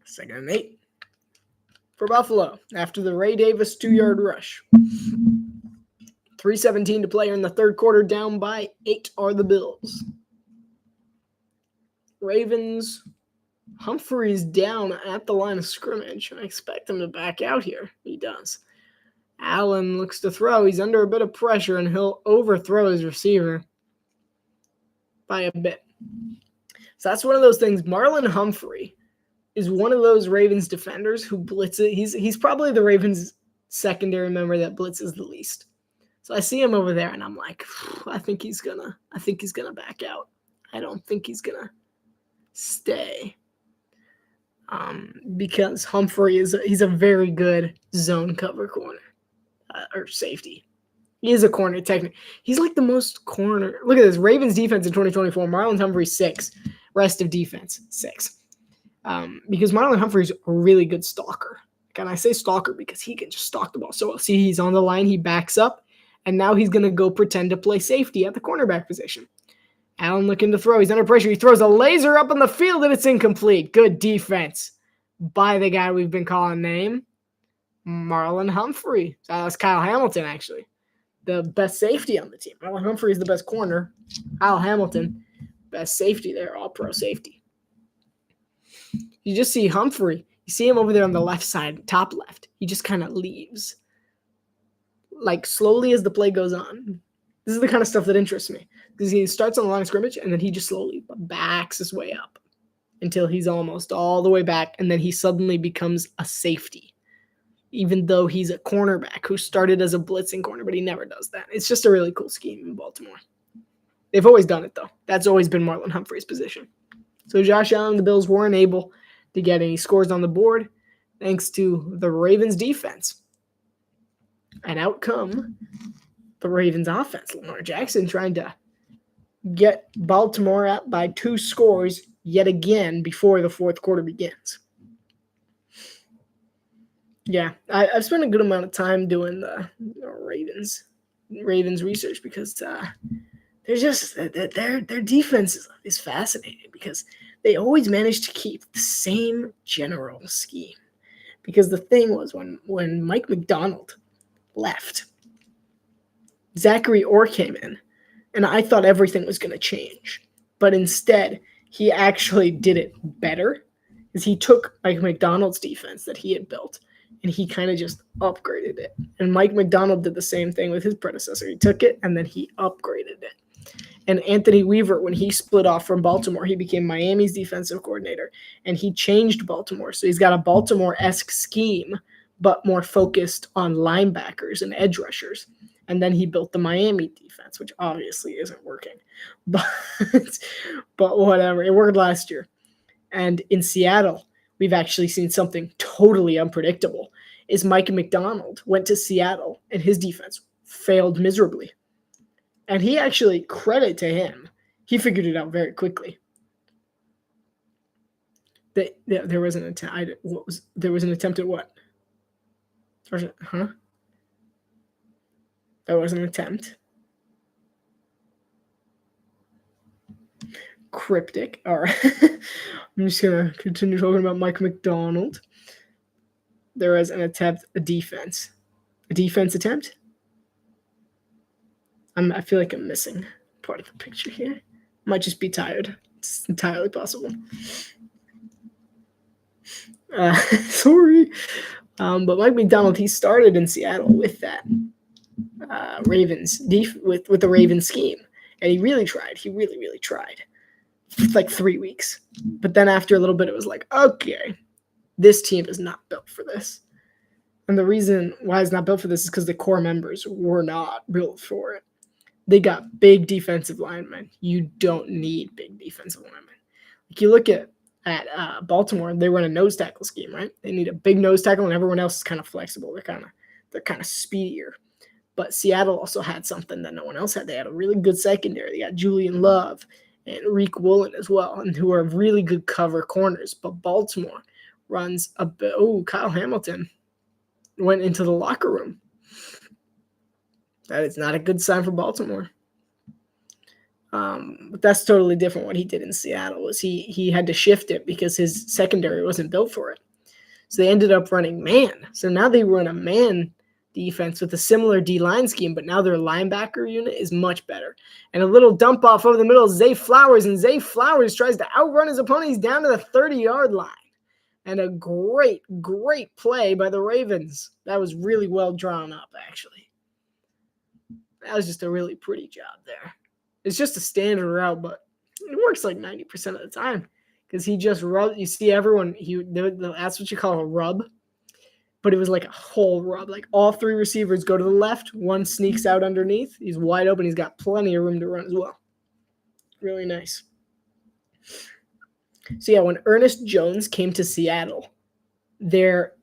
Second and 8 for Buffalo after the Ray Davis 2-yard rush. 3:17 to play in the third quarter. Down by 8 are the Bills. Ravens. Humphrey's down at the line of scrimmage. I expect him to back out here. He does. Allen looks to throw. He's under a bit of pressure, and he'll overthrow his receiver by a bit. So that's one of those things. Marlon Humphrey is one of those Ravens defenders who blitzes. He's probably the Ravens secondary member that blitzes the least. So I see him over there, and I'm like, I think he's gonna back out. I don't think he's gonna stay. Because Humphrey he's a very good zone cover corner or safety. He is a corner technically. He's like the most corner. Look at this. Ravens defense in 2024. Marlon Humphrey 6. Rest of defense 6. Because Marlon Humphrey's a really good stalker. And I say stalker because he can just stalk the ball. So see, he's on the line. He backs up. And now he's going to go pretend to play safety at the cornerback position. Allen looking to throw. He's under pressure. He throws a laser up on the field, and it's incomplete. Good defense by the guy we've been calling name, Marlon Humphrey. So that's Kyle Hamilton, actually. The best safety on the team. Marlon Humphrey is the best corner. Kyle Hamilton, best safety there, all-pro safety. You just see Humphrey. You see him over there on the left side, top left. He just kind of leaves. Like, slowly as the play goes on. This is the kind of stuff that interests me. Because he starts on the line of scrimmage, and then he just slowly backs his way up until he's almost all the way back, and then he suddenly becomes a safety, even though he's a cornerback who started as a blitzing corner, but he never does that. It's just a really cool scheme in Baltimore. They've always done it, though. That's always been Marlon Humphrey's position. So Josh Allen, the Bills weren't able to get any scores on the board thanks to the Ravens defense. And out come the Ravens offense. Lamar Jackson trying to get Baltimore up by 2 scores yet again before the fourth quarter begins. Yeah, I've spent a good amount of time doing the Ravens research because they're just their defense is fascinating because they always manage to keep the same general scheme. Because the thing was when Mike McDonald left, Zachary Orr came in, and I thought everything was going to change. But instead, he actually did it better because he took Mike McDonald's defense that he had built, and he kind of just upgraded it. And Mike McDonald did the same thing with his predecessor. He took it, and then he upgraded it. And Anthony Weaver, when he split off from Baltimore, he became Miami's defensive coordinator, and he changed Baltimore. So he's got a Baltimore-esque scheme, but more focused on linebackers and edge rushers. And then he built the Miami defense, which obviously isn't working. But whatever. It worked last year. And in Seattle, we've actually seen something totally unpredictable. Is Mike McDonald went to Seattle, and his defense failed miserably. And he actually, credit to him, he figured it out very quickly. There was an attempt. There was an attempt at what? Huh? There was an attempt. Cryptic. All right. I'm just going to continue talking about Mike McDonald. There was an attempt, a defense. A defense attempt? I feel like I'm missing part of the picture here. Might just be tired. It's entirely possible. Sorry. But Mike McDonald, he started in Seattle with that. Ravens with the Ravens scheme, and he really tried. He really tried for like 3 weeks, but then after a little bit, it was like, okay, this team is not built for this. And the reason why it's not built for this is because the core members were not built for it. They got big defensive linemen. You don't need big defensive linemen. Like you look at Baltimore, they run a nose tackle scheme, right? They need a big nose tackle, and everyone else is kind of flexible. They're kind of speedier. But Seattle also had something that no one else had. They had a really good secondary. They got Julian Love and Reek Woolen as well, and who are really good cover corners. But Baltimore runs a bit. Oh, Kyle Hamilton went into the locker room. That is not a good sign for Baltimore. But that's totally different. What he did in Seattle was he had to shift it because his secondary wasn't built for it. So they ended up running man. So now they run a man defense with a similar D-line scheme, but now their linebacker unit is much better. And a little dump off over the middle of Zay Flowers, and Zay Flowers tries to outrun his opponent. He's down to the 30-yard line. And a great play by the Ravens. That was really well drawn up, actually. That was just a really pretty job there. It's just a standard route, but it works like 90% of the time because he just rubs. You see everyone, that's what you call a rub, but it was like a whole rub. Like all three receivers go to the left, one sneaks out underneath. He's wide open. He's got plenty of room to run as well. Really nice. So yeah, when Ernest Jones came to Seattle, their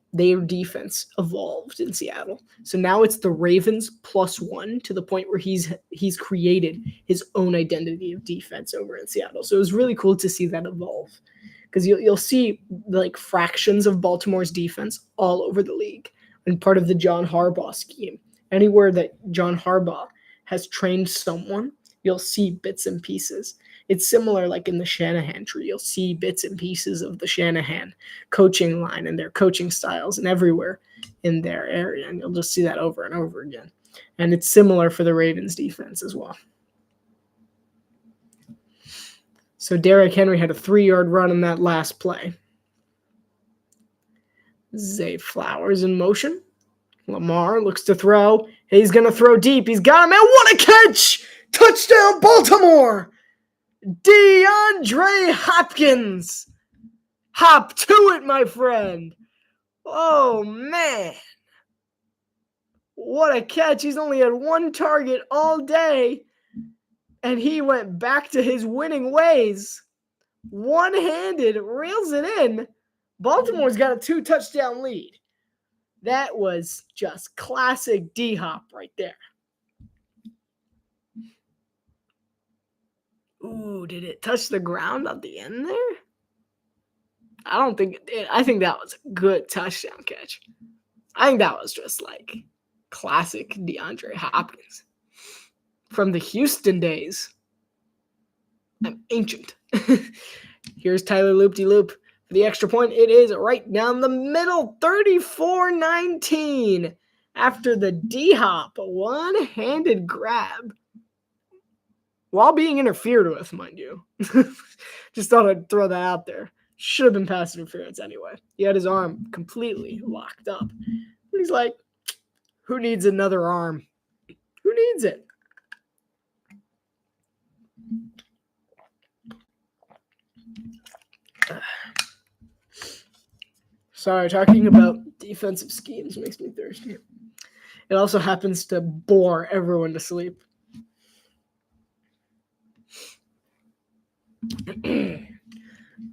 defense evolved in Seattle. So now it's the Ravens +1 to the point where he's created his own identity of defense over in Seattle. So it was really cool to see that evolve because you'll see like fractions of Baltimore's defense all over the league and part of the John Harbaugh scheme. Anywhere that John Harbaugh has trained someone, you'll see bits and pieces. It's similar like in the Shanahan tree. You'll see bits and pieces of the Shanahan coaching line and their coaching styles and everywhere in their area. And you'll just see that over and over again. And it's similar for the Ravens defense as well. So Derrick Henry had a 3-yard run in that last play. Zay Flowers in motion. Lamar looks to throw. He's going to throw deep. He's got him. And what a catch! Touchdown, Baltimore! DeAndre Hopkins. Hop to it, my friend. Oh, man. What a catch. He's only had one target all day, and he went back to his winning ways. One-handed, reels it in. Baltimore's got a 2-touchdown lead. That was just classic D-Hop right there. Ooh, did it touch the ground at the end there? I don't think it did. I think that was a good touchdown catch. I think that was just like classic DeAndre Hopkins from the Houston days. I'm ancient. Here's Tyler Loop-de-Loop for the extra point. It is right down the middle, 34-19 after the D-Hop one-handed grab. While being interfered with, mind you. Just thought I'd throw that out there. Should have been pass interference anyway. He had his arm completely locked up. And he's like, who needs another arm? Who needs it? Sorry, talking about defensive schemes makes me thirsty. It also happens to bore everyone to sleep.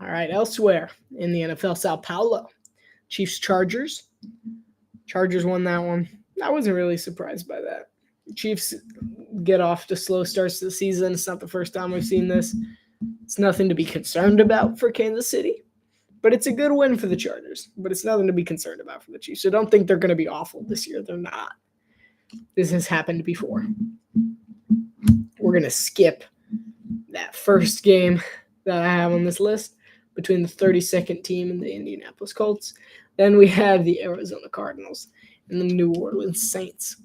All right, elsewhere in the NFL, Sao Paulo, Chiefs Chargers. Chargers won that one. I wasn't really surprised by that. Chiefs get off to slow starts to the season. It's not the first time we've seen this. It's nothing to be concerned about for Kansas City, but it's a good win for the Chargers. But it's nothing to be concerned about for the Chiefs. So don't think they're going to be awful this year. They're not. This has happened before. We're going to skip that first game that I have on this list between the 32nd team and the Indianapolis Colts. Then we have the Arizona Cardinals and the New Orleans Saints.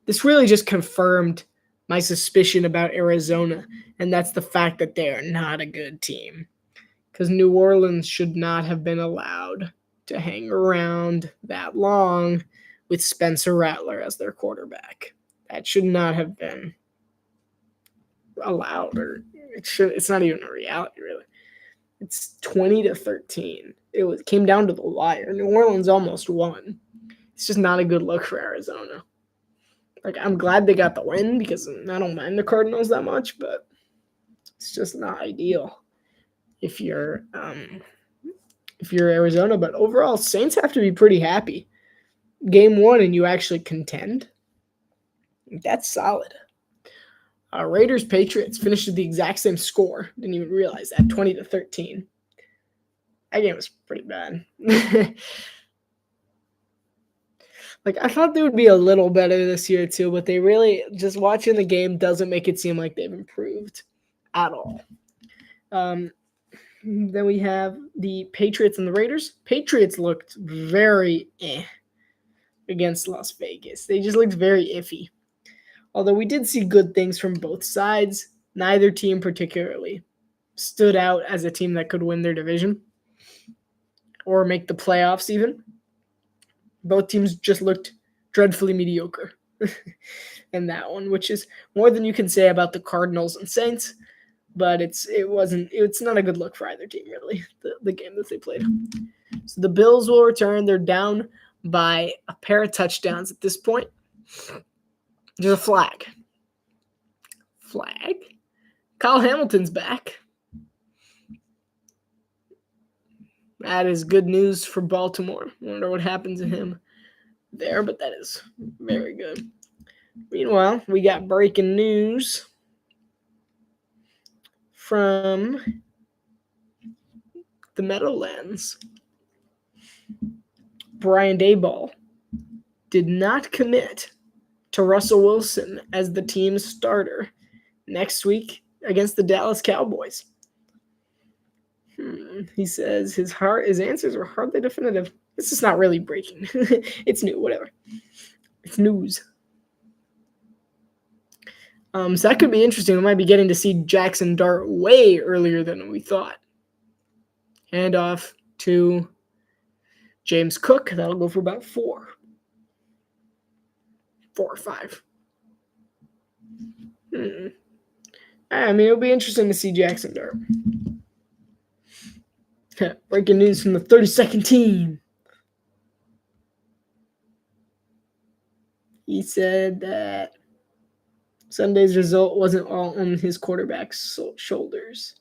This really just confirmed my suspicion about Arizona, and that's the fact that they are not a good team. Because New Orleans should not have been allowed to hang around that long with Spencer Rattler as their quarterback. That should not have been allowed, or it's not even a reality, really. It's 20-13. It came down to the wire. New Orleans almost won. It's just not a good look for Arizona. Like, I'm glad they got the win because I don't mind the Cardinals that much, but it's just not ideal if you're Arizona. But overall, Saints have to be pretty happy. Game 1 and you actually contend. That's solid. Raiders Patriots finished with the exact same score. Didn't even realize that, 20-13. That game was pretty bad. Like, I thought they would be a little better this year too, but they really, just watching the game doesn't make it seem like they've improved at all. Then we have the Patriots and the Raiders. Patriots looked very against Las Vegas. They just looked very iffy. Although we did see good things from both sides, neither team particularly stood out as a team that could win their division or make the playoffs even. Both teams just looked dreadfully mediocre in that one, which is more than you can say about the Cardinals and Saints, but it's not a good look for either team, really, the game that they played. So the Bills will return. They're down by a pair of touchdowns at this point. There's a flag. Kyle Hamilton's back. That is good news for Baltimore. Wonder what happens to him there, but that is very good. Meanwhile, we got breaking news from the Meadowlands. Brian Daboll did not commit to Russell Wilson as the team's starter next week against the Dallas Cowboys. He says his answers were hardly definitive. This is not really breaking. It's new, whatever. It's news. So that could be interesting. We might be getting to see Jackson Dart way earlier than we thought. Hand off to James Cook. That'll go for about 4 or 5. I mean, it'll be interesting to see Jackson Dart. Breaking news from the 32nd team. He said that Sunday's result wasn't all on his quarterback's shoulders.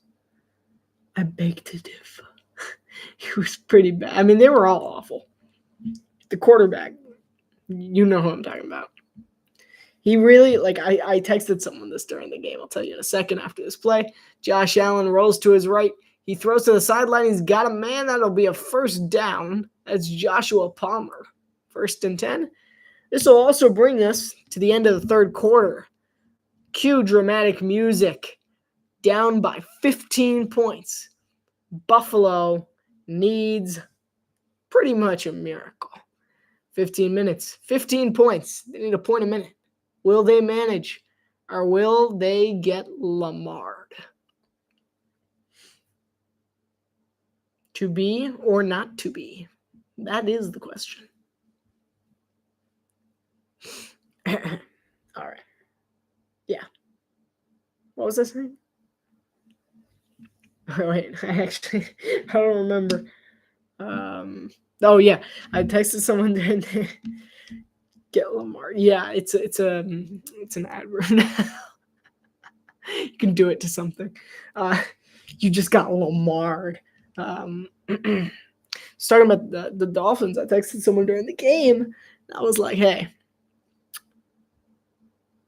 I beg to differ. He was pretty bad. I mean, they were all awful. The quarterback, you know who I'm talking about. He really, I texted someone this during the game. I'll tell you in a second after this play. Josh Allen rolls to his right. He throws to the sideline. He's got a man. That'll be a first down. That's Joshua Palmer. 1st and 10. This will also bring us to the end of the third quarter. Cue dramatic music. Down by 15 points. Buffalo needs pretty much a miracle. 15 minutes. 15 points. They need a point a minute. Will they manage? Or will they get Lamar'd? To be or not to be? That is the question. All right. Yeah. What was I saying? Oh, wait, I don't remember. Oh yeah, I texted someone to get Lamar. Yeah, it's an adverb. You can do it to something. You just got Lamar. Starting about the Dolphins, I texted someone during the game. I was like, hey,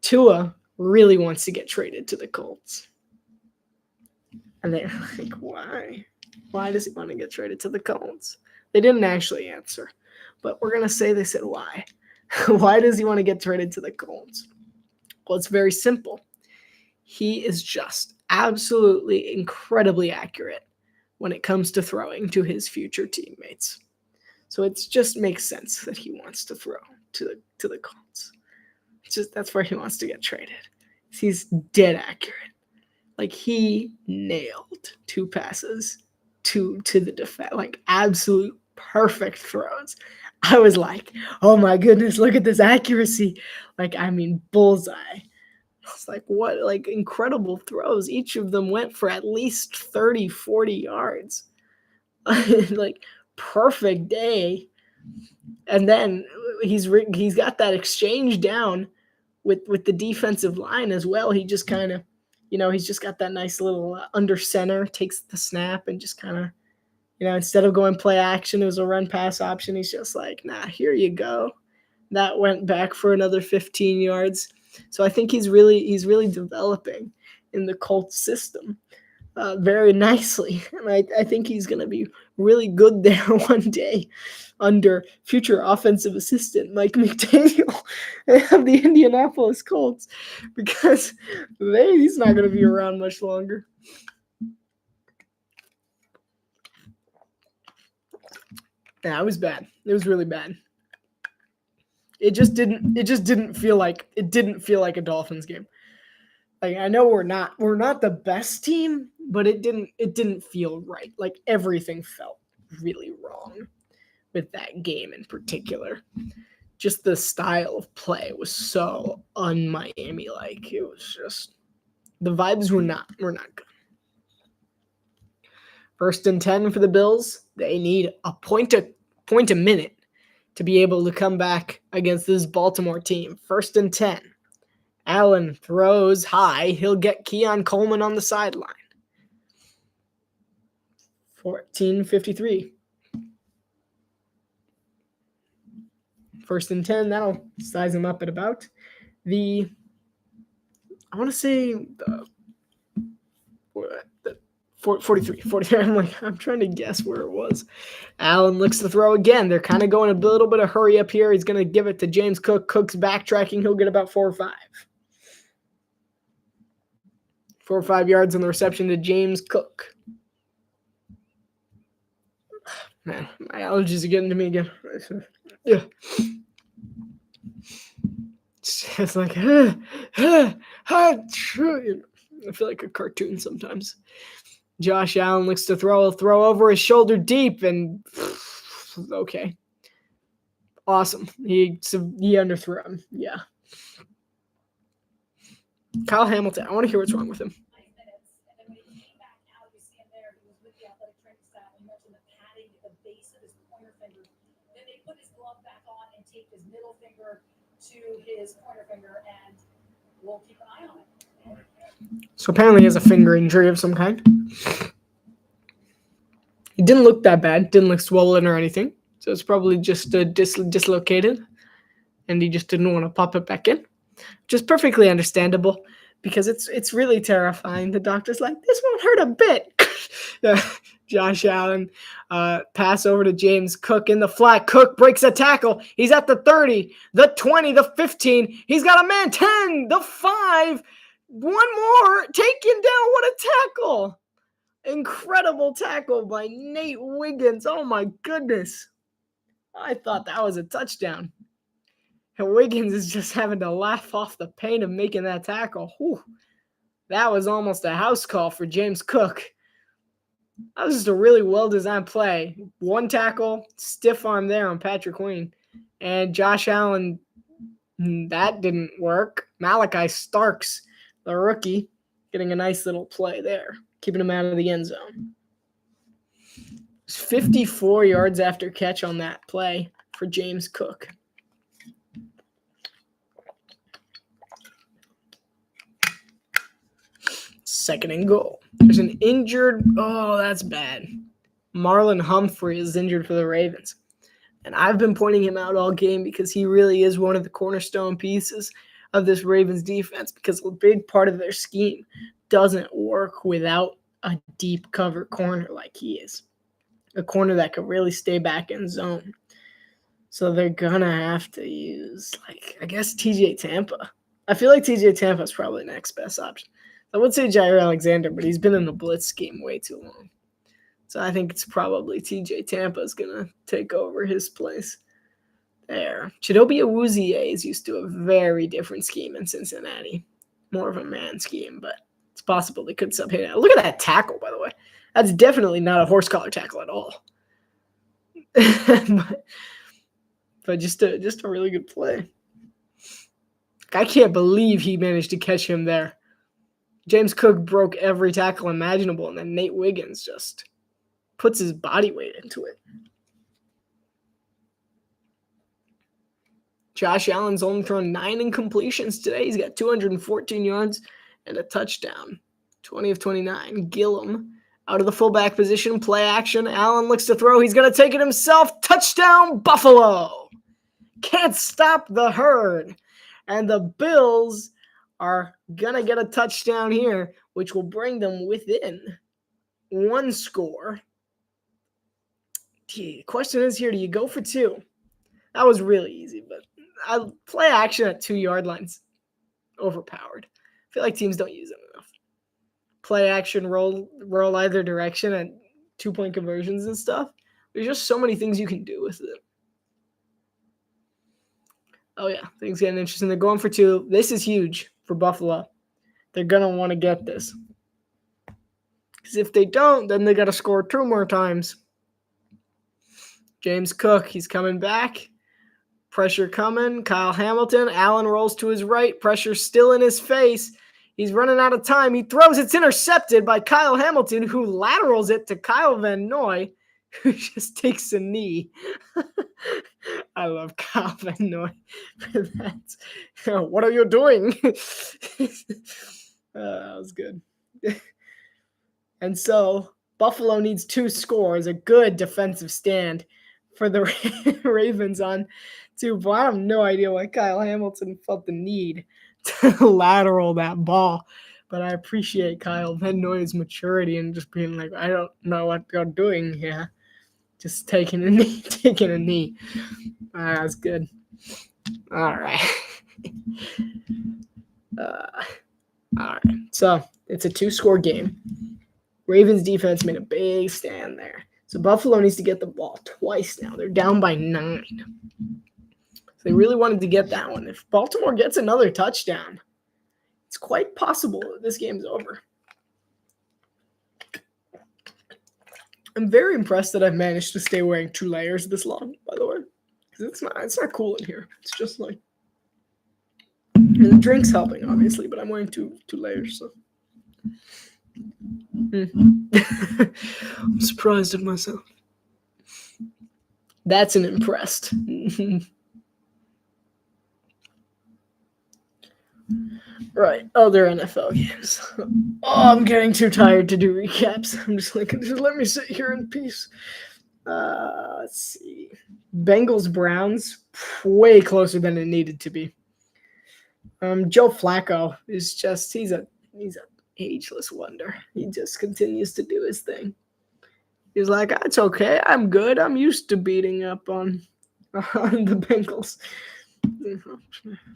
Tua really wants to get traded to the Colts. And they're like, why? Why does he want to get traded to the Colts? They didn't actually answer, but we're going to say they said why. Why does he want to get traded to the Colts? Well, it's very simple. He is just absolutely incredibly accurate when it comes to throwing to his future teammates. So it just makes sense that he wants to throw to the Colts. It's just that's where he wants to get traded. He's dead accurate. Like, he nailed 2 passes to the defense, like absolute perfect throws. I was like, oh my goodness, look at this accuracy. Like, I mean, bullseye. I was like, what? Like, incredible throws. Each of them went for at least 30, 40 yards. Like, perfect day. And then he's got that exchange down with the defensive line as well. He just kind of, he's just got that nice little under center, takes the snap and just kind of, instead of going play action, it was a run pass option. He's just like, nah, here you go. That went back for another 15 yards. So I think he's really developing in the Colts system very nicely. And I think he's going to be really good there one day under future offensive assistant Mike McDaniel of the Indianapolis Colts, because he's not going to be around much longer. Yeah, it was bad. It was really bad. It just didn't feel like a Dolphins game. Like, I know we're not the best team, but it didn't feel right. Like, everything felt really wrong with that game in particular. Just the style of play was so un-Miami like. It was just, the vibes were not good. 1st and 10 for the Bills. They need a point a minute to be able to come back against this Baltimore team. 1st and 10. Allen throws high. He'll get Keon Coleman on the sideline. 14:53. 1st and 10. That'll size him up at about the 43. I'm trying to guess where it was. Allen looks to throw again. They're kind of going a little bit of hurry up here. He's going to give it to James Cook. Cook's backtracking. He'll get about 4 or 5. 4 or 5 yards on the reception to James Cook. Man, my allergies are getting to me again. Yeah. It's like, I feel like a cartoon sometimes. Josh Allen looks to throw over his shoulder deep, and okay. Awesome. He underthrew him. Yeah. Kyle Hamilton, I want to hear what's wrong with him. To his pointer finger, and we'll keep an eye on it. So apparently he has a finger injury of some kind. It didn't look that bad. Didn't look swollen or anything. So it's probably just dislocated, and he just didn't want to pop it back in, which is perfectly understandable because it's really terrifying. The doctor's like, this won't hurt a bit. Josh Allen, pass over to James Cook in the flat. Cook breaks a tackle. He's at the 30, the 20, the 15. He's got a man, 10, the 5. One more, taken down. What a tackle. Incredible tackle by Nate Wiggins. Oh, my goodness. I thought that was a touchdown. And Wiggins is just having to laugh off the pain of making that tackle. Whew. That was almost a house call for James Cook. That was just a really well-designed play. One tackle, stiff arm there on Patrick Queen. And Josh Allen, that didn't work. Malachi Starks, the rookie, getting a nice little play there, keeping him out of the end zone. It's 54 yards after catch on that play for James Cook. Second and goal. There's an injured. Oh, that's bad. Marlon Humphrey is injured for the Ravens. And I've been pointing him out all game because he really is one of the cornerstone pieces of this Ravens defense, because a big part of their scheme doesn't work without a deep cover corner like he is. A corner that could really stay back in zone. So they're going to have to use, I guess, TJ Tampa. I feel like TJ Tampa is probably the next best option. I would say Jair Alexander, but he's been in the blitz scheme way too long. So I think it's probably TJ Tampa is going to take over his place there. Chidobe Awuzie is used to a very different scheme in Cincinnati. More of a man scheme, but it's possible they could sub him. Look at that tackle, by the way. That's definitely not a horse collar tackle at all. But but just a really good play. I can't believe he managed to catch him there. James Cook broke every tackle imaginable, and then Nate Wiggins just puts his body weight into it. Josh Allen's only thrown 9 incompletions today. He's got 214 yards and a touchdown. 20 of 29. Gillum out of the fullback position. Play action. Allen looks to throw. He's going to take it himself. Touchdown, Buffalo. Can't stop the herd. And the Bills are going to get a touchdown here, which will bring them within 1 score. The question is here, do you go for 2? That was really easy, but I play action at 2-yard lines. Overpowered. I feel like teams don't use it enough. Play action, roll either direction at 2-point conversions and stuff. There's just so many things you can do with it. Oh, yeah. Things getting interesting. They're going for 2. This is huge for Buffalo. They're going to want to get this. Because if they don't, then they got to score 2 more times. James Cook, he's coming back. Pressure coming. Kyle Hamilton. Allen rolls to his right. Pressure still in his face. He's running out of time. He throws. It's intercepted by Kyle Hamilton, who laterals it to Kyle Van Noy, who just takes a knee. I love Kyle Van Noy for that. What are you doing? That was good. And so Buffalo needs 2 scores, a good defensive stand for the Ravens on 2. But I have no idea why Kyle Hamilton felt the need to lateral that ball. But I appreciate Kyle Van Noy's maturity and just being like, I don't know what you're doing here. Just taking a knee. That's good. All right. All right. So it's a 2-score game. Ravens defense made a big stand there. So Buffalo needs to get the ball twice now. They're down by 9. So they really wanted to get that one. If Baltimore gets another touchdown, it's quite possible that this game's over. I'm very impressed that I've managed to stay wearing 2 layers this long, by the way. Because it's not cool in here. It's just like, and the drink's helping, obviously, but I'm wearing two layers, so. I'm surprised at myself. That's an impressed. Right, other NFL games. Oh, I'm getting too tired to do recaps. I'm just like, just let me sit here in peace. Let's see. Bengals Browns, way closer than it needed to be. Joe Flacco is just he's a ageless wonder. He just continues to do his thing. He's like, it's okay. I'm good. I'm used to beating up on the Bengals.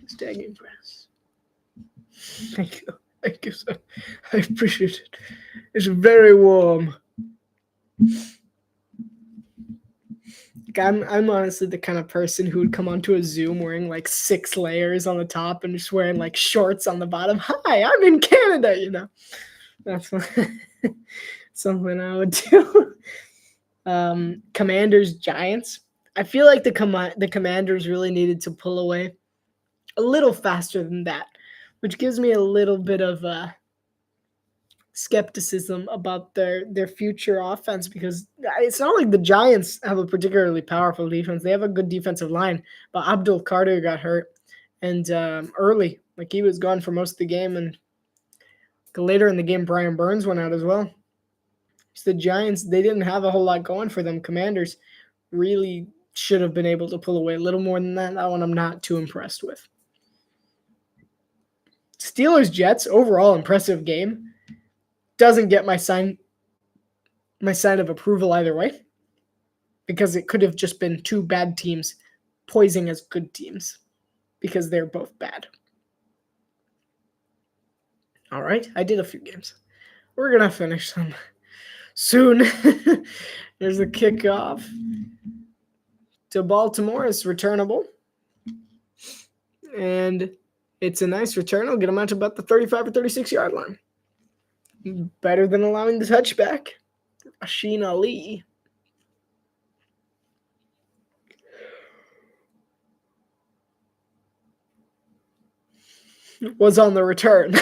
Staggering press. Thank you, sir. I appreciate it. It's very warm. I'm honestly the kind of person who would come onto a Zoom wearing like 6 layers on the top and just wearing like shorts on the bottom. Hi, I'm in Canada, you know. That's something I would do. Commanders Giants. I feel like the Commanders really needed to pull away a little faster than that, which gives me a little bit of skepticism about their future offense, because it's not like the Giants have a particularly powerful defense. They have a good defensive line, but Abdul Carter got hurt and early, like he was gone for most of the game, and later in the game Brian Burns went out as well. So the Giants, they didn't have a whole lot going for them. Commanders really should have been able to pull away a little more than that. That one I'm not too impressed with. Steelers Jets, overall impressive game. Doesn't get my sign of approval either way, because it could have just been 2 bad teams poising as good teams, because they're both bad. All right, I did a few games. We're going to finish them soon. There's a kickoff to Baltimore. It's returnable. And it's a nice return. It'll get them out to about the 35 or 36-yard line. Better than allowing the touchback. Rasheen Ali. was on the return.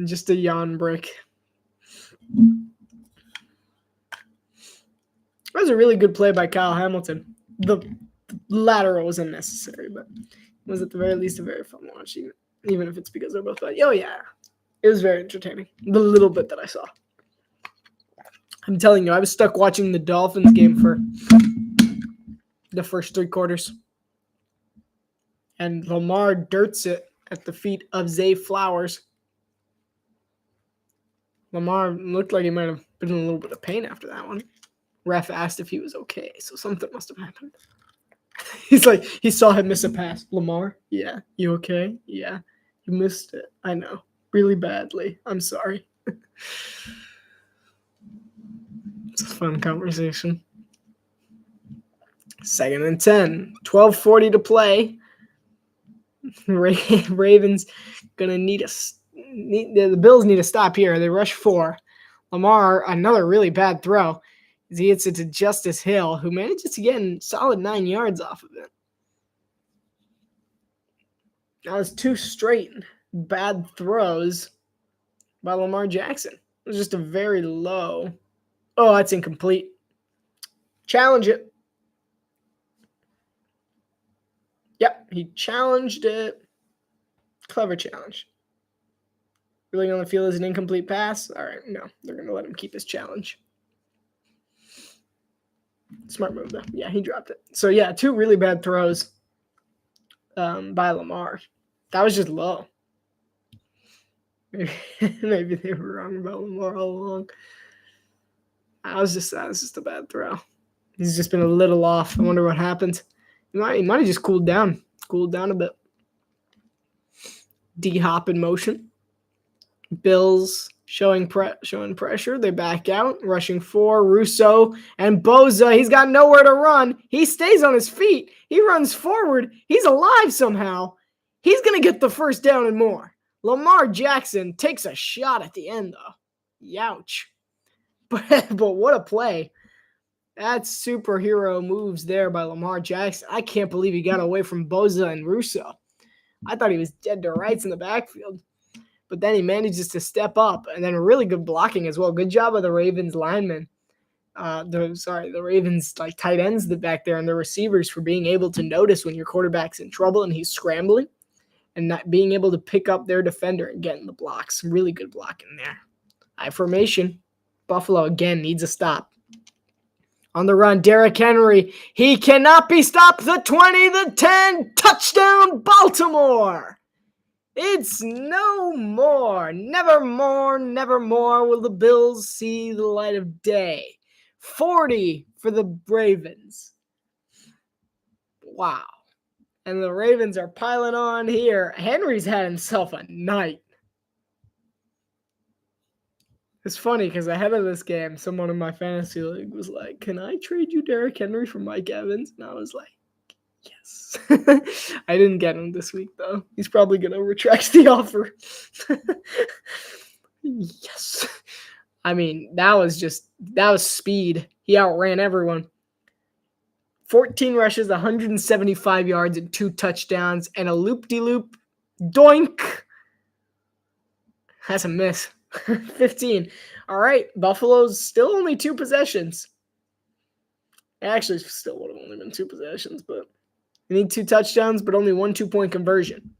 Just a yawn brick. That was a really good play by Kyle Hamilton. The lateral was unnecessary, but it was at the very least a very fun watch, even if it's because they're both like, oh yeah. It was very entertaining. The little bit that I saw. I'm telling you, I was stuck watching the Dolphins game for the first 3 quarters. And Lamar dirts it at the feet of Zay Flowers. Lamar looked like he might have been in a little bit of pain after that one. Ref asked if he was okay, so something must have happened. He's like, he saw him miss a pass. Lamar, yeah, you okay? Yeah, you missed it. I know, really badly. I'm sorry. It's a fun conversation. 2nd and 10, 12:40 to play. Ravens gonna need the Bills need to stop here. They rush 4. Lamar, another really bad throw. He hits it to Justice Hill, who manages to get a solid 9 yards off of it. That was 2 straight bad throws by Lamar Jackson. It was just a very low. Oh, that's incomplete. Challenge it. Yep, he challenged it. Clever challenge. Really on the field is an incomplete pass? All right, no. They're going to let him keep his challenge. Smart move, though. Yeah, he dropped it. So, yeah, 2 really bad throws by Lamar. That was just low. Maybe they were wrong about Lamar all along. That was just a bad throw. He's just been a little off. I wonder what happened. He might have just cooled down a bit. D-hop in motion. Bills showing pressure. They back out, rushing 4. Russo and Boza. He's got nowhere to run. He stays on his feet. He runs forward. He's alive somehow. He's going to get the first down and more. Lamar Jackson takes a shot at the end, though. Youch. But what a play. That's superhero moves there by Lamar Jackson. I can't believe he got away from Boza and Russo. I thought he was dead to rights in the backfield. But then he manages to step up, and then really good blocking as well. Good job of the Ravens linemen. The Ravens tight ends back there and the receivers for being able to notice when your quarterback's in trouble and he's scrambling and not being able to pick up their defender and get in the blocks. Really good blocking there. High formation. Buffalo again needs a stop. On the run, Derrick Henry. He cannot be stopped. The 20, the 10. Touchdown, Baltimore. It's no more. Never more will the Bills see the light of day. 40 for the Ravens. Wow. And the Ravens are piling on here. Henry's had himself a night. It's funny because ahead of this game, someone in my fantasy league was like, can I trade you Derrick Henry for Mike Evans? And I was like, yes. I didn't get him this week, though. He's probably going to retract the offer. Yes. I mean, that was speed. He outran everyone. 14 rushes, 175 yards, and 2 touchdowns, and a loop-de-loop doink. That's a miss. 15. All right, Buffalo's still only 2 possessions. Actually, still would have only been 2 possessions, but they need 2 touchdowns, but only 1 2-point conversion.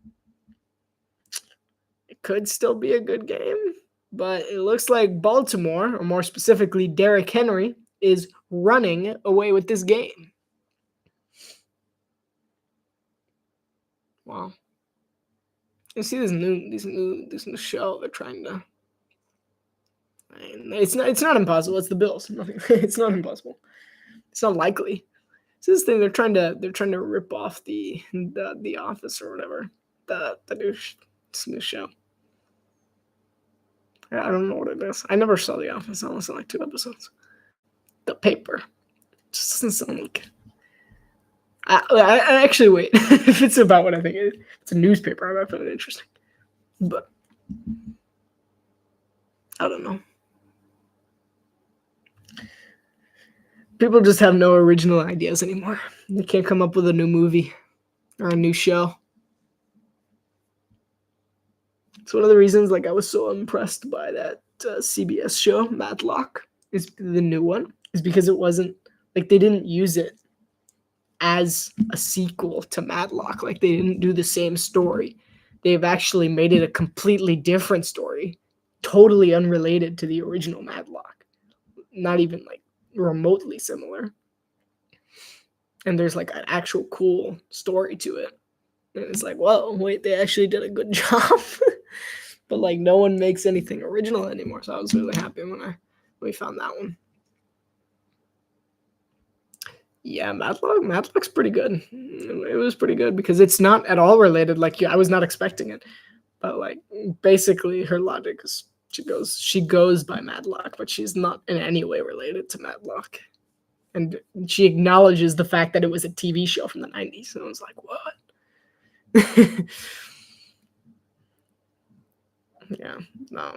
It could still be a good game, but it looks like Baltimore, or more specifically Derrick Henry, is running away with this game. Wow. You see this new show they're trying to. It's not impossible. It's the Bills. It's not impossible. It's not likely. It's this thing they're trying to rip off the Office or whatever. The new show. I don't know what it is. I never saw The Office. I only saw 2 episodes. The Paper. It just doesn't sound like it. I actually wait. If it's about what I think it is, it's a newspaper. I might find it interesting. But I don't know. People just have no original ideas anymore. They can't come up with a new movie or a new show. It's one of the reasons I was so impressed by that CBS show, Matlock, is the new one, is because it wasn't they didn't use it as a sequel to Matlock. They didn't do the same story. They've actually made it a completely different story, totally unrelated to the original Matlock. Not even remotely similar. And there's an actual cool story to it. And it's whoa, wait, they actually did a good job. But no one makes anything original anymore. So I was really happy when we found that one. Yeah, Matlock's pretty good. It was pretty good because it's not at all related. I was not expecting it. But basically her logic is she goes by Matlock, but she's not in any way related to Matlock. And she acknowledges the fact that it was a TV show from the 90s. And I was what? Yeah, no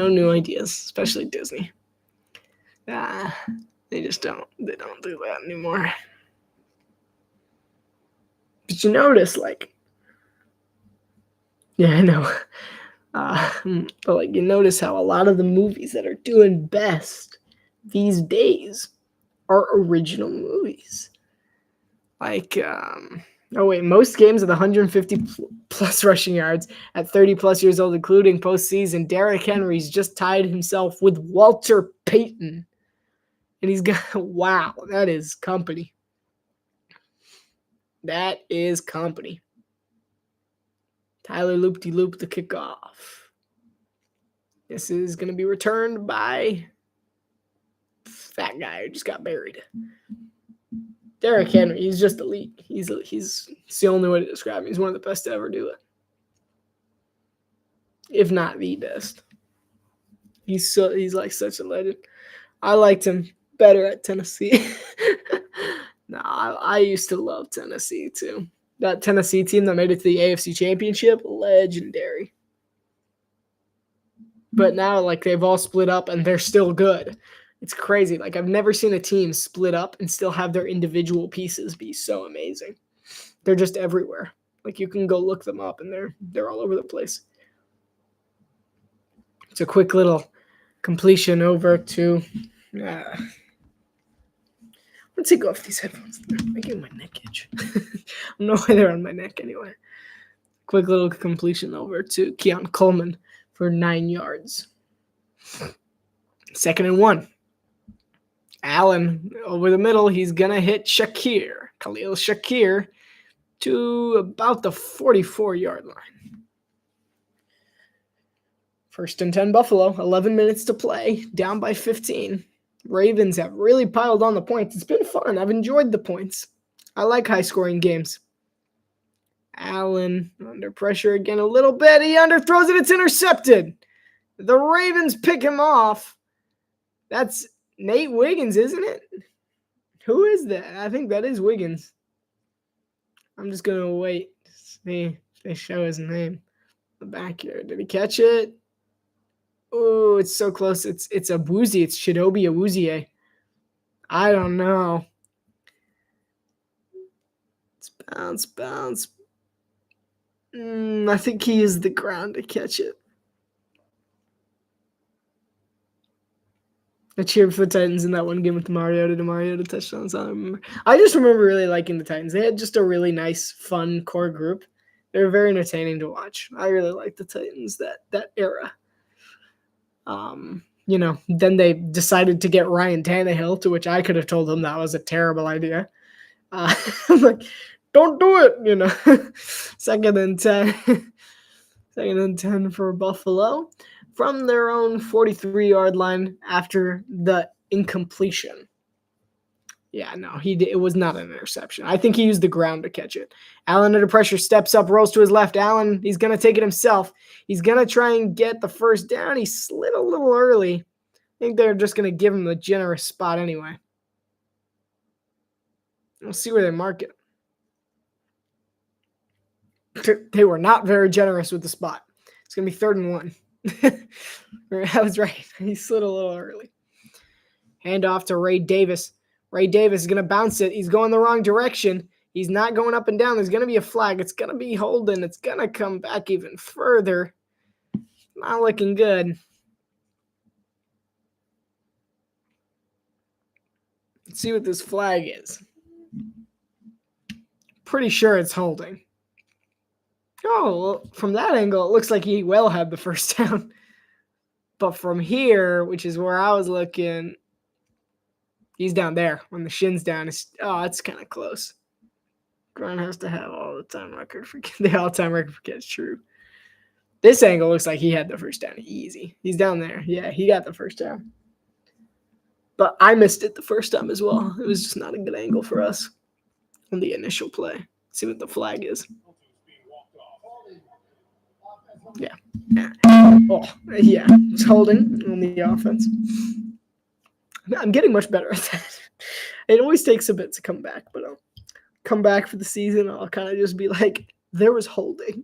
new ideas, especially Disney. They just don't do that anymore. But you notice, yeah, I know. But you notice how a lot of the movies that are doing best these days are original movies. Most games with 150 plus rushing yards at 30 plus years old, including postseason, Derrick Henry's just tied himself with Walter Payton. And he's got, wow, that is company. That is company. Tyler Loop-de-Loop the kickoff. This is going to be returned by that guy who just got buried. Derrick Henry, he's just elite. He's it's the only way to describe him. He's one of the best to ever do it. If not the best. He's such a legend. I liked him better at Tennessee. No, I used to love Tennessee too. That Tennessee team that made it to the AFC Championship, legendary. But now they've all split up and they're still good. It's crazy. I've never seen a team split up and still have their individual pieces be so amazing. They're just everywhere. You can go look them up and they're all over the place. It's a quick little completion over to let's take off these headphones. They're making my neck itch. I don't know why they're on my neck anyway. Quick little completion over to Keon Coleman for 9 yards. 2nd and 1. Allen over the middle. He's going to hit Khalil Shakir, to about the 44-yard line. 1st and 10 Buffalo. 11 minutes to play. Down by 15. Ravens have really piled on the points. It's been fun. I've enjoyed the points. I like high-scoring games. Allen under pressure again a little bit. He underthrows it. It's intercepted. The Ravens pick him off. That's Nate Wiggins, isn't it? Who is that? I think that is Wiggins. I'm just going to wait to see if they show his name. The back here. Did he catch it? Oh, it's so close. It's Awuzie. It's Chidobe Awuzie. I don't know. It's bounce. I think he used the ground to catch it. I cheered for the Titans in that one game with the Mariota touchdowns. I just remember really liking the Titans. They had just a really nice, fun core group. They were very entertaining to watch. I really liked the Titans that era. Then they decided to get Ryan Tannehill, to which I could have told them that was a terrible idea. I'm like, don't do it, 2nd and 10. 2nd and 10 for Buffalo from their own 43-yard line after the incompletion. Yeah, no, it was not an interception. I think he used the ground to catch it. Allen under pressure, steps up, rolls to his left. Allen, he's going to take it himself. He's going to try and get the first down. He slid a little early. I think they're just going to give him the generous spot anyway. We'll see where they mark it. They were not very generous with the spot. It's going to be 3rd and 1. I was right. He slid a little early. Hand off to Ray Davis. Ray Davis is going to bounce it. He's going the wrong direction. He's not going up and down. There's going to be a flag. It's going to be holding. It's going to come back even further. Not looking good. Let's see what this flag is. Pretty sure it's holding. Oh, well, from that angle, it looks like he well had the first down. But from here, which is where I was looking, he's down there when the shin's down. It's kind of close. Grant has to have all-time record for the all-time record for catch. True. This angle looks like he had the first down easy. He's down there. Yeah, he got the first down. But I missed it the first time as well. It was just not a good angle for us on the initial play. See what the flag is. Yeah. Oh, yeah. It's holding on the offense. I'm getting much better at that. It always takes a bit to come back, but I'll come back for the season. I'll kind of just be like, there was holding.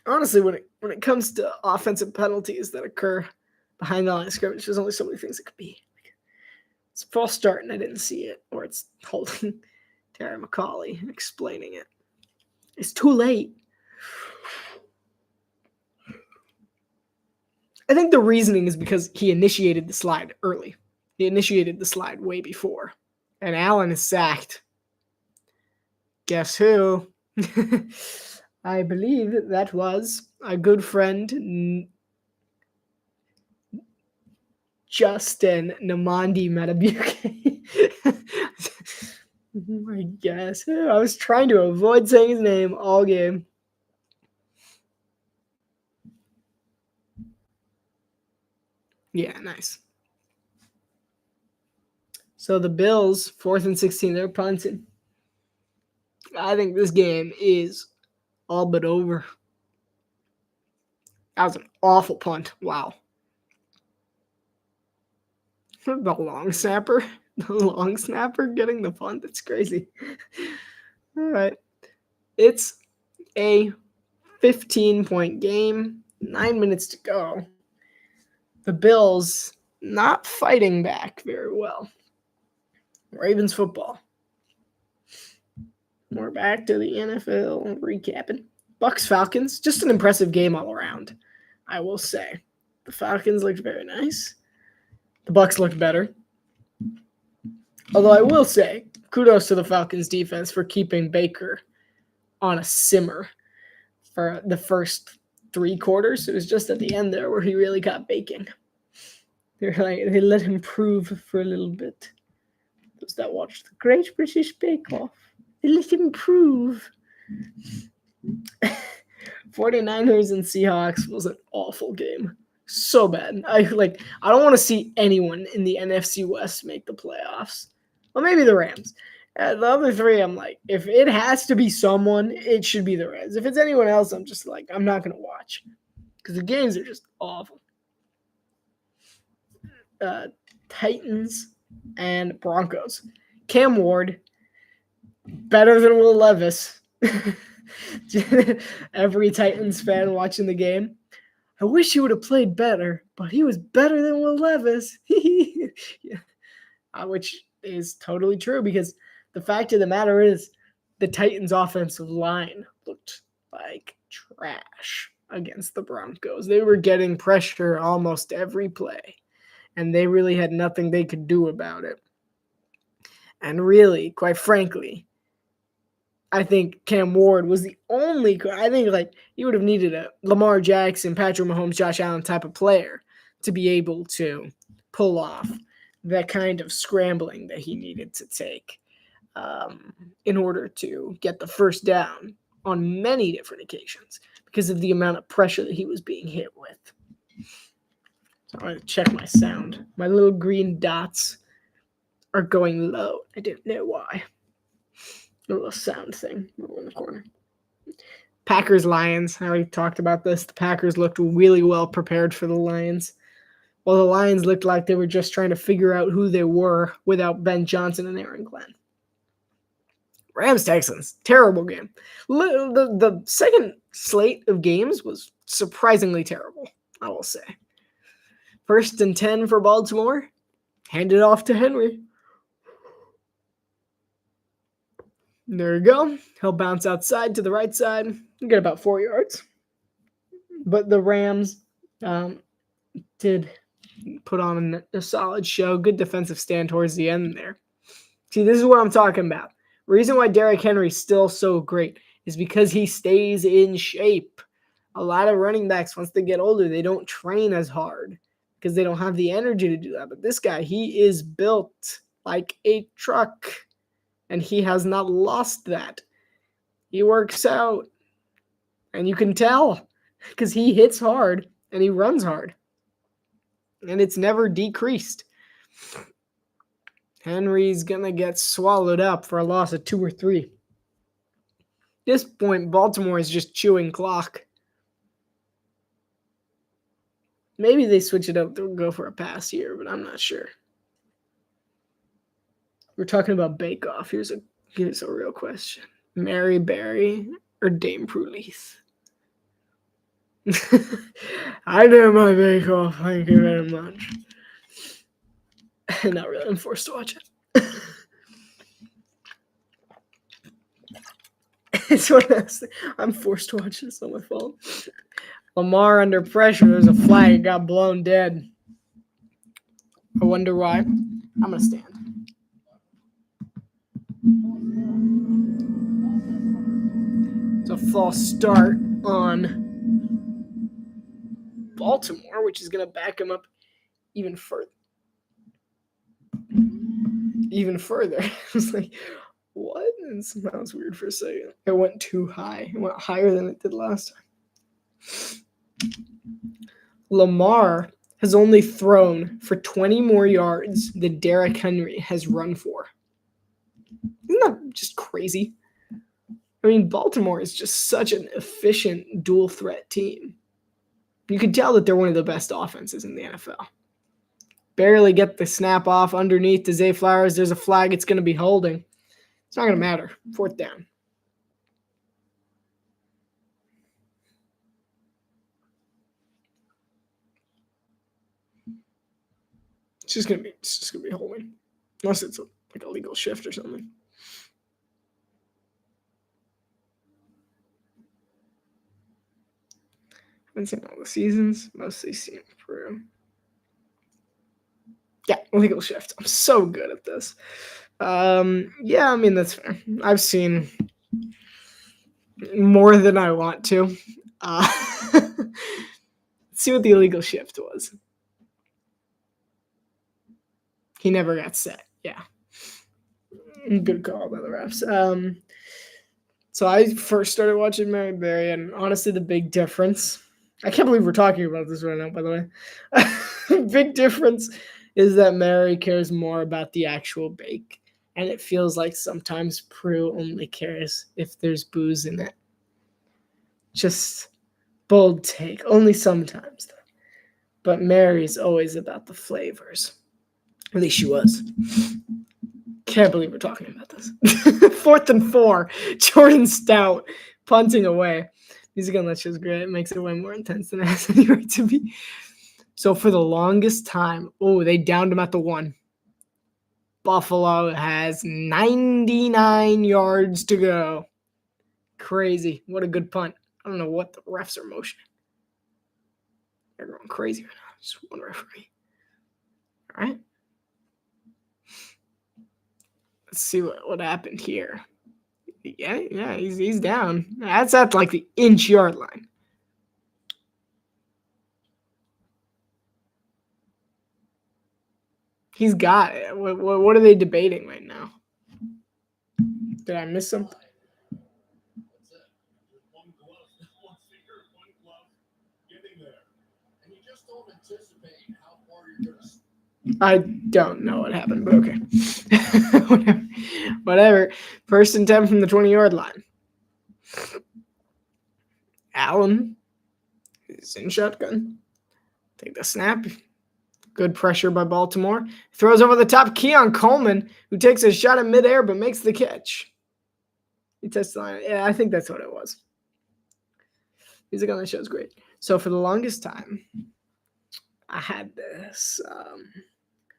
Honestly, when it comes to offensive penalties that occur behind the line of scrimmage, there's only so many things it could be. It's a false start and I didn't see it, or it's holding. Terry McCauley explaining it. It's too late. I think the reasoning is because he initiated the slide early. He initiated the slide way before. And Allen is sacked. Guess who? I believe that was a good friend, Justin Namandi Matabuke. I guess. I was trying to avoid saying his name all game. Yeah, nice. So the Bills, 4th and 16, they're punting. I think this game is all but over. That was an awful punt. Wow. The long snapper. The long snapper getting the punt. That's crazy. All right. It's a 15-point game. 9 minutes to go. The Bills not fighting back very well. Ravens football. We're back to the NFL recapping. Bucks Falcons, just an impressive game all around, I will say. The Falcons looked very nice. The Bucks looked better. Although I will say, kudos to the Falcons defense for keeping Baker on a simmer for the first 3 quarters. It was just at the end there where he really got baking. They let him prove for a little bit. Those that watched the Great British Bake Off, they let him prove. 49ers and Seahawks was an awful game. So bad. I don't want to see anyone in the NFC West make the playoffs. Well, maybe the Rams. The other 3, I'm like, if it has to be someone, it should be the Rams. If it's anyone else, I'm just like, I'm not going to watch. Because the games are just awful. Titans and Broncos. Cam Ward, better than Will Levis. Every Titans fan watching the game. I wish he would have played better, but he was better than Will Levis. Yeah. Which is totally true because the fact of the matter is the Titans' offensive line looked like trash against the Broncos. They were getting pressure almost every play, and they really had nothing they could do about it. And really, quite frankly, I think Cam Ward was the only – I think you would have needed a Lamar Jackson, Patrick Mahomes, Josh Allen type of player to be able to pull off that kind of scrambling that he needed to take in order to get the first down on many different occasions because of the amount of pressure that he was being hit with. So I'm going to check my sound. My little green dots are going low. I didn't know why. A little sound thing in the corner. Packers-Lions. I already talked about this. The Packers looked really well prepared for the Lions. While the Lions looked like they were just trying to figure out who they were without Ben Johnson and Aaron Glenn. Rams-Texans. Terrible game. The second slate of games was surprisingly terrible, I will say. 1st and 10 for Baltimore. Hand it off to Henry. There you go. He'll bounce outside to the right side. Get about 4 yards. But the Rams did put on a solid show. Good defensive stand towards the end there. See, this is what I'm talking about. Reason why Derrick Henry's still so great is because he stays in shape. A lot of running backs, once they get older, they don't train as hard because they don't have the energy to do that. But this guy, he is built like a truck, and he has not lost that. He works out, and you can tell because he hits hard and he runs hard, and it's never decreased. Henry's going to get swallowed up for a loss of 2 or 3. At this point, Baltimore is just chewing clock. Maybe they switch it up to go for a pass here, but I'm not sure. We're talking about Bake Off. Here's a real question. Mary Berry or Dame Pruleith? I did my Bake Off. Thank you very much. Not really. I'm forced to watch it. It's what I'm forced to watch this on my phone. Lamar under pressure. There's a flag. It got blown dead. I wonder why. I'm going to stand. It's a false start on Baltimore, which is going to back him up even further. I was like, what? And somehow it's weird for a second. It went too high. It went higher than it did last time. Lamar has only thrown for 20 more yards than Derrick Henry has run for. Isn't that just crazy? I mean, Baltimore is just such an efficient dual threat team. You can tell that they're one of the best offenses in the NFL. Barely get the snap off underneath to Zay Flowers. There's a flag. It's going to be holding. It's not going to matter. 4th down. It's just gonna be holding, unless it's like a legal shift or something. Haven't seen all the seasons. Mostly seen Peru. Yeah, legal shift. I'm so good at this. Yeah, I mean that's fair. I've seen more than I want to. Let's see what the illegal shift was. He never got set. Yeah. Good call by the refs. So I first started watching Mary Berry, and honestly, the big difference, I can't believe we're talking about this right now, by the way. Big difference is that Mary cares more about the actual bake, and it feels like sometimes Prue only cares if there's booze in it. Just bold take. Only sometimes, though. But Mary's always about the flavors. At least she was. Can't believe we're talking about this. 4th and 4. Jordan Stout punting away. Music on that show's great. It makes it way more intense than it has any right to be. So for the longest time, they downed him at the 1. Buffalo has 99 yards to go. Crazy. What a good punt. I don't know what the refs are motioning. They're going crazy right now. Just one referee. All right. Let's see what happened here. Yeah, he's down. That's at like the inch-yard line. He's got it. What are they debating right now? Did I miss something? I don't know what happened, but okay. Whatever. 1st and 10 from the 20-yard line. Allen is in shotgun. Take the snap. Good pressure by Baltimore. Throws over the top. Keon Coleman, who takes a shot in midair but makes the catch. He tests the line. Yeah, I think that's what it was. Music on the show is great. So for the longest time, I had this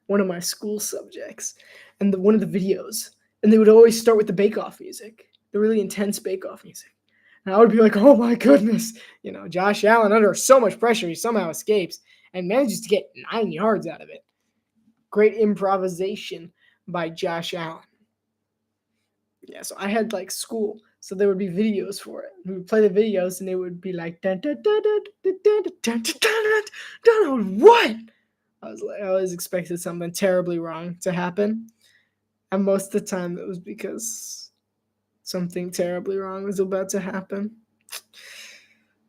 one of my school subjects, and one of the videos And they would always start with the bake-off music, the really intense bake-off music. And I would be like, oh my goodness. Josh Allen, under so much pressure, he somehow escapes and manages to get 9 yards out of it. Great improvisation by Josh Allen. Yeah, so I had like school, so there would be videos for it. We would play the videos, and it would be like, dun, dun, dun, dun, dun, dun, dun, dun, dun, dun, what? I always expected something terribly wrong to happen, and most of the time it was because something terribly wrong was about to happen.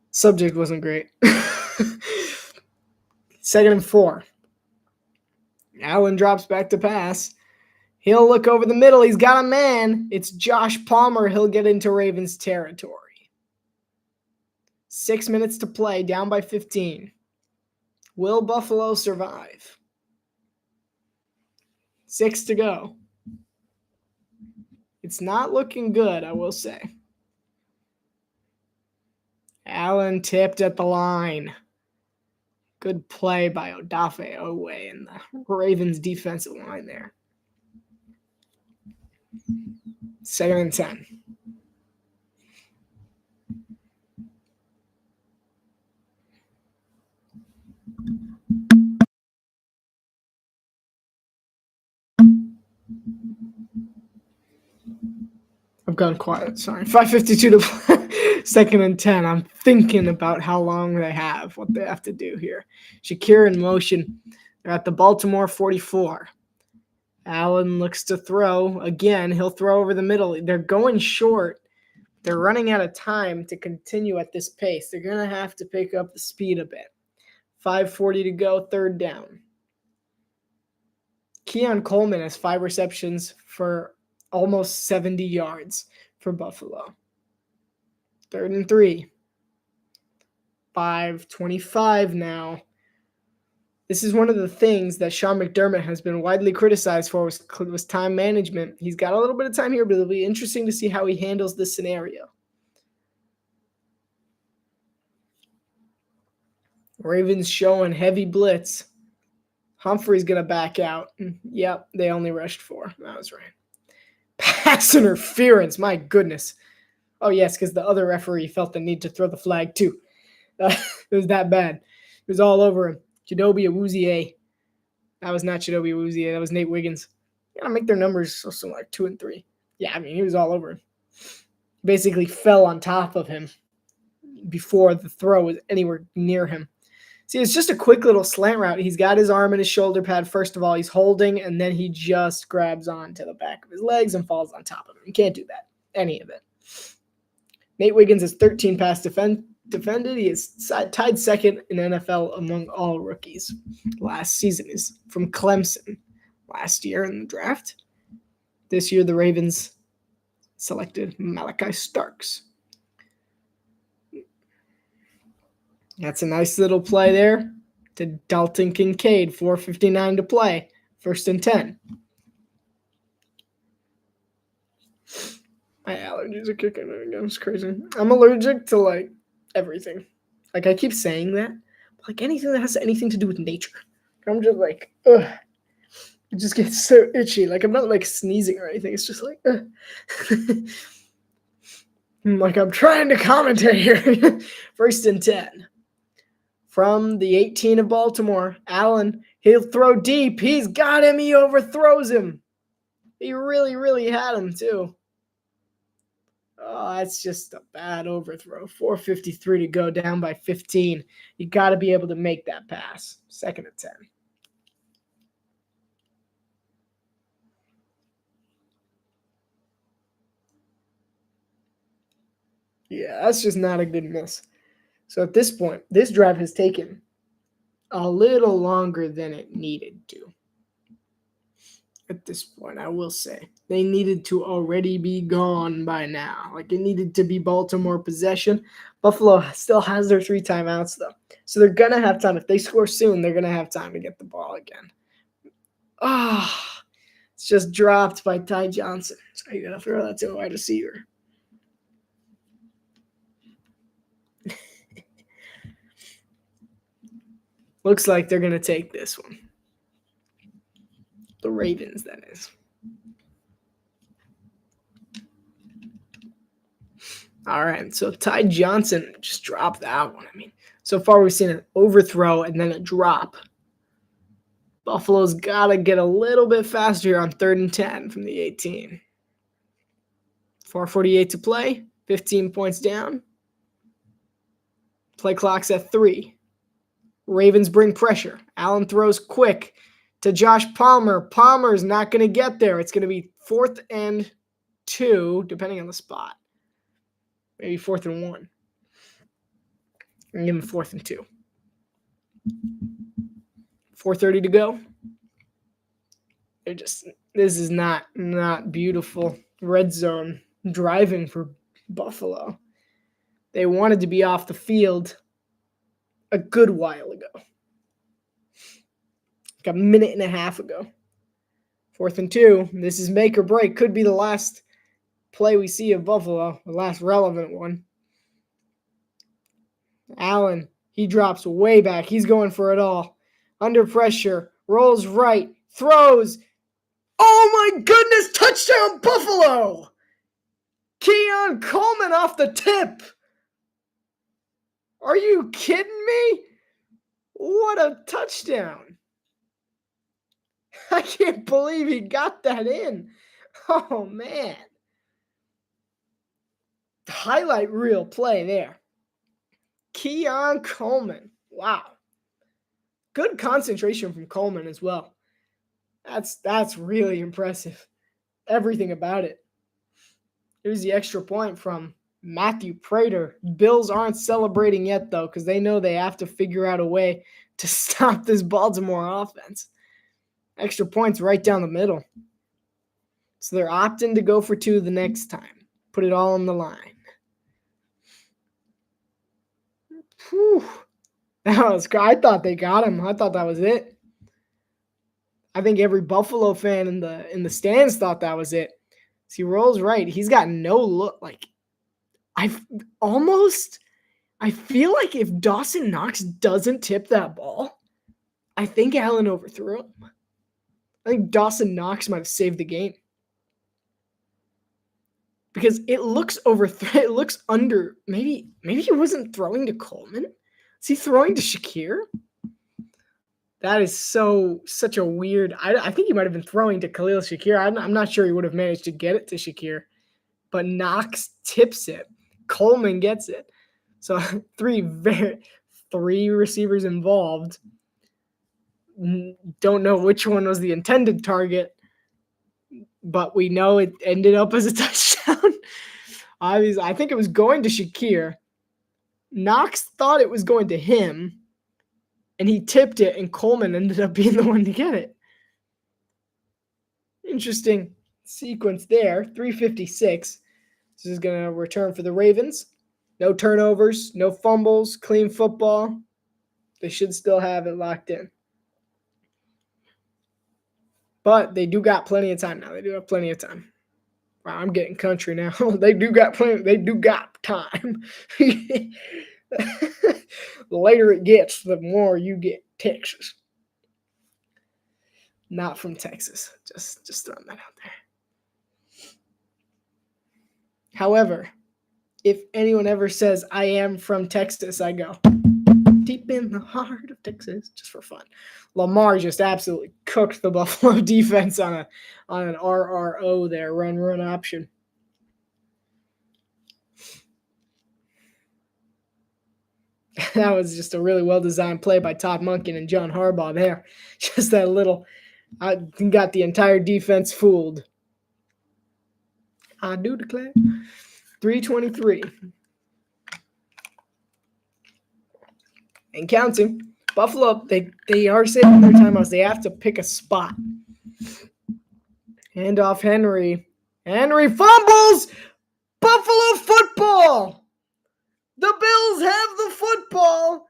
Subject wasn't great. 2nd and 4. Allen drops back to pass. He'll look over the middle. He's got a man. It's Josh Palmer. He'll get into Ravens territory. 6 minutes to play, down by 15. Will Buffalo survive? 6 to go. It's not looking good, I will say. Allen tipped at the line. Good play by Odafe Owe and the Ravens defensive line there. 2nd and 10. I've gone quiet, sorry. 5:52 to play. 2nd and 10. I'm thinking about how long they have, what they have to do here. Shakir in motion. They're at the Baltimore 44. Allen looks to throw. Again, he'll throw over the middle. They're going short. They're running out of time to continue at this pace. They're going to have to pick up the speed a bit. 5:40 to go, 3rd down. Keon Coleman has 5 receptions for almost 70 yards for Buffalo. 3rd and 3. 5:25 now. This is one of the things that Sean McDermott has been widely criticized for was time management. He's got a little bit of time here, but it'll be interesting to see how he handles this scenario. Ravens showing heavy blitz. Humphrey's going to back out. Yep, they only rushed 4. That was right. Pass interference, my goodness. Oh, yes, because the other referee felt the need to throw the flag, too. It was that bad. It was all over him. Chidobe Awuzie. That was not Chidobe Awuzie. That was Nate Wiggins. You gotta make their numbers so similar, 2 and 3. Yeah, I mean, he was all over him. Basically fell on top of him before the throw was anywhere near him. See, it's just a quick little slant route. He's got his arm in his shoulder pad. First of all, he's holding, and then he just grabs onto the back of his legs and falls on top of him. You can't do that, any of it. Nate Wiggins has 13 pass defended. He is tied 2nd in NFL among all rookies. Last season is from Clemson. Last year in the draft. This year, the Ravens selected Malachi Starks. That's a nice little play there to Dalton Kincaid. 4:59 to play. 1st and 10. My allergies are kicking in again. It's crazy. I'm allergic to, like, everything. Like, I keep saying that. But, like, anything that has anything to do with nature. I'm just like, ugh. It just gets so itchy. Like, I'm not, like, sneezing or anything. It's just like, ugh. Like, I'm trying to commentate here. 1st and 10. From the 18 of Baltimore, Allen, he'll throw deep. He's got him. He overthrows him. He really, really had him, too. Oh, that's just a bad overthrow. 4:53 to go, down by 15. You got to be able to make that pass. 2nd and 10. Yeah, that's just not a good miss. So at this point, this drive has taken a little longer than it needed to. At this point, I will say. They needed to already be gone by now. Like, it needed to be Baltimore possession. Buffalo still has their 3 timeouts, though. So they're going to have time. If they score soon, they're going to have time to get the ball again. It's just dropped by Ty Johnson. So you got to throw that to a wide receiver. Looks like they're going to take this one. The Ravens, that is. All right, so Ty Johnson just dropped that one. I mean, so far we've seen an overthrow and then a drop. Buffalo's got to get a little bit faster here on 3rd and 10 from the 18. 4:48 to play, 15 points down. Play clock's at 3. Ravens bring pressure. Allen throws quick to Josh Palmer. Palmer's not going to get there. It's going to be 4th and 2, depending on the spot. Maybe 4th and 1. And give him 4th and 2. 4:30 to go. This is not beautiful red zone driving for Buffalo. They wanted to be off the field a good while ago. Like a minute and a half ago. 4th and 2. This is make or break. Could be the last play we see of Buffalo, the last relevant one. Allen, he drops way back. He's going for it all. Under pressure, rolls right, throws. Oh my goodness, touchdown Buffalo! Keon Coleman off the tip. Are you kidding me? What a touchdown. I can't believe he got that in. Oh, man. Highlight reel play there. Keon Coleman. Wow. Good concentration from Coleman as well. That's really impressive. Everything about it. Here's the extra point from Matthew Prater. Bills aren't celebrating yet, though, because they know they have to figure out a way to stop this Baltimore offense. Extra points right down the middle. So they're opting to go for 2 the next time. Put it all on the line. Whew. That was great. I thought they got him. I thought that was it. I think every Buffalo fan in the stands thought that was it. So he rolls right. He's got no look. Like, I feel like if Dawson Knox doesn't tip that ball, I think Allen overthrew him. I think Dawson Knox might have saved the game. Because it looks it looks under. Maybe he wasn't throwing to Coleman. Is he throwing to Shakir? That is such a weird. I think he might have been throwing to Khalil Shakir. I'm not sure he would have managed to get it to Shakir, but Knox tips it. Coleman gets it. So three receivers involved. Don't know which one was the intended target, but we know it ended up as a touchdown. I think it was going to Shakir. Knox thought it was going to him, and he tipped it, and Coleman ended up being the one to get it. Interesting sequence there. 3:56. This is going to return for the Ravens. No turnovers, no fumbles, clean football. They should still have it locked in. But they do got plenty of time now. They do have plenty of time. Wow, I'm getting country now. They do got time. The later it gets, the more you get Texas. Not from Texas. Just throwing that out there. However, if anyone ever says I am from Texas, I go deep in the heart of Texas, just for fun. Lamar just absolutely cooked the Buffalo defense on an RRO there, run option. That was just a really well-designed play by Todd Monken and John Harbaugh there. Just that little, I got the entire defense fooled. I do declare. 3:23. And counting. Buffalo, they are saving their timeouts. They have to pick a spot. Hand off Henry. Henry fumbles! Buffalo football! The Bills have the football.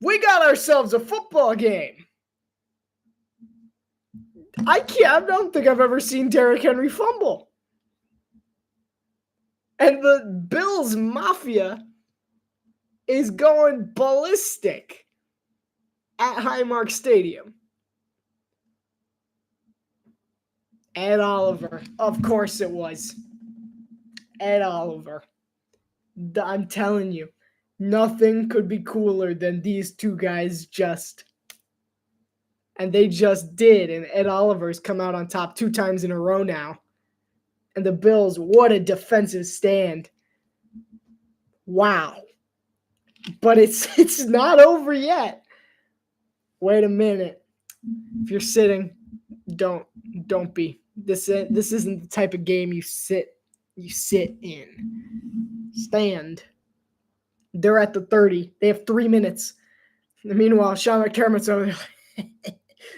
We got ourselves a football game. I don't think I've ever seen Derrick Henry fumble. And the Bills Mafia is going ballistic at Highmark Stadium. Ed Oliver. Of course it was. Ed Oliver. I'm telling you, nothing could be cooler than these two guys and they just did. And Ed Oliver's come out on top 2 times in a row now. And the Bills, what a defensive stand. Wow. But it's not over yet. Wait a minute. If you're sitting, don't be. This isn't the type of game you sit in. Stand. They're at the 30. They have 3 minutes. And meanwhile, Sean McDermott's over there.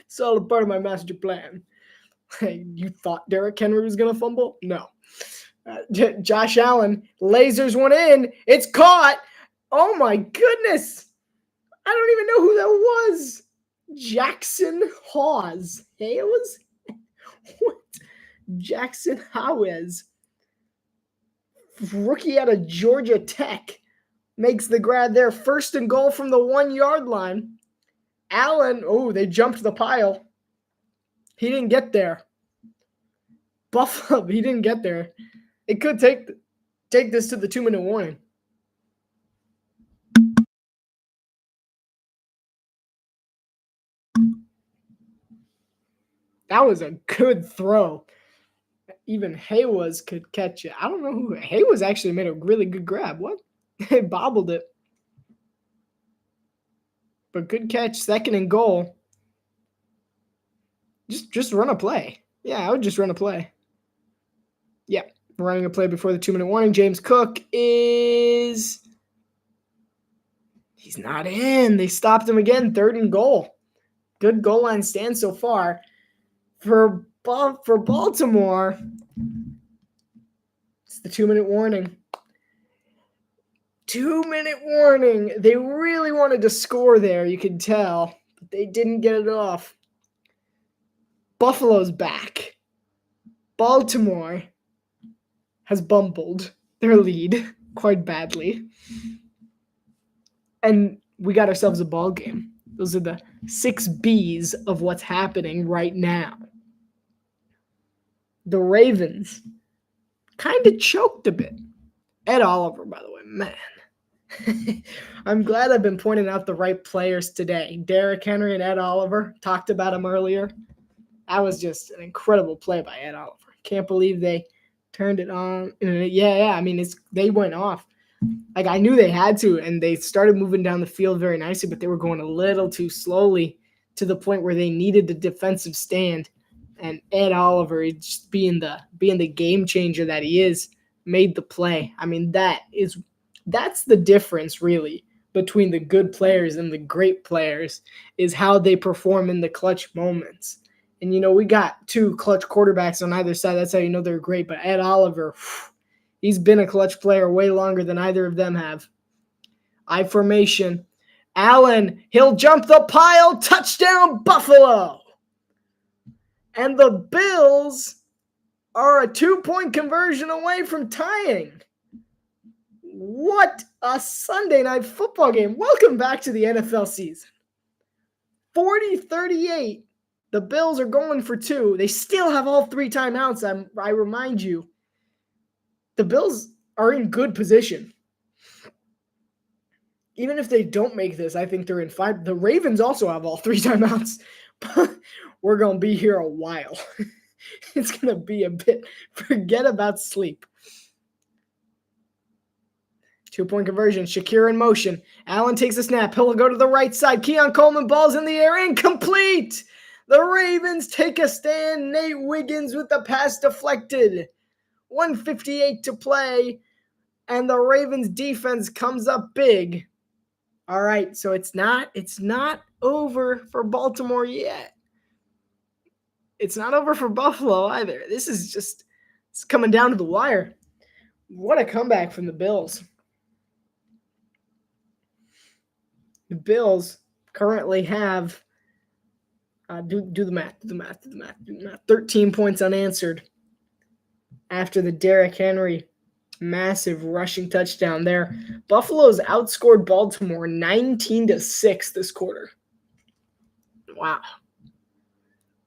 It's all a part of my master plan. You thought Derrick Henry was going to fumble? No. Josh Allen lasers one in. It's caught. Oh, my goodness. I don't even know who that was. Jackson Hawes. Hawes? What? Jackson Hawes. Rookie out of Georgia Tech. Makes the grab there. 1st and goal from the 1-yard line. Allen, they jumped the pile. He didn't get there. Buffalo, he didn't get there. It could take this to the 2-minute warning. That was a good throw. Even Haywas could catch it. I don't know who. Haywas actually made a really good grab. What? They bobbled it. But good catch, 2nd and goal. Just run a play. Yeah, I would just run a play. Yeah, running a play before the 2-minute warning. James Cook he's not in. They stopped him again. 3rd and goal. Good goal line stand so far. For Baltimore, it's the 2-minute warning. 2-minute warning. They really wanted to score there, you could tell, but they didn't get it off. Buffalo's back. Baltimore has bumbled their lead quite badly. And we got ourselves a ball game. Those are the 6 B's of what's happening right now. The Ravens kind of choked a bit. Ed Oliver, by the way, man. I'm glad I've been pointing out the right players today. Derrick Henry and Ed Oliver, talked about him earlier. That was just an incredible play by Ed Oliver. Can't believe they turned it on. Yeah. I mean, they went off. Like, I knew they had to, and they started moving down the field very nicely, but they were going a little too slowly to the point where they needed the defensive stand. And Ed Oliver, just being the game changer that he is, made the play. I mean, that's the difference, really, between the good players and the great players, is how they perform in the clutch moments. And, we got 2 clutch quarterbacks on either side. That's how you know they're great. But Ed Oliver, he's been a clutch player way longer than either of them have. I formation. Allen, he'll jump the pile. Touchdown, Buffalo. And the Bills are a 2-point conversion away from tying. What a Sunday night football game. Welcome back to the NFL season. 40-38. The Bills are going for 2. They still have all 3 timeouts. I remind you, the Bills are in good position. Even if they don't make this, I think they're in 5. The Ravens also have all 3 timeouts. But we're going to be here a while. It's going to be a bit. Forget about sleep. 2-point conversion. Shakir in motion. Allen takes a snap. He'll go to the right side. Keon Coleman, ball's in the air. Incomplete. The Ravens take a stand. Nate Wiggins with the pass deflected. 1:58 to play. And the Ravens defense comes up big. All right, so it's not over for Baltimore yet. It's not over for Buffalo either. This is just it's coming down to the wire. What a comeback from the Bills. The Bills currently have do the math. 13 points unanswered after the Derrick Henry massive rushing touchdown there. Buffalo's outscored Baltimore 19-6 this quarter. Wow.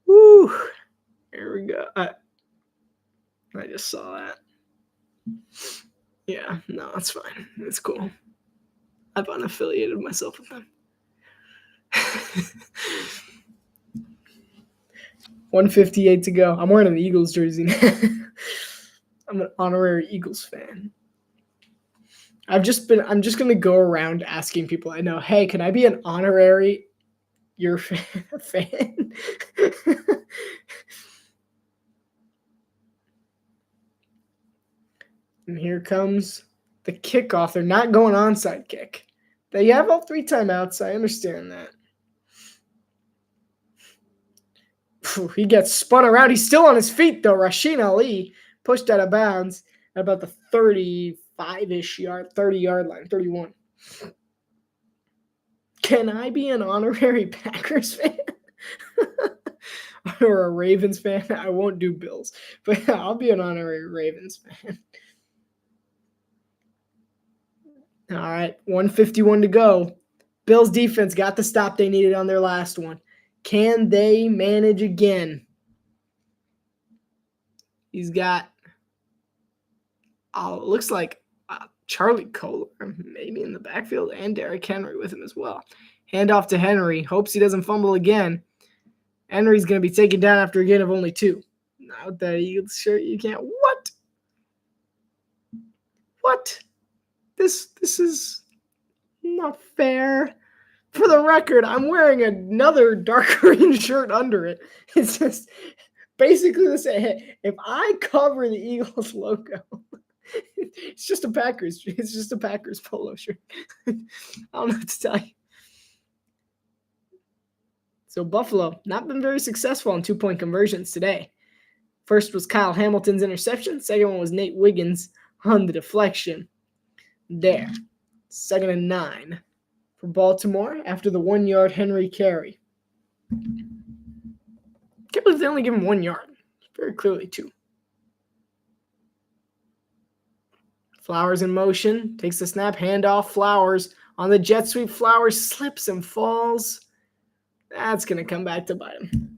Woo. Here we go. I just saw that. Yeah, no, that's fine. It's cool. I've unaffiliated myself with them. 158 to go. I'm wearing an Eagles jersey now. I'm an honorary Eagles fan. I'm just gonna go around asking people I know, hey, can I be an honorary your fan? And here comes the kickoff. They're not going onside kick. They have all 3 timeouts. I understand that. He gets spun around. He's still on his feet, though. Rasheen Ali pushed out of bounds at about the 35-ish yard, 30-yard line, 31. Can I be an honorary Packers fan? Or a Ravens fan? I won't do Bills, but I'll be an honorary Ravens fan. All right, 151 to go. Bills defense got the stop they needed on their last one. Can they manage again? He's got, it looks like Charlie Kohler maybe in the backfield and Derrick Henry with him as well. Handoff to Henry. Hopes he doesn't fumble again. Henry's going to be taken down after a gain of only 2. Now with the Eagles shirt, you can't. What? What? This is not fair. For the record, I'm wearing another dark green shirt under it. It's just basically the same. If I cover the Eagles logo, it's just a Packers. It's just a Packers polo shirt. I don't know what to tell you. So Buffalo, not been very successful on 2-point conversions today. First was Kyle Hamilton's interception. Second one was Nate Wiggins on the deflection. There. 2nd and 9 for Baltimore after the 1-yard Henry carry. Can't believe they only give him 1 yard. Very clearly 2. Flowers in motion. Takes the snap. Handoff. Flowers on the jet sweep. Flowers slips and falls. That's going to come back to bite him.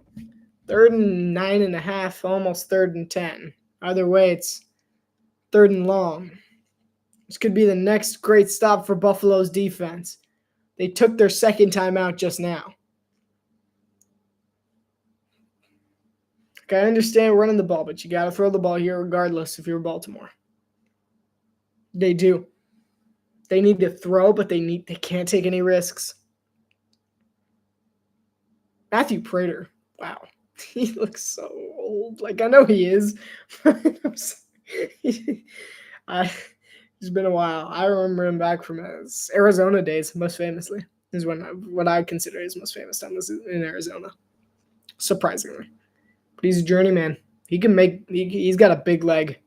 3rd and 9.5, almost 3rd and 10. Either way, it's 3rd and long. This could be the next great stop for Buffalo's defense. They took their 2nd timeout just now. Okay, I understand running the ball, but you got to throw the ball here regardless if you're Baltimore. They do. They need to throw, but they can't take any risks. Matthew Prater, wow. He looks so old. Like, I know he is. It's been a while. I remember him back from his Arizona days, most famously. Is what I consider his most famous time was in Arizona. Surprisingly. But he's a journeyman. He's got a big leg.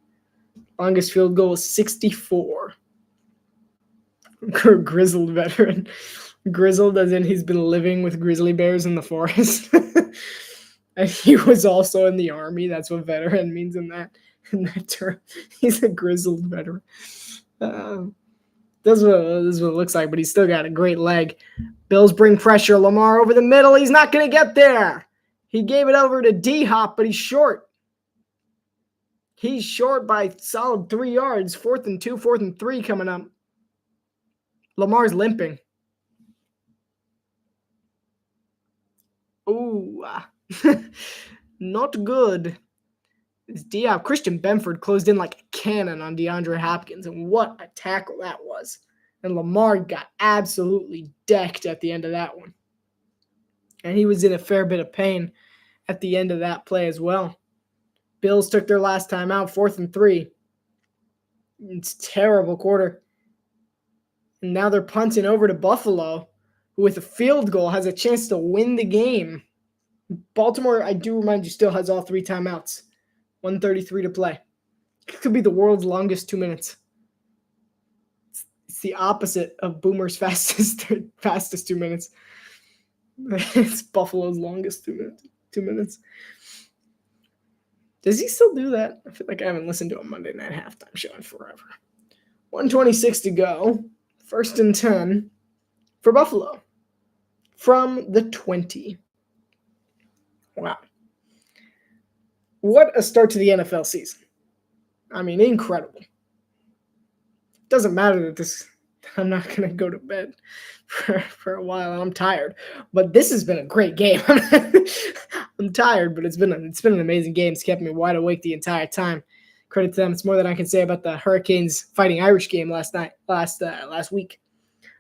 Longest field goal is 64. Grizzled veteran. Grizzled as in he's been living with grizzly bears in the forest. And he was also in the army. That's what veteran means in that term. He's a grizzled veteran. This is what it looks like, but he's still got a great leg. Bills bring pressure. Lamar over the middle. He's not going to get there. He gave it over to D-Hop, but he's short. He's short by solid 3 yards. 4th and 2, 4th and 3 coming up. Lamar's limping. Ooh, not good. It's Diop. Christian Benford closed in like a cannon on DeAndre Hopkins, and what a tackle that was. And Lamar got absolutely decked at the end of that one. And he was in a fair bit of pain at the end of that play as well. Bills took their last time out, 4th and 3. It's a terrible quarter. And now they're punting over to Buffalo, who with a field goal has a chance to win the game. Baltimore, I do remind you, still has all 3 timeouts. 1:33 to play. It could be the world's longest 2 minutes. It's the opposite of Boomer's fastest 2 minutes. It's Buffalo's longest 2 minutes. Does he still do that? I feel like I haven't listened to a Monday Night Halftime show in forever. 1:26 to go. 1st and 10 for Buffalo. From the 20. Wow. What a start to the NFL season. I mean, incredible. doesn't matter that this. I'm not going to go to bed for a while. I'm tired, but this has been a great game. I'm tired, but it's been an amazing game. It's kept me wide awake the entire time. Credit to them. It's more than I can say about the Hurricanes Fighting Irish game last week.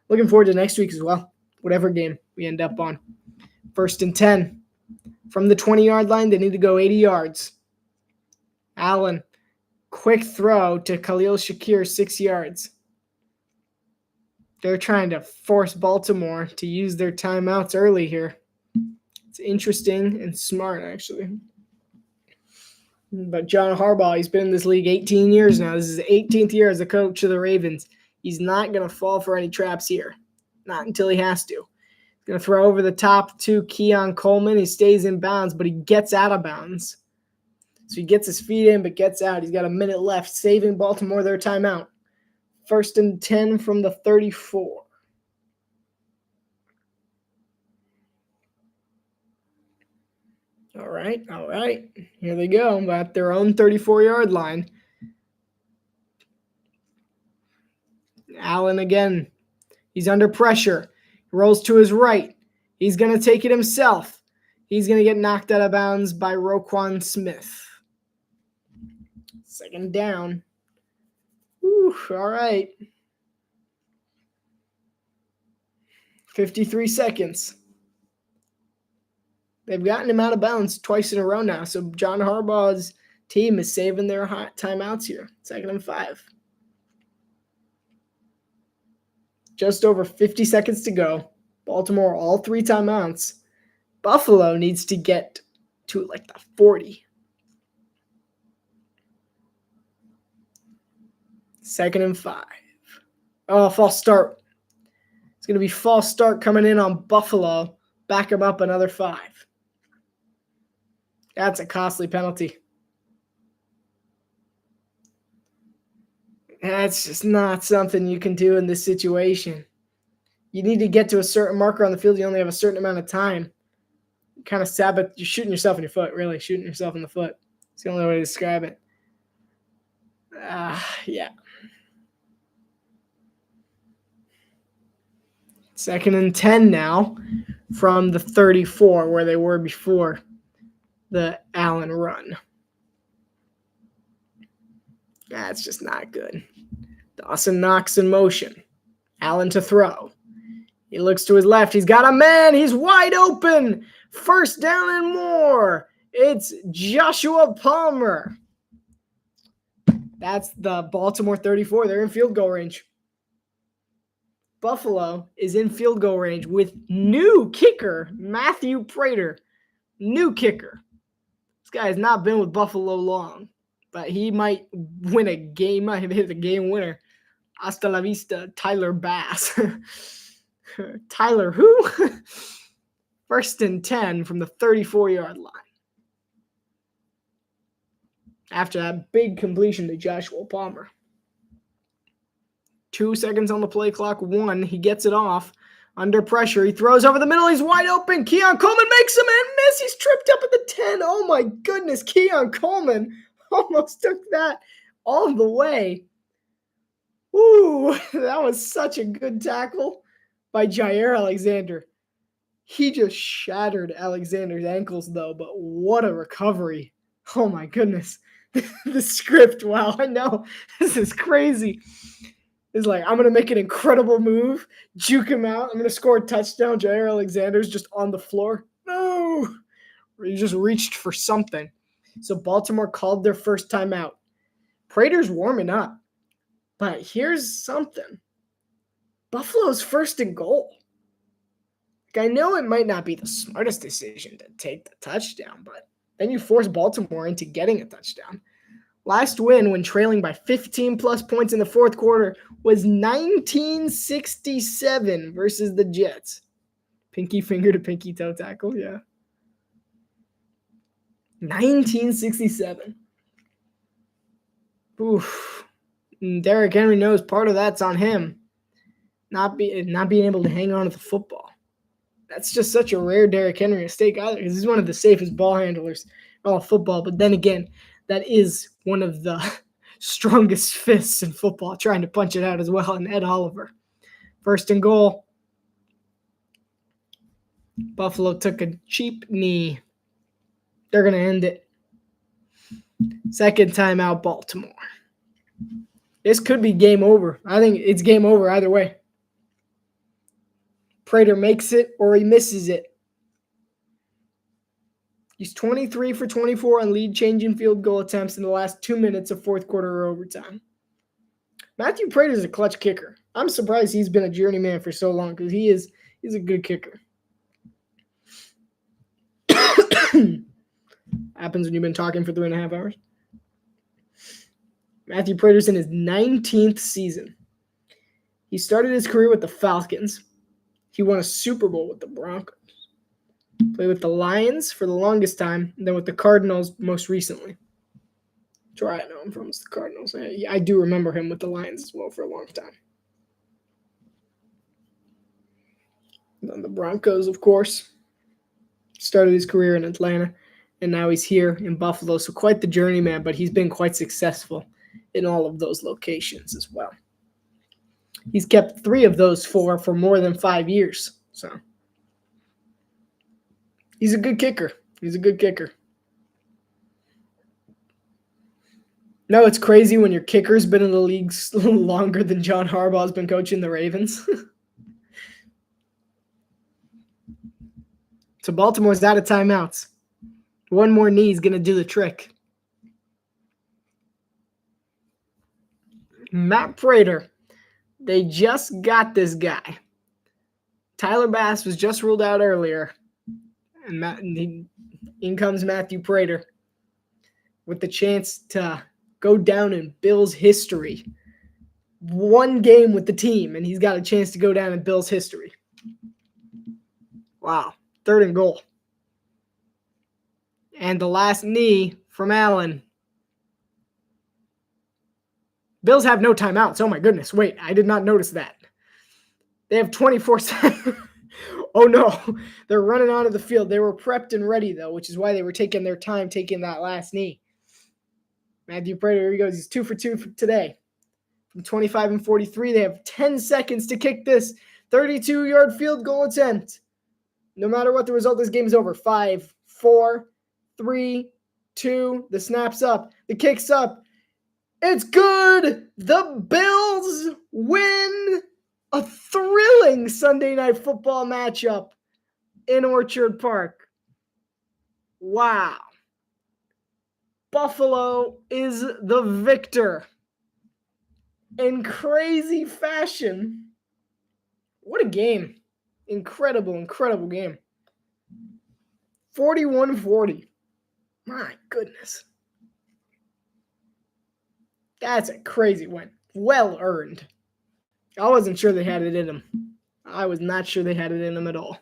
Looking forward to next week as well. Whatever game we end up on. 1st and 10 from the 20-yard line. They need to go 80 yards. Allen, quick throw to Khalil Shakir, 6 yards. They're trying to force Baltimore to use their timeouts early here. It's interesting and smart, actually. But John Harbaugh, he's been in this league 18 years now. This is his 18th year as a coach of the Ravens. He's not going to fall for any traps here. Not until he has to. He's going to throw over the top to Keon Coleman. He stays in bounds, but he gets out of bounds. So he gets his feet in, but gets out. He's got a minute left, saving Baltimore their timeout. 1st and 10 from the 34. All right. Here they go at their own 34-yard line. Allen again. He's under pressure. He rolls to his right. He's going to take it himself. He's going to get knocked out of bounds by Roquan Smith. 2nd down. All right. 53 seconds. They've gotten him out of bounds twice in a row now. So John Harbaugh's team is saving their timeouts here. 2nd and 5. Just over 50 seconds to go. Baltimore, all 3 timeouts. Buffalo needs to get to like the 40. 2nd and 5. Oh, false start. It's going to be false start coming in on Buffalo. Back them up another 5. That's a costly penalty. That's just not something you can do in this situation. You need to get to a certain marker on the field. You only have a certain amount of time. Kind of you're shooting yourself in your foot, really. Shooting yourself in the foot. It's the only way to describe it. Yeah. 2nd and 10 now from the 34 where they were before the Allen run. That's just not good. Dawson Knox in motion. Allen to throw. He looks to his left. He's got a man. He's wide open. 1st down and more. It's Joshua Palmer. That's the Baltimore 34. They're in field goal range. Buffalo is in field goal range with new kicker, Matthew Prater. New kicker. This guy has not been with Buffalo long, but he might win a game. Might hit the game winner. Hasta la vista, Tyler Bass. Tyler who? 1st and 10 from the 34-yard line. After that big completion to Joshua Palmer. 2 seconds on the play clock. 1. He gets it off. Under pressure. He throws over the middle. He's wide open. Keon Coleman makes him and miss. He's tripped up at the 10. Oh my goodness. Keon Coleman almost took that all the way. Ooh, that was such a good tackle by Jair Alexander. He just shattered Alexander's ankles though, but what a recovery. Oh my goodness. The script, wow, I know. This is crazy. It's like, I'm going to make an incredible move, juke him out. I'm going to score a touchdown. Jair Alexander's just on the floor. No! He just reached for something. So Baltimore called their first timeout. Prater's warming up. But here's something. Buffalo's 1st and goal. Like, I know it might not be the smartest decision to take the touchdown, but then you force Baltimore into getting a touchdown. Last win when trailing by 15-plus points in the 4th quarter was 1967 versus the Jets. Pinky finger to pinky toe tackle, yeah. 1967. Oof. And Derrick Henry knows part of that's on him. Not being able to hang on to the football. That's just such a rare Derrick Henry mistake either, because he's one of the safest ball handlers in all of football. But then again, that is one of the strongest fists in football trying to punch it out as well, and Ed Oliver. 1st and goal. Buffalo took a cheap knee. They're going to end it. 2nd timeout, Baltimore. This could be game over. I think it's game over either way. Prater makes it or he misses it. He's 23 for 24 on lead-changing field goal attempts in the last 2 minutes of 4th quarter or overtime. Matthew Prater is a clutch kicker. I'm surprised he's been a journeyman for so long because he's a good kicker. Happens when you've been talking for 3.5 hours. Matthew Prater's in his 19th season. He started his career with the Falcons. He won a Super Bowl with the Broncos. Played with the Lions for the longest time, and then with the Cardinals most recently. That's where I know him from, is the Cardinals. I do remember him with the Lions as well for a long time. And then the Broncos, of course. Started his career in Atlanta, and now he's here in Buffalo. So quite the journeyman, but he's been quite successful in all of those locations as well. He's kept 3 of those 4 for more than 5 years. So he's a good kicker. He's a good kicker. No, it's crazy when your kicker's been in the league longer than John Harbaugh's been coaching the Ravens. So Baltimore's out of timeouts. One more knee is going to do the trick. Matt Prater. They just got this guy. Tyler Bass was just ruled out earlier. And in comes Matthew Prater with the chance to go down in Bills history. 1 game with the team, and he's got a chance to go down in Bills history. Wow. 3rd and goal. And the last knee from Allen. Bills have no timeouts. Oh, my goodness. Wait, I did not notice that. They have 24/7. Oh, no. They're running onto the field. They were prepped and ready, though, which is why they were taking their time taking that last knee. Matthew Prater, here he goes. He's 2 for 2 for today. From 25 and 43, they have 10 seconds to kick this 32-yard field goal attempt. No matter what the result, this game's over. 5, 4, 3, 2. The snap's up. The kick's up. It's good. The Bills win a thrilling Sunday night football matchup in Orchard Park. Wow. Buffalo is the victor in crazy fashion. What a game. Incredible, incredible game. 41-40. My goodness. That's a crazy win. Well earned. I wasn't sure they had it in them. I was not sure they had it in them at all.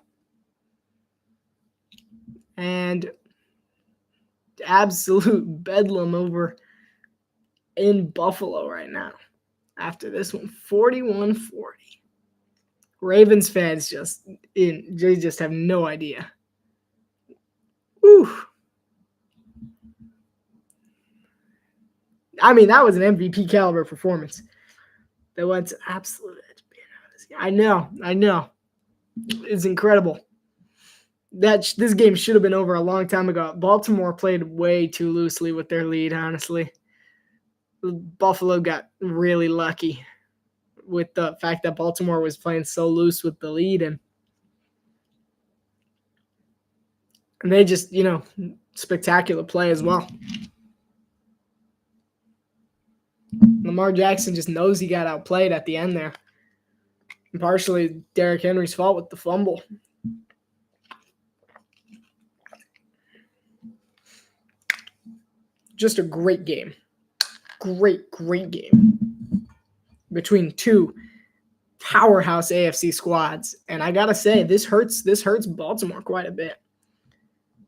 And absolute bedlam over in Buffalo right now. After this one, 41-40. Ravens fans they just have no idea. Whew. I mean, that was an MVP caliber performance. They went to absolute edge. I know. It's incredible. This game should have been over a long time ago. Baltimore played way too loosely with their lead, honestly. Buffalo got really lucky with the fact that Baltimore was playing so loose with the lead. And they just, spectacular play as well. Lamar Jackson just knows he got outplayed at the end there. And partially Derrick Henry's fault with the fumble. Just a great game. Great game. Between 2 powerhouse AFC squads. And I got to say, this hurts Baltimore quite a bit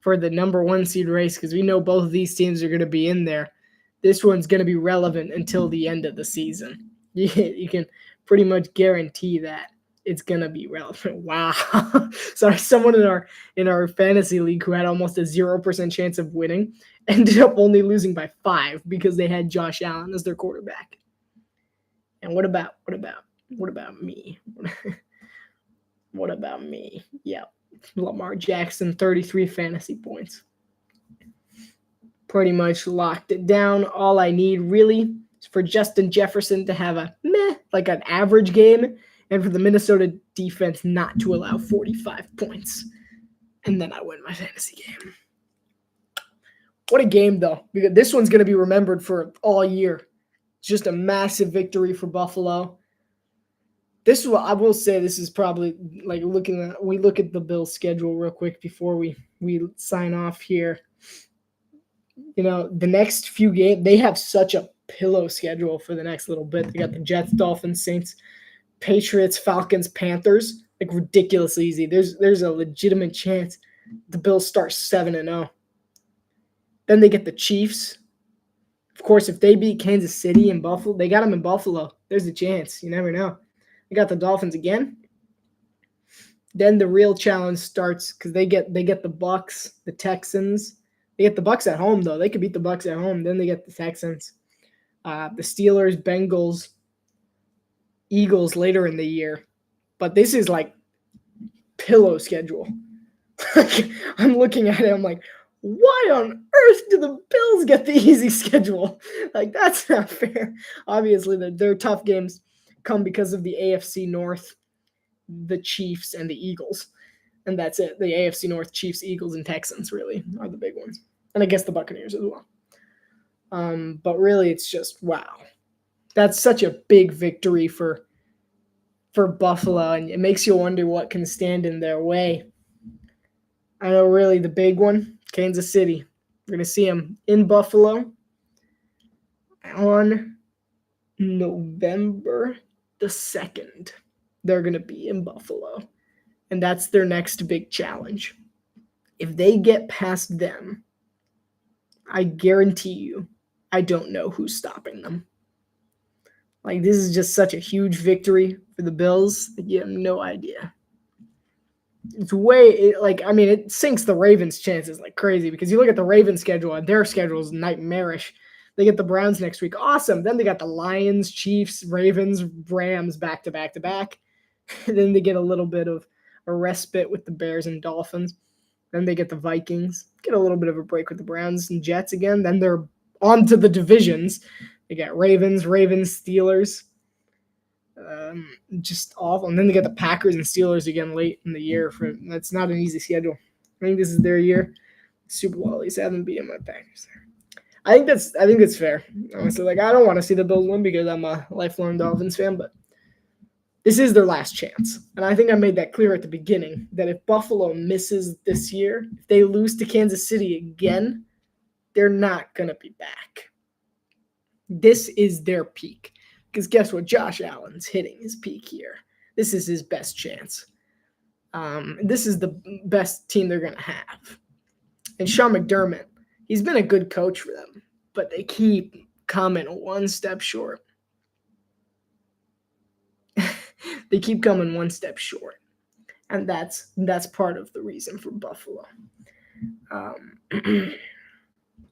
for the number 1 seed race, because we know both of these teams are going to be in there. This one's going to be relevant until the end of the season. You can pretty much guarantee that. it's gonna be relevant. Wow. Sorry, someone in our fantasy league who had almost a 0% chance of winning ended up only losing by 5 because they had Josh Allen as their quarterback. And what about me? What about me? Yeah. Lamar Jackson, 33 fantasy points. Pretty much locked it down. All I need really is for Justin Jefferson to have a like an average game, and for the Minnesota defense not to allow 45 points. And then I win my fantasy game. What a game, though. Because this one's going to be remembered for all year. It's just a massive victory for Buffalo. This is what I will say. This is probably like we look at the Bills' schedule real quick before we sign off here. You know, the next few games, they have such a pillow schedule for the next little bit. They got the Jets, Dolphins, Saints, Patriots, Falcons, Panthers, like ridiculously easy. There's a legitimate chance the Bills start 7-0. Then they get the Chiefs. Of course, if they beat Kansas City and Buffalo, they got them in Buffalo. There's a chance. You never know. They got the Dolphins again. Then the real challenge starts because they get the Bucks, the Texans. They get the Bucks at home, though. They could beat the Bucks at home. Then they get the Texans, the Steelers, Bengals, Eagles later in the year. But this is like pillow schedule. I'm looking at it. I'm like, why on earth do the Bills get the easy schedule? Like, that's not fair. Obviously, their tough games come because of the AFC North, the Chiefs, and the Eagles. And that's it. The AFC North, Chiefs, Eagles, and Texans really are the big ones. And I guess the Buccaneers as well. But really, it's just, wow. That's such a big victory for Buffalo, and it makes you wonder what can stand in their way. I know really the big one, Kansas City. We're going to see them in Buffalo on November the 2nd. They're going to be in Buffalo. And that's their next big challenge. If they get past them, I guarantee you, I don't know who's stopping them. Like, this is just such a huge victory for the Bills that you have no idea. It sinks the Ravens' chances like crazy because you look at the Ravens' schedule and their schedule is nightmarish. They get the Browns next week. Awesome. Then they got the Lions, Chiefs, Ravens, Rams back to back to back. Then they get a little bit of a respite with the Bears and Dolphins. Then they get the Vikings, get a little bit of a break with the Browns and Jets again. Then they're on to the divisions. They got Ravens, Steelers. Just awful. And then they get the Packers and Steelers again late in the year. That's not an easy schedule. I think this is their year. Super Bowl, at least I haven't beaten my Packers there. I think that's fair. Honestly, like, I don't want to see the Bills win because I'm a lifelong Dolphins fan, but this is their last chance. And I think I made that clear at the beginning that if Buffalo misses this year, if they lose to Kansas City again, they're not going to be back. This is their peak. Because guess what? Josh Allen's hitting his peak here. This is his best chance. This is the best team they're going to have. And Sean McDermott, he's been a good coach for them, but they keep coming one step short. They keep coming one step short. And that's part of the reason for Buffalo.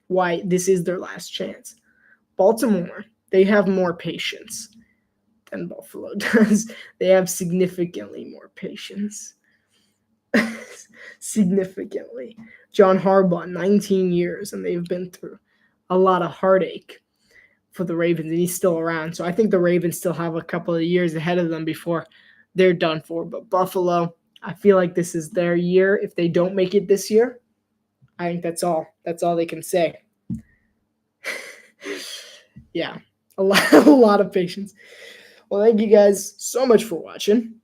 Why this is their last chance. Baltimore, they have more patience than Buffalo does. They have significantly more patience. Significantly. John Harbaugh, 19 years, and they've been through a lot of heartache for the Ravens, and he's still around. So I think the Ravens still have a couple of years ahead of them before they're done for. But Buffalo, I feel like this is their year. If they don't make it this year, I think that's all. That's all they can say. Yeah, a lot of patience. Well, thank you guys so much for watching.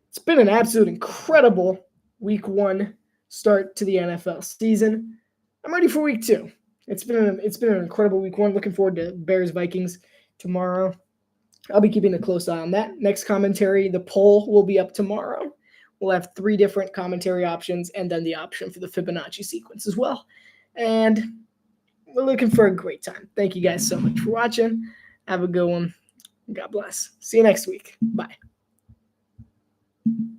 It's been an absolute incredible week 1 start to the NFL season. I'm ready for week 2. It's been an incredible week 1. Looking forward to Bears Vikings tomorrow. I'll be keeping a close eye on that. Next commentary, the poll will be up tomorrow. We'll have 3 different commentary options and then the option for the Fibonacci sequence as well. And we're looking for a great time. Thank you guys so much for watching. Have a good one. God bless. See you next week. Bye. Bye.